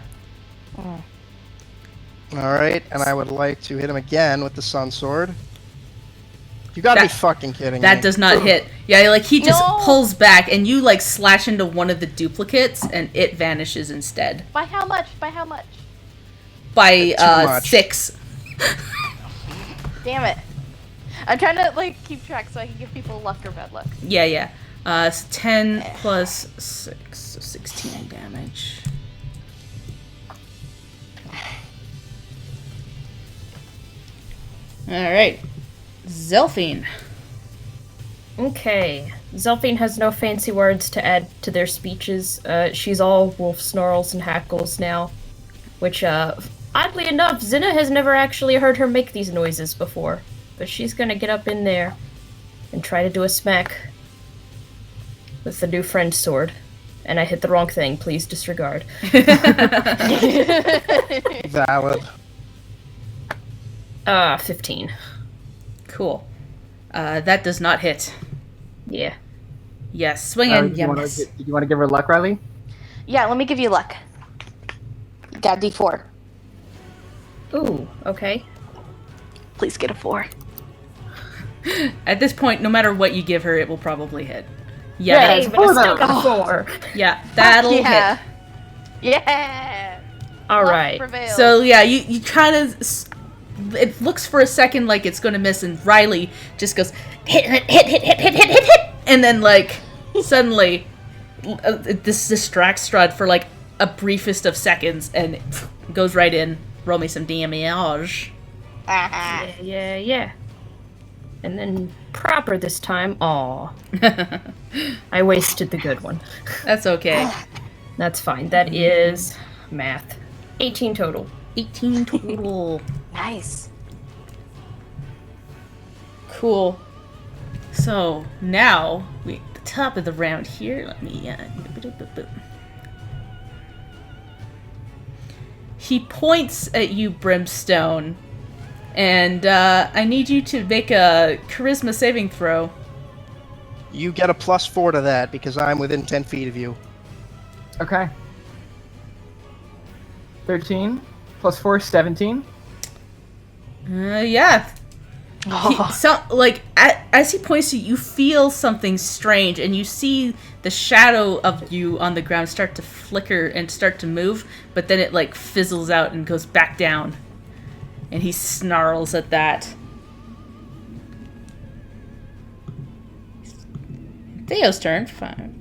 [SPEAKER 1] Alright, and I would like to hit him again with the Sun Sword. You gotta be
[SPEAKER 2] That-
[SPEAKER 1] fucking kidding me.
[SPEAKER 2] That does not hit. Yeah, like he just
[SPEAKER 5] No.
[SPEAKER 2] pulls back and you like slash into one of the duplicates and it vanishes instead.
[SPEAKER 5] By how much? By how much?
[SPEAKER 2] By
[SPEAKER 1] Too much.
[SPEAKER 2] 6.
[SPEAKER 5] Damn it. I'm trying to, like, keep track so I can give people luck or bad luck.
[SPEAKER 2] Yeah. So 10 plus 6, so 16 damage. Alright. Zelphine.
[SPEAKER 3] Okay. Zelphine has no fancy words to add to their speeches. She's all wolf snarls and hackles now. Which, oddly enough, Zinna has never actually heard her make these noises before. But she's gonna get up in there and try to do a smack with the new friend sword. And I hit the wrong thing, please disregard.
[SPEAKER 1] Valid.
[SPEAKER 3] 15.
[SPEAKER 2] Cool. That does not hit.
[SPEAKER 3] Yeah.
[SPEAKER 2] Yes, swing in.
[SPEAKER 4] Did you want to give her luck, Riley?
[SPEAKER 5] Yeah, let me give you luck. Got D4.
[SPEAKER 3] Ooh, okay.
[SPEAKER 5] Please get a 4.
[SPEAKER 2] At this point, no matter what you give her, it will probably hit. Yeah,
[SPEAKER 3] Hey, but I still got a 4.
[SPEAKER 2] yeah, that'll
[SPEAKER 5] Yeah.
[SPEAKER 2] hit.
[SPEAKER 5] Yeah.
[SPEAKER 3] All
[SPEAKER 5] Luck
[SPEAKER 3] right.
[SPEAKER 5] prevails.
[SPEAKER 2] So yeah, you kind of. It looks for a second like it's going to miss, and Riley just goes hit, and then like suddenly this distracts Strahd for like a briefest of seconds, and it goes right in. Roll me some damage.
[SPEAKER 3] Yeah. And then proper this time. Aw. I wasted the good one.
[SPEAKER 2] That's okay.
[SPEAKER 3] That's fine. That is math. 18 total.
[SPEAKER 2] 18 total.
[SPEAKER 5] Nice.
[SPEAKER 2] Cool. So now we at the top of the round here. Let me. He points at you, Brimstone, and I need you to make a charisma saving throw.
[SPEAKER 1] You get a +4 to that because I'm within 10 feet of you.
[SPEAKER 4] Okay. 13 plus 4, 17.
[SPEAKER 2] Yeah. As he points to you, you feel something strange, and you see the shadow of you on the ground start to flicker and start to move, but then it like fizzles out and goes back down. And he snarls at that. Theo's turn. 5, 10,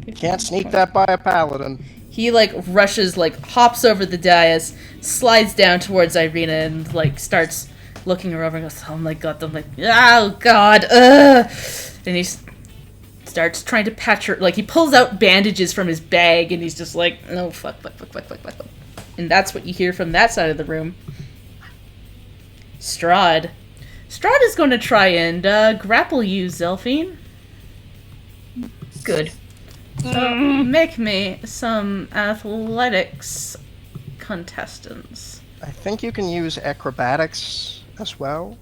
[SPEAKER 2] 15,
[SPEAKER 1] Can't sneak
[SPEAKER 2] 20.
[SPEAKER 1] that by a paladin.
[SPEAKER 2] He like rushes, like hops over the dais, slides down towards Irina, and like starts looking her over and goes, "Oh my god!" I'm like, "Oh god!" And he starts trying to patch her. Like he pulls out bandages from his bag, and he's just like, "No, fuck." And that's what you hear from that side of the room. Strahd is going to try and grapple you, Zelphine.
[SPEAKER 3] Good.
[SPEAKER 2] So make me some athletics contestants.
[SPEAKER 1] I think you can use acrobatics as well.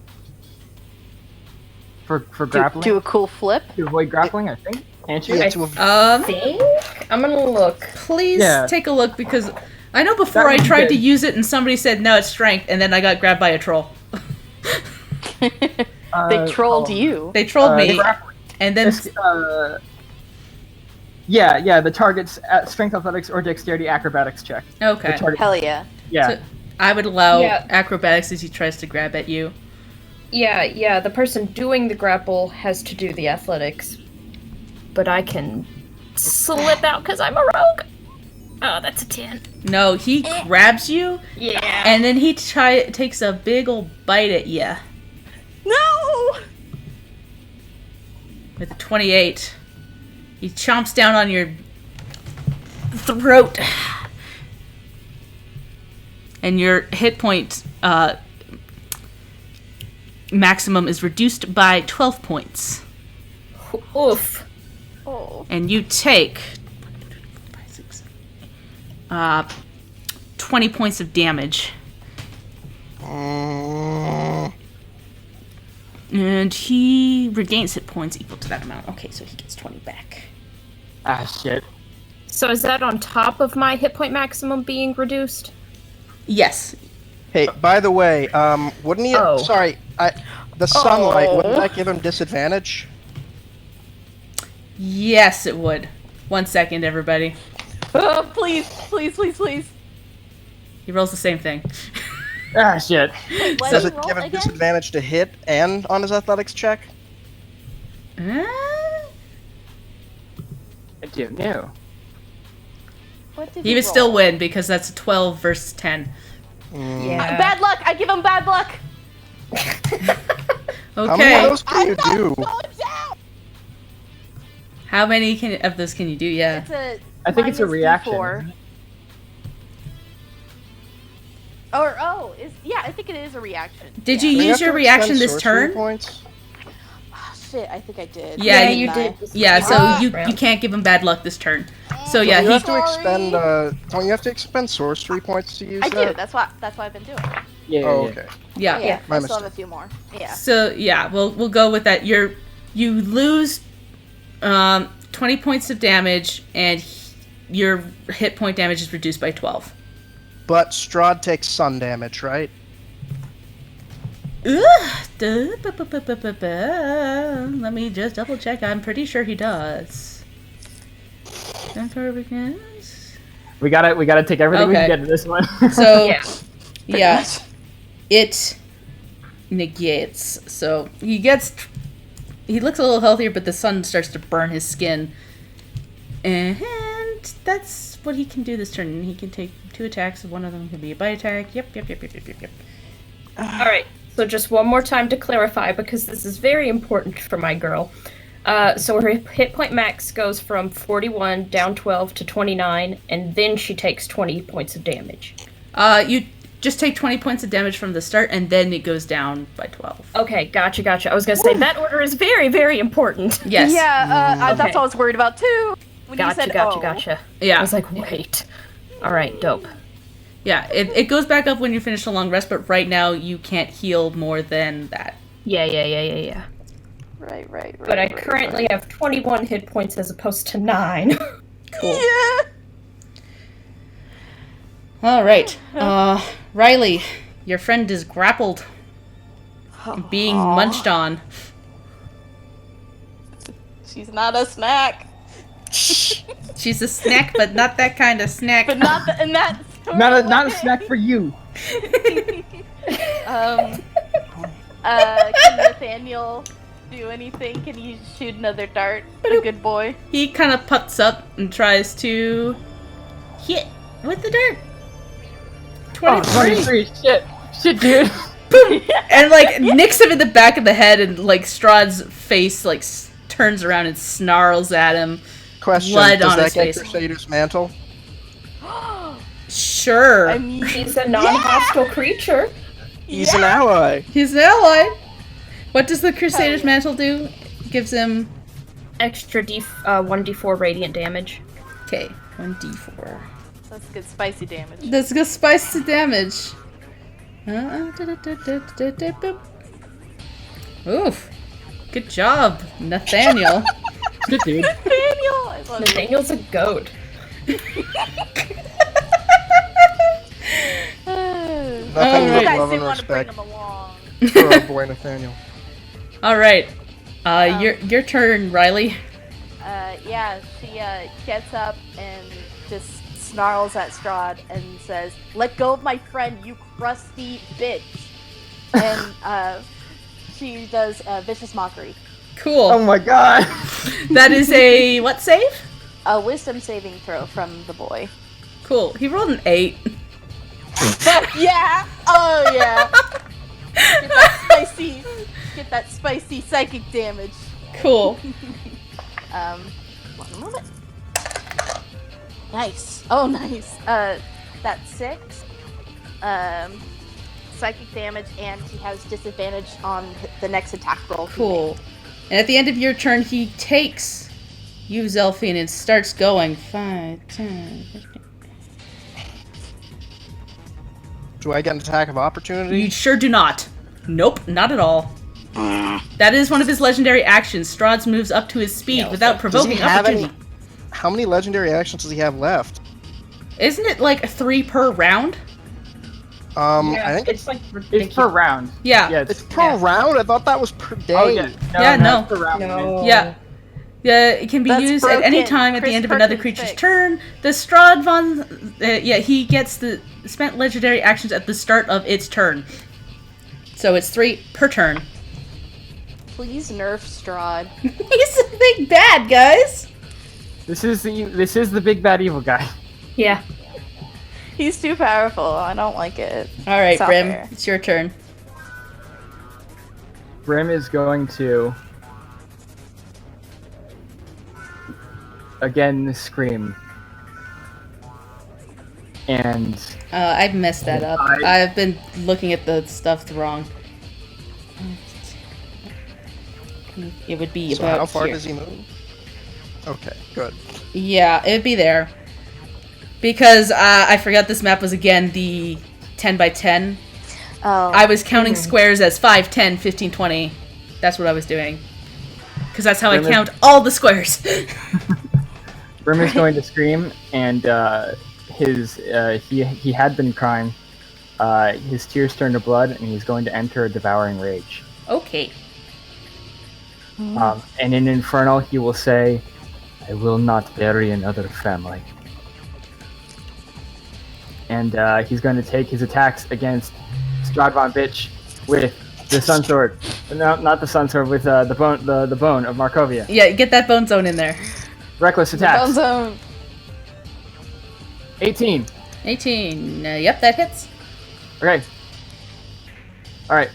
[SPEAKER 4] For grappling?
[SPEAKER 5] Do a cool flip.
[SPEAKER 4] To avoid grappling, I think. Can't you?
[SPEAKER 1] Yeah,
[SPEAKER 3] I think I'm gonna look.
[SPEAKER 2] Please
[SPEAKER 4] Yeah.
[SPEAKER 2] take a look, because I know before
[SPEAKER 4] That
[SPEAKER 2] I
[SPEAKER 4] would be
[SPEAKER 2] tried to
[SPEAKER 4] good.
[SPEAKER 2] use it and somebody said no, it's strength, and then I got grabbed by a troll.
[SPEAKER 5] They trolled you.
[SPEAKER 2] They trolled me,
[SPEAKER 4] Grappling.
[SPEAKER 2] and then
[SPEAKER 4] It's, yeah, the target's at strength, athletics, or dexterity acrobatics check.
[SPEAKER 2] okay.
[SPEAKER 4] The target,
[SPEAKER 5] Hell yeah.
[SPEAKER 4] yeah.
[SPEAKER 2] So I would allow
[SPEAKER 3] Yeah.
[SPEAKER 2] acrobatics as he tries to grab at you.
[SPEAKER 3] Yeah, the person doing the grapple has to do the athletics. But I can slip out because I'm a rogue. Oh, that's a 10.
[SPEAKER 2] No, he grabs you,
[SPEAKER 3] Yeah.
[SPEAKER 2] and then he takes a big old bite at you
[SPEAKER 5] No!
[SPEAKER 2] with a 28. He chomps down on your throat, and your hit point maximum is reduced by 12 points.
[SPEAKER 3] Oof.
[SPEAKER 5] Oh.
[SPEAKER 2] And you take 20 points of damage. And he regains hit points equal to that amount. Okay, so he gets 20 back.
[SPEAKER 4] Ah, shit.
[SPEAKER 3] So is that on top of my hit point maximum being reduced?
[SPEAKER 2] Yes.
[SPEAKER 1] Hey, by the way, wouldn't he?
[SPEAKER 3] Oh.
[SPEAKER 1] Sorry, the sunlight, wouldn't that give him disadvantage?
[SPEAKER 2] Yes, it would. 1 second, everybody.
[SPEAKER 5] Oh, please.
[SPEAKER 2] He rolls the same thing.
[SPEAKER 4] Ah, shit.
[SPEAKER 5] What
[SPEAKER 1] Does
[SPEAKER 5] did
[SPEAKER 1] it
[SPEAKER 5] he roll
[SPEAKER 1] give him
[SPEAKER 5] again?
[SPEAKER 1] disadvantage to hit and on his athletics check?
[SPEAKER 4] I don't know.
[SPEAKER 5] What did
[SPEAKER 2] He would
[SPEAKER 5] roll?
[SPEAKER 2] still win because that's a 12 versus 10.
[SPEAKER 3] Yeah.
[SPEAKER 5] Bad luck. I give him bad luck.
[SPEAKER 1] How many
[SPEAKER 2] Okay.
[SPEAKER 1] of those can you do?
[SPEAKER 5] Going down.
[SPEAKER 2] How many of those can you do? Yeah.
[SPEAKER 5] It's a.
[SPEAKER 4] I think it's a
[SPEAKER 5] minus
[SPEAKER 4] reaction.
[SPEAKER 5] D4.
[SPEAKER 4] isn't it?
[SPEAKER 5] Yeah, I think it is a reaction.
[SPEAKER 2] Did
[SPEAKER 5] Yeah.
[SPEAKER 2] you
[SPEAKER 1] Do we
[SPEAKER 2] use
[SPEAKER 1] have
[SPEAKER 2] your
[SPEAKER 1] to
[SPEAKER 2] reaction
[SPEAKER 1] expend
[SPEAKER 2] this
[SPEAKER 1] sorcery
[SPEAKER 2] turn?
[SPEAKER 1] Points?
[SPEAKER 5] Ah, shit, I think I did.
[SPEAKER 2] Yeah,
[SPEAKER 3] you
[SPEAKER 5] didn't
[SPEAKER 3] did.
[SPEAKER 5] I?
[SPEAKER 2] Yeah, so
[SPEAKER 3] Ah.
[SPEAKER 2] you can't give him bad luck this turn. So yeah,
[SPEAKER 1] Don't you
[SPEAKER 2] he
[SPEAKER 1] have to
[SPEAKER 5] Sorry.
[SPEAKER 1] expend. Don't you have to expend sorcery points to use
[SPEAKER 5] I
[SPEAKER 1] that?
[SPEAKER 5] do. That's what I've been doing.
[SPEAKER 4] Yeah,
[SPEAKER 1] Oh,
[SPEAKER 4] yeah.
[SPEAKER 1] okay.
[SPEAKER 2] yeah.
[SPEAKER 5] Yeah,
[SPEAKER 1] My
[SPEAKER 5] I still have
[SPEAKER 1] mistake.
[SPEAKER 5] a few more. Yeah.
[SPEAKER 2] So yeah, we'll go with that. You lose 20 points of damage, and your hit point damage is reduced by 12.
[SPEAKER 1] But Strahd takes sun damage, right?
[SPEAKER 2] Let me just double check. I'm pretty sure he does.
[SPEAKER 4] We gotta take everything we
[SPEAKER 2] Okay.
[SPEAKER 4] can get to this one.
[SPEAKER 2] So,
[SPEAKER 3] Yeah.
[SPEAKER 2] yeah, it negates. So he looks a little healthier, but the sun starts to burn his skin. And that's what he can do this turn. He can take 2 attacks. One of them can be a bite attack. Yep.
[SPEAKER 3] All right. So just one more time to clarify, because this is very important for my girl. So her hit point max goes from 41 down 12 to 29, and then she takes 20 points of damage.
[SPEAKER 2] You just take 20 points of damage from the start, and then it goes down by 12.
[SPEAKER 3] Okay, gotcha. I was gonna say that order is very, very important.
[SPEAKER 2] Yes.
[SPEAKER 5] Yeah, that's
[SPEAKER 3] Okay.
[SPEAKER 5] what I was worried about too. When you said, oh.
[SPEAKER 3] Gotcha.
[SPEAKER 2] Yeah.
[SPEAKER 3] I was like, wait. All right, dope.
[SPEAKER 2] Yeah, it goes back up when you finish a long rest, but right now you can't heal more than that.
[SPEAKER 3] Yeah.
[SPEAKER 5] Right.
[SPEAKER 3] But I currently have 21 hit points as opposed to 9.
[SPEAKER 2] Cool.
[SPEAKER 5] Yeah.
[SPEAKER 2] All right. Riley, your friend is grappled, being munched on.
[SPEAKER 5] She's not a snack.
[SPEAKER 2] She's a snack, but not that kind of snack.
[SPEAKER 5] But not in that sort
[SPEAKER 4] not
[SPEAKER 5] of
[SPEAKER 4] a
[SPEAKER 5] way.
[SPEAKER 4] snack for you.
[SPEAKER 5] Can Nathaniel do anything? Can he shoot another dart? A good boy.
[SPEAKER 2] He kind of puts up and tries to hit with the dart. 23.
[SPEAKER 4] 23. Shit, dude.
[SPEAKER 2] Boom! And like nicks him in the back of the head, and like Strahd's face like turns around and snarls at him.
[SPEAKER 1] Question:
[SPEAKER 2] Blood
[SPEAKER 1] does
[SPEAKER 2] on
[SPEAKER 1] that
[SPEAKER 2] his
[SPEAKER 1] get
[SPEAKER 2] face.
[SPEAKER 1] Crusader's mantle?
[SPEAKER 2] Sure.
[SPEAKER 5] I mean,
[SPEAKER 3] He's a non-hostile creature.
[SPEAKER 1] He's an ally.
[SPEAKER 2] He's an ally. What does the Crusader's
[SPEAKER 5] yeah.
[SPEAKER 2] Mantle do? Gives him...
[SPEAKER 3] Extra 1d4 radiant damage.
[SPEAKER 2] Okay, 1d4.
[SPEAKER 5] that's good spicy damage.
[SPEAKER 2] That's good spice to damage. Oof. Good job, Nathaniel.
[SPEAKER 4] Good dude.
[SPEAKER 5] Nathaniel! I love you.
[SPEAKER 3] Nathaniel's a goat.
[SPEAKER 1] Nothing
[SPEAKER 2] Alright.
[SPEAKER 1] but
[SPEAKER 5] guys
[SPEAKER 1] love
[SPEAKER 5] didn't
[SPEAKER 1] and
[SPEAKER 5] want to bring
[SPEAKER 1] respect
[SPEAKER 5] him along.
[SPEAKER 1] for our boy Nathaniel.
[SPEAKER 2] Alright. Your turn, Riley.
[SPEAKER 5] Yeah, she gets up and just snarls at Strahd and says, "Let go of my friend, you crusty bitch!" And she does vicious mockery.
[SPEAKER 2] Cool.
[SPEAKER 4] Oh my god.
[SPEAKER 2] That is a what save?
[SPEAKER 5] A wisdom saving throw from the boy.
[SPEAKER 2] Cool. He rolled an 8.
[SPEAKER 5] Yeah. Oh yeah. Get that spicy psychic damage.
[SPEAKER 2] Cool.
[SPEAKER 5] One moment. Nice. Oh, nice. That's 6. Psychic damage, and he has disadvantage on the next attack roll. he
[SPEAKER 2] Cool. And at the end of your turn, he takes you, Zelphine, and starts going. 5, 10, 15.
[SPEAKER 1] Do I get an attack of opportunity?
[SPEAKER 2] You sure do not. Nope, not at all. That is one of his legendary actions. Strahd moves up to his speed without
[SPEAKER 1] Does he
[SPEAKER 2] provoking
[SPEAKER 1] have any?
[SPEAKER 2] opportunity.
[SPEAKER 1] How many legendary actions does he have left?
[SPEAKER 2] Isn't it like 3 per round?
[SPEAKER 1] I think
[SPEAKER 3] it's like
[SPEAKER 4] It's
[SPEAKER 3] ridiculous.
[SPEAKER 4] per round.
[SPEAKER 2] Yeah.
[SPEAKER 4] Yeah,
[SPEAKER 1] it's per round. I thought that was per day.
[SPEAKER 4] Oh, yeah.
[SPEAKER 2] Yeah, no.
[SPEAKER 4] it's per round.
[SPEAKER 3] No.
[SPEAKER 2] Yeah. Yeah, it can be
[SPEAKER 5] That's
[SPEAKER 2] used at any
[SPEAKER 5] broken.
[SPEAKER 2] time at the
[SPEAKER 5] Chris
[SPEAKER 2] end of another
[SPEAKER 5] Perkins
[SPEAKER 2] creature's
[SPEAKER 5] fix.
[SPEAKER 2] turn. The Strahd he gets the spent legendary actions at the start of its turn. So it's 3 per turn.
[SPEAKER 5] Please nerf Strahd.
[SPEAKER 2] He's a big bad, guys.
[SPEAKER 4] This is the big bad evil guy.
[SPEAKER 3] Yeah.
[SPEAKER 5] He's too powerful. I don't like it.
[SPEAKER 2] All right,
[SPEAKER 5] It's not
[SPEAKER 2] Brim,
[SPEAKER 5] fair.
[SPEAKER 2] it's your turn.
[SPEAKER 4] Brim is going to again scream. And
[SPEAKER 2] I've messed that up. I've been looking at the stuff wrong. It would be
[SPEAKER 1] So
[SPEAKER 2] about
[SPEAKER 1] how far
[SPEAKER 2] here.
[SPEAKER 1] does he move? Okay, good.
[SPEAKER 2] Yeah, it'd be there. Because I forgot this map was again the 10 by 10.
[SPEAKER 5] Oh.
[SPEAKER 2] I was counting squares as 5, 10, 15, 20. That's what I was doing. Because that's how I
[SPEAKER 4] Brim is-
[SPEAKER 2] count all the squares.
[SPEAKER 4] Brim is going to scream, and he had been crying. His tears turn to blood, and he's going to enter a devouring rage.
[SPEAKER 2] Okay.
[SPEAKER 4] And in Infernal, he will say, "I will not bury another family." and he's going to take his attacks against Strahd von Bitch with the Sun Sword. No, not the Sun Sword, with the bone of Markovia.
[SPEAKER 2] Yeah, get that bone zone in there.
[SPEAKER 4] Reckless attacks.
[SPEAKER 5] Zone.
[SPEAKER 4] 18.
[SPEAKER 2] 18. Yep, that hits.
[SPEAKER 4] Okay. All right.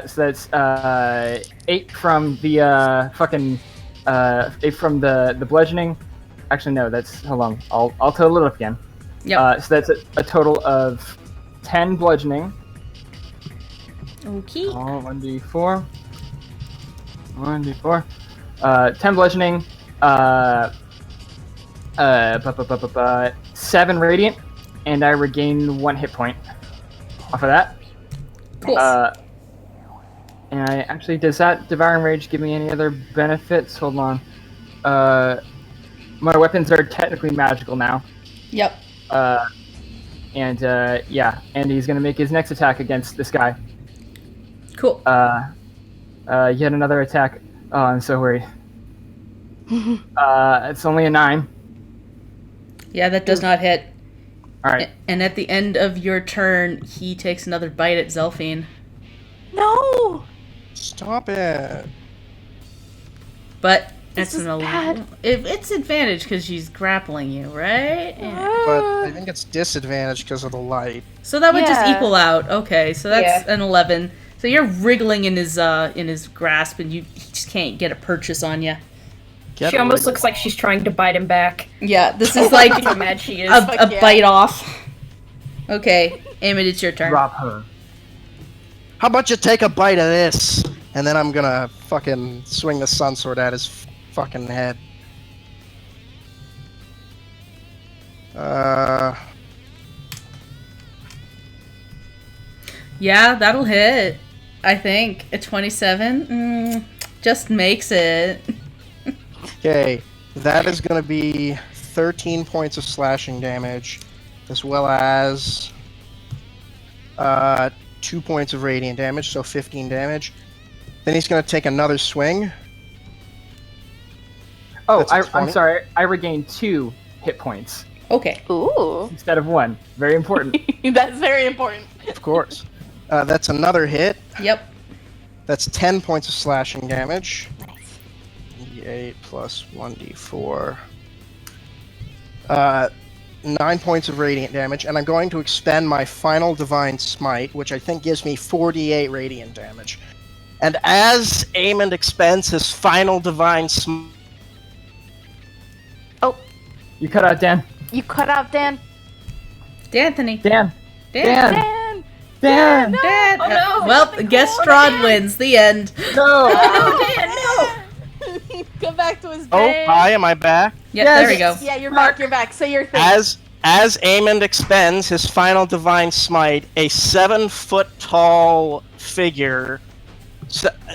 [SPEAKER 4] So that's 8 from the 8 from the bludgeoning. Actually, no. That's hold on. I'll total it up again.
[SPEAKER 2] Yep.
[SPEAKER 4] So that's a total of 10 bludgeoning.
[SPEAKER 2] Okay.
[SPEAKER 4] 1d4. 1d4. 10 bludgeoning. 7 radiant, and I regain 1 hit point off of that.
[SPEAKER 2] Cool.
[SPEAKER 4] And I actually, does that Devouring Rage give me any other benefits? Hold on. My weapons are technically magical now.
[SPEAKER 2] Yep.
[SPEAKER 4] And yeah, and he's gonna make his next attack against this guy.
[SPEAKER 2] Cool.
[SPEAKER 4] Yet another attack. Oh, I'm so worried. It's only a 9.
[SPEAKER 2] Yeah, that does not hit.
[SPEAKER 4] All right.
[SPEAKER 2] And at the end of your turn, he takes another bite at Zelphine.
[SPEAKER 5] No.
[SPEAKER 1] Stop it.
[SPEAKER 2] But
[SPEAKER 5] This
[SPEAKER 2] it's
[SPEAKER 5] is
[SPEAKER 2] an
[SPEAKER 5] bad.
[SPEAKER 2] it's advantage because she's grappling you, right? Yeah.
[SPEAKER 1] But I think it's disadvantage because of the light.
[SPEAKER 2] So that would just
[SPEAKER 5] Yeah.
[SPEAKER 2] equal out. Okay, so that's
[SPEAKER 3] Yeah.
[SPEAKER 2] an 11. So you're wriggling in his grasp, and he just can't get a purchase on you.
[SPEAKER 1] Get
[SPEAKER 3] She almost
[SPEAKER 1] rid-
[SPEAKER 3] looks like she's trying to bite him back.
[SPEAKER 2] Yeah, this is like
[SPEAKER 3] How mad she is.
[SPEAKER 2] a
[SPEAKER 5] yeah.
[SPEAKER 2] bite off. Okay, Emmett, it's your turn.
[SPEAKER 4] Drop her.
[SPEAKER 1] How about you take a bite of this? And then I'm gonna fucking swing the sun sword at his fucking head.
[SPEAKER 2] Yeah, that'll hit. I think a 27 just makes it.
[SPEAKER 1] Okay, that is gonna be 13 points of slashing damage, as well as 2 points of radiant damage, so 15 damage. Then he's gonna take another swing.
[SPEAKER 4] Oh,
[SPEAKER 1] That's a
[SPEAKER 4] I'm
[SPEAKER 1] 20.
[SPEAKER 4] sorry. I regained 2 hit points
[SPEAKER 2] Okay.
[SPEAKER 5] Ooh.
[SPEAKER 4] instead of 1. Very important.
[SPEAKER 5] That's very important.
[SPEAKER 1] Of course. That's another hit.
[SPEAKER 2] Yep.
[SPEAKER 1] That's 10 points of slashing damage.
[SPEAKER 5] Nice.
[SPEAKER 1] D8 plus 1d4. 9 points of radiant damage, and I'm going to expend my final divine smite, which I think gives me 48 radiant damage. And as Aemond expends his final divine smite,
[SPEAKER 4] You cut out Dan.
[SPEAKER 5] You cut out Dan.
[SPEAKER 2] D'Anthony.
[SPEAKER 4] Dan.
[SPEAKER 2] Dan.
[SPEAKER 5] Dan.
[SPEAKER 4] Dan.
[SPEAKER 5] No.
[SPEAKER 2] Dan.
[SPEAKER 3] Oh, no.
[SPEAKER 2] Well, guess Strahd wins. The end.
[SPEAKER 4] No.
[SPEAKER 3] Oh, Dan, no!
[SPEAKER 6] Come back to his
[SPEAKER 1] oh,
[SPEAKER 6] bed.
[SPEAKER 1] hi, am I back?
[SPEAKER 2] Yep,
[SPEAKER 4] Yes.
[SPEAKER 2] there we go.
[SPEAKER 5] Yeah, you're back. You're back. Say your thing.
[SPEAKER 1] As Aemond expends his final divine smite, a 7-foot tall figure,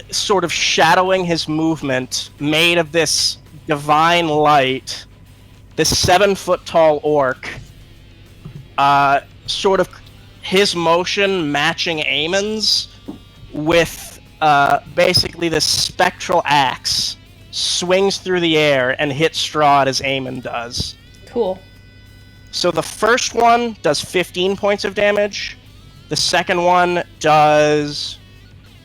[SPEAKER 1] sort of shadowing his movement, made of this divine light, this 7-foot tall orc, sort of his motion matching Aemon's, with basically this spectral axe, swings through the air and hits Strahd as Aemond does.
[SPEAKER 2] Cool.
[SPEAKER 1] So the first one does 15 points of damage. The second one does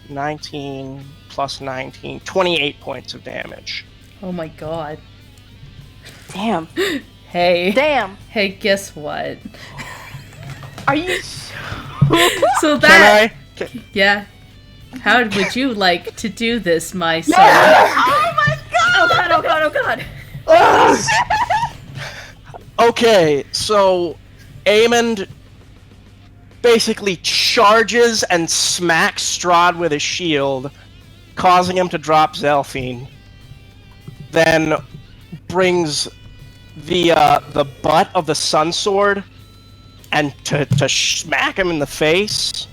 [SPEAKER 1] 19 plus 19, 28 points of damage.
[SPEAKER 2] Oh my god.
[SPEAKER 5] Damn.
[SPEAKER 2] Hey.
[SPEAKER 5] Damn.
[SPEAKER 2] Hey, guess what?
[SPEAKER 5] Are you?
[SPEAKER 2] So
[SPEAKER 1] Can
[SPEAKER 2] that.
[SPEAKER 1] I?
[SPEAKER 2] Yeah. How would you like to do this, my son?
[SPEAKER 5] Oh my god.
[SPEAKER 3] Oh god, oh god, oh god.
[SPEAKER 1] Okay, so Aemond basically charges and smacks Strahd with his shield, causing him to drop Zelphine. Then brings the butt of the sun sword and to smack him in the face.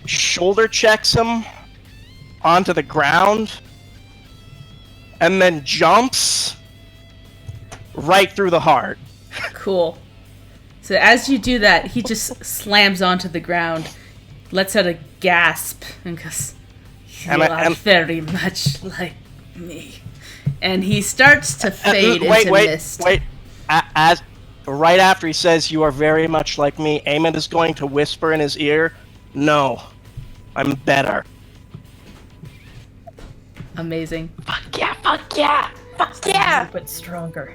[SPEAKER 1] Shoulder checks him onto the ground, and then jumps right through the heart.
[SPEAKER 2] Cool. So as you do that, he just slams onto the ground, lets out a gasp, and goes, "You
[SPEAKER 1] And I-
[SPEAKER 2] are
[SPEAKER 1] and-
[SPEAKER 2] very much like me." And he starts to fade into mist.
[SPEAKER 1] Wait. But right after he says, "You are very much like me," Eamon is going to whisper in his ear, "No, I'm better."
[SPEAKER 2] Amazing.
[SPEAKER 5] Fuck yeah, fuck yeah, fuck
[SPEAKER 3] A
[SPEAKER 5] yeah.
[SPEAKER 3] little bit stronger.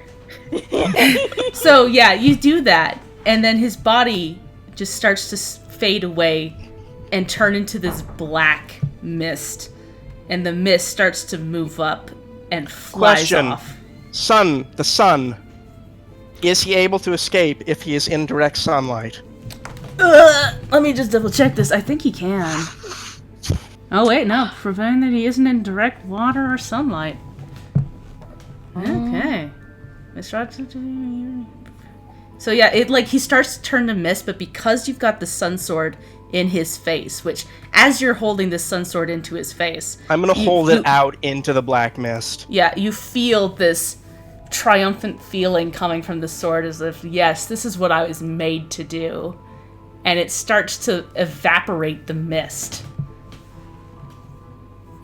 [SPEAKER 2] So yeah, you do that, and then his body just starts to fade away and turn into this black mist, and the mist starts to move up and flies
[SPEAKER 1] Question.
[SPEAKER 2] off.
[SPEAKER 1] The sun. Is he able to escape if he is in direct sunlight?
[SPEAKER 2] Let me just double check this. I think he can. Oh wait, no, providing that he isn't in direct water or sunlight. Okay. So yeah, it like he starts to turn to mist, but because you've got the sun sword in his face, which as you're holding this sun sword into his face,
[SPEAKER 1] I'm gonna hold it out into the black mist.
[SPEAKER 2] Yeah, you feel this triumphant feeling coming from the sword as if, yes, this is what I was made to do. And it starts to evaporate the mist.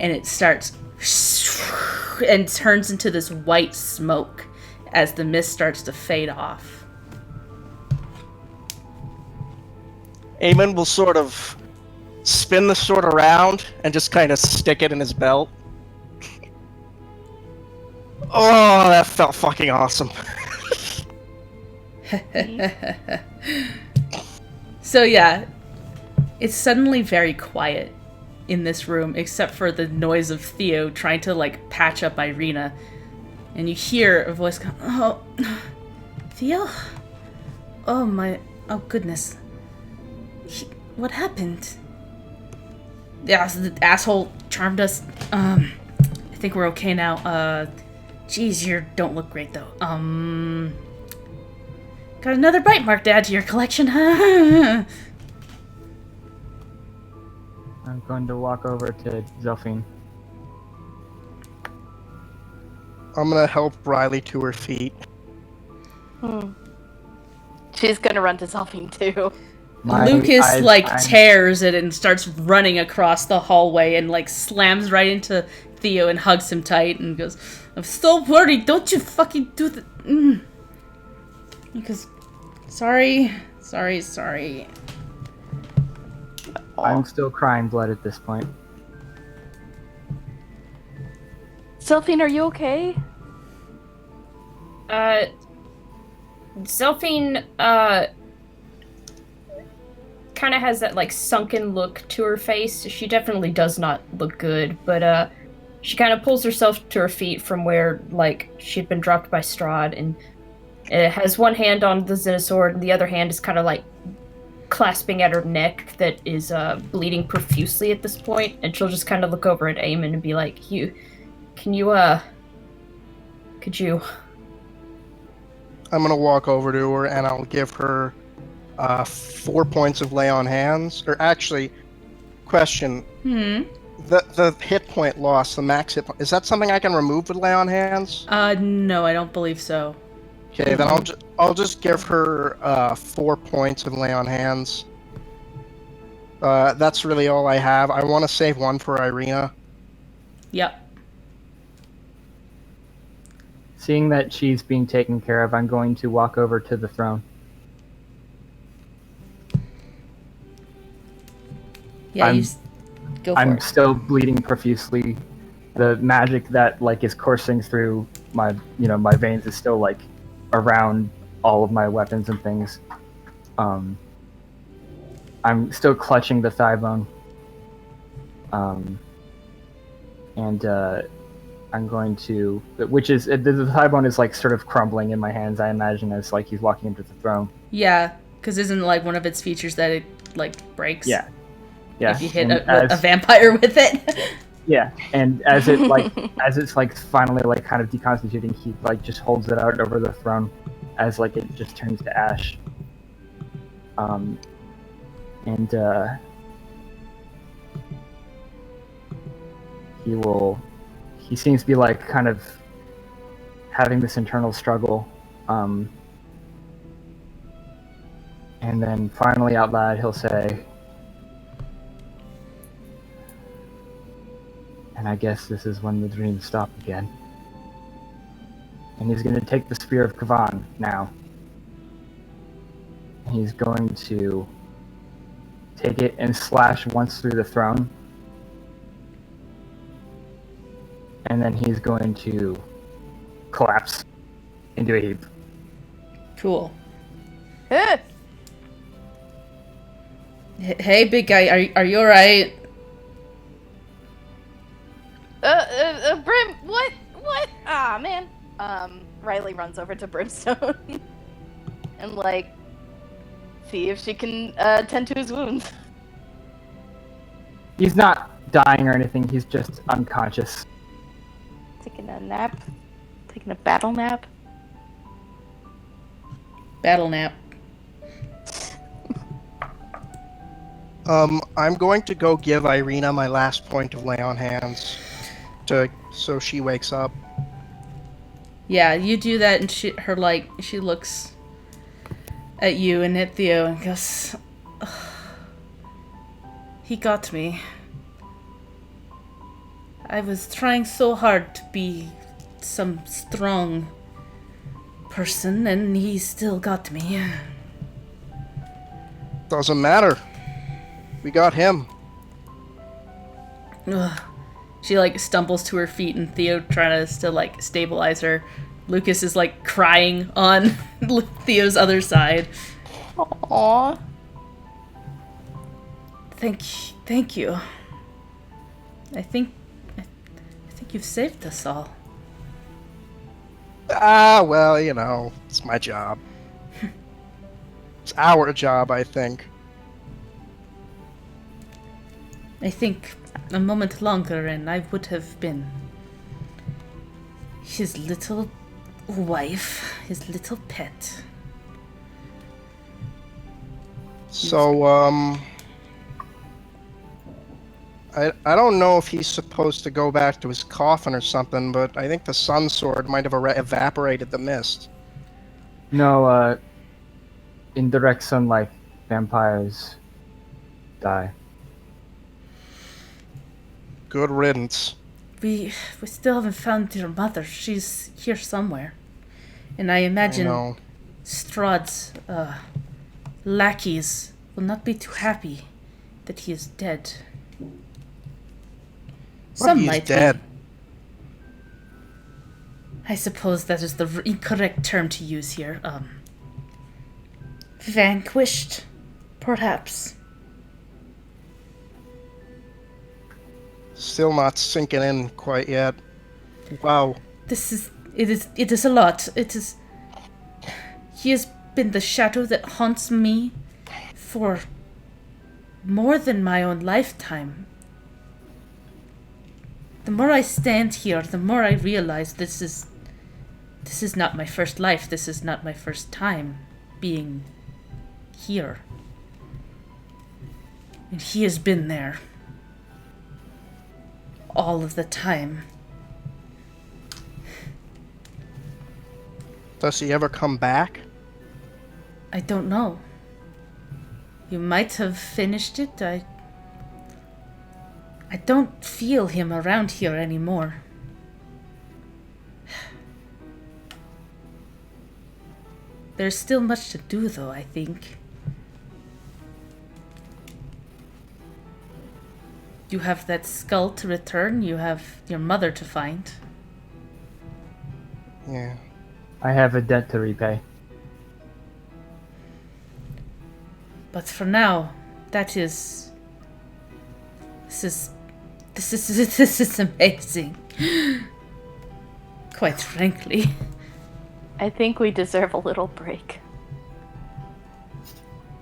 [SPEAKER 2] And it starts and turns into this white smoke as the mist starts to fade off.
[SPEAKER 1] Eamon will sort of spin the sword around and just kind of stick it in his belt. Oh, that felt fucking awesome.
[SPEAKER 2] So yeah, it's suddenly very quiet in this room, except for the noise of Theo trying to like patch up Irina. And you hear a voice go, "Oh, Theo? Oh my, oh goodness. What happened?" Yeah, so the asshole charmed us. I think we're okay now. Geez, you don't look great though. Got another bite mark to add to your collection, huh?
[SPEAKER 4] I'm going to walk over to Zelphine.
[SPEAKER 1] I'm gonna help Riley to her feet.
[SPEAKER 5] She's gonna run to Zelphine too.
[SPEAKER 2] Lucas tears it and starts running across the hallway and like slams right into Theo and hugs him tight and goes, "I'm so worried. Don't you fucking do that." Because, sorry.
[SPEAKER 4] I'm still crying blood at this point.
[SPEAKER 5] Zelphine, are you okay?
[SPEAKER 3] Zelphine, kind of has that, like, sunken look to her face. She definitely does not look good, but, she kind of pulls herself to her feet from where, like, she'd been dropped by Strahd, and it has one hand on the Xenosword, and the other hand is kind of, like, clasping at her neck that is, bleeding profusely at this point, and she'll just kind of look over at Eamon and be like, could you...
[SPEAKER 1] I'm gonna walk over to her and I'll give her 4 points of lay on hands. Or actually, question. The hit point loss, the max hit point, is that something I can remove with lay on hands?
[SPEAKER 2] No, I don't believe so.
[SPEAKER 1] Okay, then I'll just give her 4 points of lay on hands. That's really all I have. I want to save one for Irina.
[SPEAKER 2] Yep.
[SPEAKER 4] Seeing that she's being taken care of, I'm going to walk over to the throne.
[SPEAKER 2] Yeah, go for
[SPEAKER 4] I'm
[SPEAKER 2] it.
[SPEAKER 4] still bleeding profusely. The magic that like is coursing through my my veins is still like around all of my weapons and things. I'm still clutching the thigh bone. And I'm going to, which is the thigh bone is like sort of crumbling in my hands. I imagine as like he's walking into the throne.
[SPEAKER 2] Yeah, because isn't like one of its features that it like breaks?
[SPEAKER 4] Yeah.
[SPEAKER 2] If you hit a vampire with it.
[SPEAKER 4] Yeah, and as it like as it's like finally like kind of deconstituting, he like just holds it out over the throne as like it just turns to ash. He seems to be like kind of having this internal struggle. And then finally out loud he'll say, "And I guess this is when the dreams stop again." And he's going to take the Spear of Kavan now. he's going to take it and slash once through the throne. And then he's going to collapse into a heap.
[SPEAKER 2] Cool.
[SPEAKER 5] Eh,
[SPEAKER 2] Hey, big guy, are you alright?
[SPEAKER 5] Brim, what? Ah, man. Riley runs over to Brimstone and, like, see if she can, tend to his wounds.
[SPEAKER 4] He's not dying or anything, he's just unconscious.
[SPEAKER 5] Taking a nap? Taking a battle nap?
[SPEAKER 2] Battle nap.
[SPEAKER 1] I'm going to go give Irina my last point of lay on hands, so she wakes up.
[SPEAKER 2] Yeah, you do that, and she looks at you and at Theo and goes, "Ugh. He got me. I was trying so hard to be some strong person, and he still got me."
[SPEAKER 1] Doesn't matter. We got him.
[SPEAKER 2] Ugh. She like stumbles to her feet, and Theo tries to like stabilize her. Lucas is like crying on Theo's other side.
[SPEAKER 5] Aww.
[SPEAKER 2] Thank you. I think you've saved us all.
[SPEAKER 1] Well, you know, it's my job. It's our job, I think.
[SPEAKER 2] I think a moment longer and I would have been his little wife, his little pet.
[SPEAKER 1] So, I don't know if he's supposed to go back to his coffin or something, but I think the sun sword might have evaporated the mist.
[SPEAKER 4] No, in direct sunlight, vampires die.
[SPEAKER 1] Good riddance.
[SPEAKER 2] We still haven't found your mother. She's here somewhere. And I imagine
[SPEAKER 1] know.
[SPEAKER 2] Strahd's lackeys will not be too happy that he is dead. Some
[SPEAKER 1] He's
[SPEAKER 2] might
[SPEAKER 1] dead.
[SPEAKER 2] be. I suppose that is the incorrect term to use here. Vanquished, perhaps.
[SPEAKER 1] Still not sinking in quite yet. Wow.
[SPEAKER 2] It is a lot. He has been the shadow that haunts me for more than my own lifetime. The more I stand here, the more I realize this is not my first life. This is not my first time being here. And he has been there all of the time.
[SPEAKER 1] Does he ever come back?
[SPEAKER 2] I don't know. You might have finished it. I don't feel him around here anymore. There's still much to do, though, I think. You have that skull to return. You have your mother to find.
[SPEAKER 1] Yeah.
[SPEAKER 4] I have a debt to repay.
[SPEAKER 2] But for now, that is... This is amazing. Quite frankly.
[SPEAKER 5] I think we deserve a little break.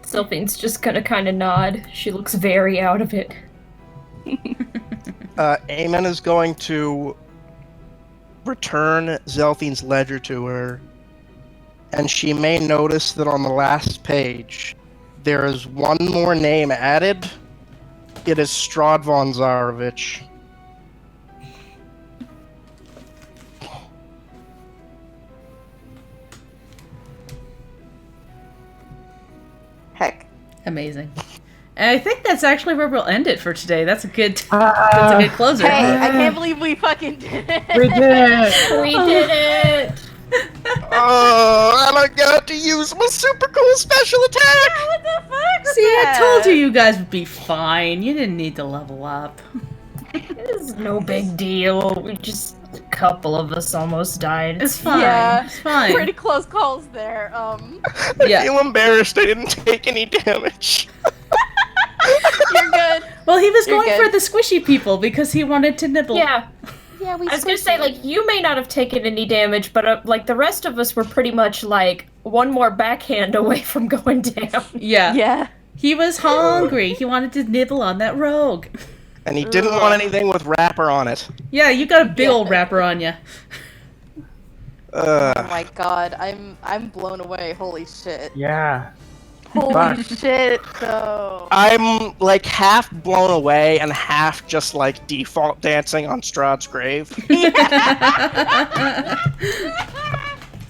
[SPEAKER 3] Sylphine's just gonna kind of nod. She looks very out of it.
[SPEAKER 1] Eamon is going to return Zelfine's ledger to her, and she may notice that on the last page, there is one more name added. It is Strahd von Zarovich.
[SPEAKER 5] Heck.
[SPEAKER 2] Amazing. And I think that's actually where we'll end it for today. That's a good closer.
[SPEAKER 5] Hey, I can't believe we fucking did it.
[SPEAKER 4] We did it!
[SPEAKER 3] We did it!
[SPEAKER 1] Oh, and I got to use my super cool special attack!
[SPEAKER 5] What the fuck?
[SPEAKER 2] See, I told you guys would be fine. You didn't need to level up.
[SPEAKER 3] It's no big deal. We just a couple of us almost died.
[SPEAKER 2] It's fine.
[SPEAKER 5] Yeah,
[SPEAKER 2] It's fine.
[SPEAKER 5] pretty close calls there.
[SPEAKER 1] I
[SPEAKER 2] Yeah.
[SPEAKER 1] feel embarrassed I didn't take any damage.
[SPEAKER 5] You're good.
[SPEAKER 2] Well, he was
[SPEAKER 5] You're
[SPEAKER 2] going
[SPEAKER 5] good.
[SPEAKER 2] for the squishy people because he wanted to nibble.
[SPEAKER 3] Yeah,
[SPEAKER 5] Yeah, we.
[SPEAKER 3] I was gonna say, like, you may not have taken any damage, but, like, the rest of us were pretty much, like, one more backhand away from going down.
[SPEAKER 2] Yeah.
[SPEAKER 5] Yeah.
[SPEAKER 2] He was hungry. He wanted to nibble on that rogue.
[SPEAKER 1] And he didn't want anything with wrapper on it.
[SPEAKER 2] Yeah, you got a big old wrapper on you.
[SPEAKER 5] Oh my god, I'm blown away. Holy shit.
[SPEAKER 4] Yeah.
[SPEAKER 5] Holy shit, though.
[SPEAKER 1] I'm like half blown away and half just like default dancing on Strahd's grave.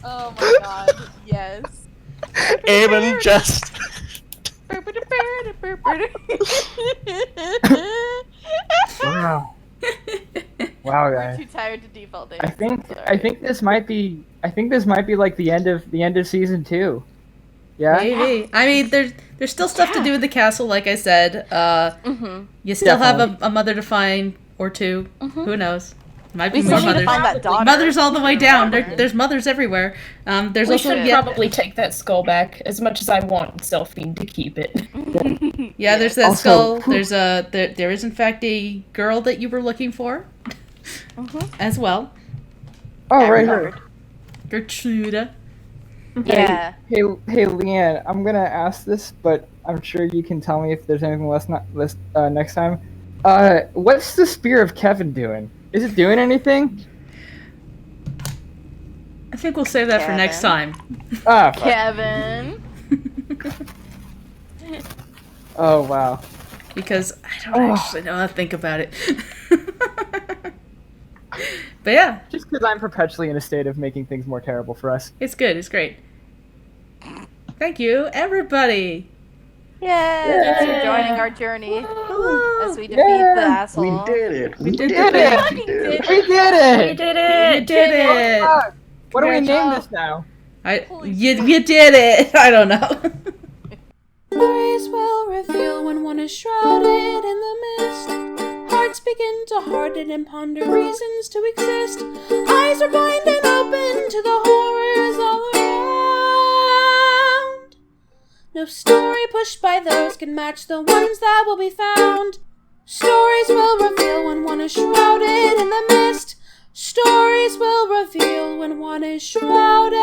[SPEAKER 5] Oh my god, yes.
[SPEAKER 1] Eamon just.
[SPEAKER 4] Wow. Wow,
[SPEAKER 5] We're
[SPEAKER 4] guys.
[SPEAKER 5] too tired to default dance.
[SPEAKER 4] I think this might be like the end of season 2. Yeah.
[SPEAKER 2] Maybe. I mean, there's still stuff to do with the castle, like I said.
[SPEAKER 5] Mm-hmm.
[SPEAKER 2] You still
[SPEAKER 4] Definitely.
[SPEAKER 2] have a mother to find, or two. Who knows? Might be
[SPEAKER 5] We
[SPEAKER 2] more
[SPEAKER 5] still need to
[SPEAKER 2] mothers.
[SPEAKER 5] find that daughter.
[SPEAKER 2] Mothers all the way down.
[SPEAKER 5] Daughter.
[SPEAKER 2] There's mothers everywhere. There's
[SPEAKER 3] We
[SPEAKER 2] also
[SPEAKER 3] should probably take that skull back, as much as I want Selphine to keep it.
[SPEAKER 2] yeah. There's that
[SPEAKER 4] Also,
[SPEAKER 2] skull. There's there is in fact a girl that you were looking for, as well.
[SPEAKER 4] Oh, right here.
[SPEAKER 2] Gertrude.
[SPEAKER 5] Yeah.
[SPEAKER 4] Hey, Leanne, I'm gonna ask this, but I'm sure you can tell me if there's anything next time. What's the spear of Kevin doing? Is it doing anything?
[SPEAKER 2] I think we'll save that for next
[SPEAKER 5] Kevin.
[SPEAKER 2] time.
[SPEAKER 4] Ah, fuck.
[SPEAKER 5] Kevin.
[SPEAKER 4] Oh wow.
[SPEAKER 2] Because I don't actually know how to think about it. But yeah,
[SPEAKER 4] Just because I'm perpetually in a state of making things more terrible for us.
[SPEAKER 2] it's good. It's great. Thank you, everybody.
[SPEAKER 5] Yay! Thanks for joining our journey as we defeat the asshole.
[SPEAKER 1] did it.
[SPEAKER 2] We did
[SPEAKER 4] did
[SPEAKER 2] it.
[SPEAKER 5] Fucking did
[SPEAKER 4] We
[SPEAKER 5] it.
[SPEAKER 4] did
[SPEAKER 3] We
[SPEAKER 4] it!
[SPEAKER 3] did
[SPEAKER 2] You
[SPEAKER 3] it!
[SPEAKER 2] did it.
[SPEAKER 4] Fuck. What do we
[SPEAKER 5] Great
[SPEAKER 4] name
[SPEAKER 5] job.
[SPEAKER 4] this now?
[SPEAKER 2] You did it. I don't know.
[SPEAKER 7] Stories will reveal when one is shrouded in the mist. Hearts begin to harden and ponder reasons to exist. Eyes are blind and open to the horrors all around. No story pushed by those can match the ones that will be found. Stories will reveal when one is shrouded in the mist. Stories will reveal when one is shrouded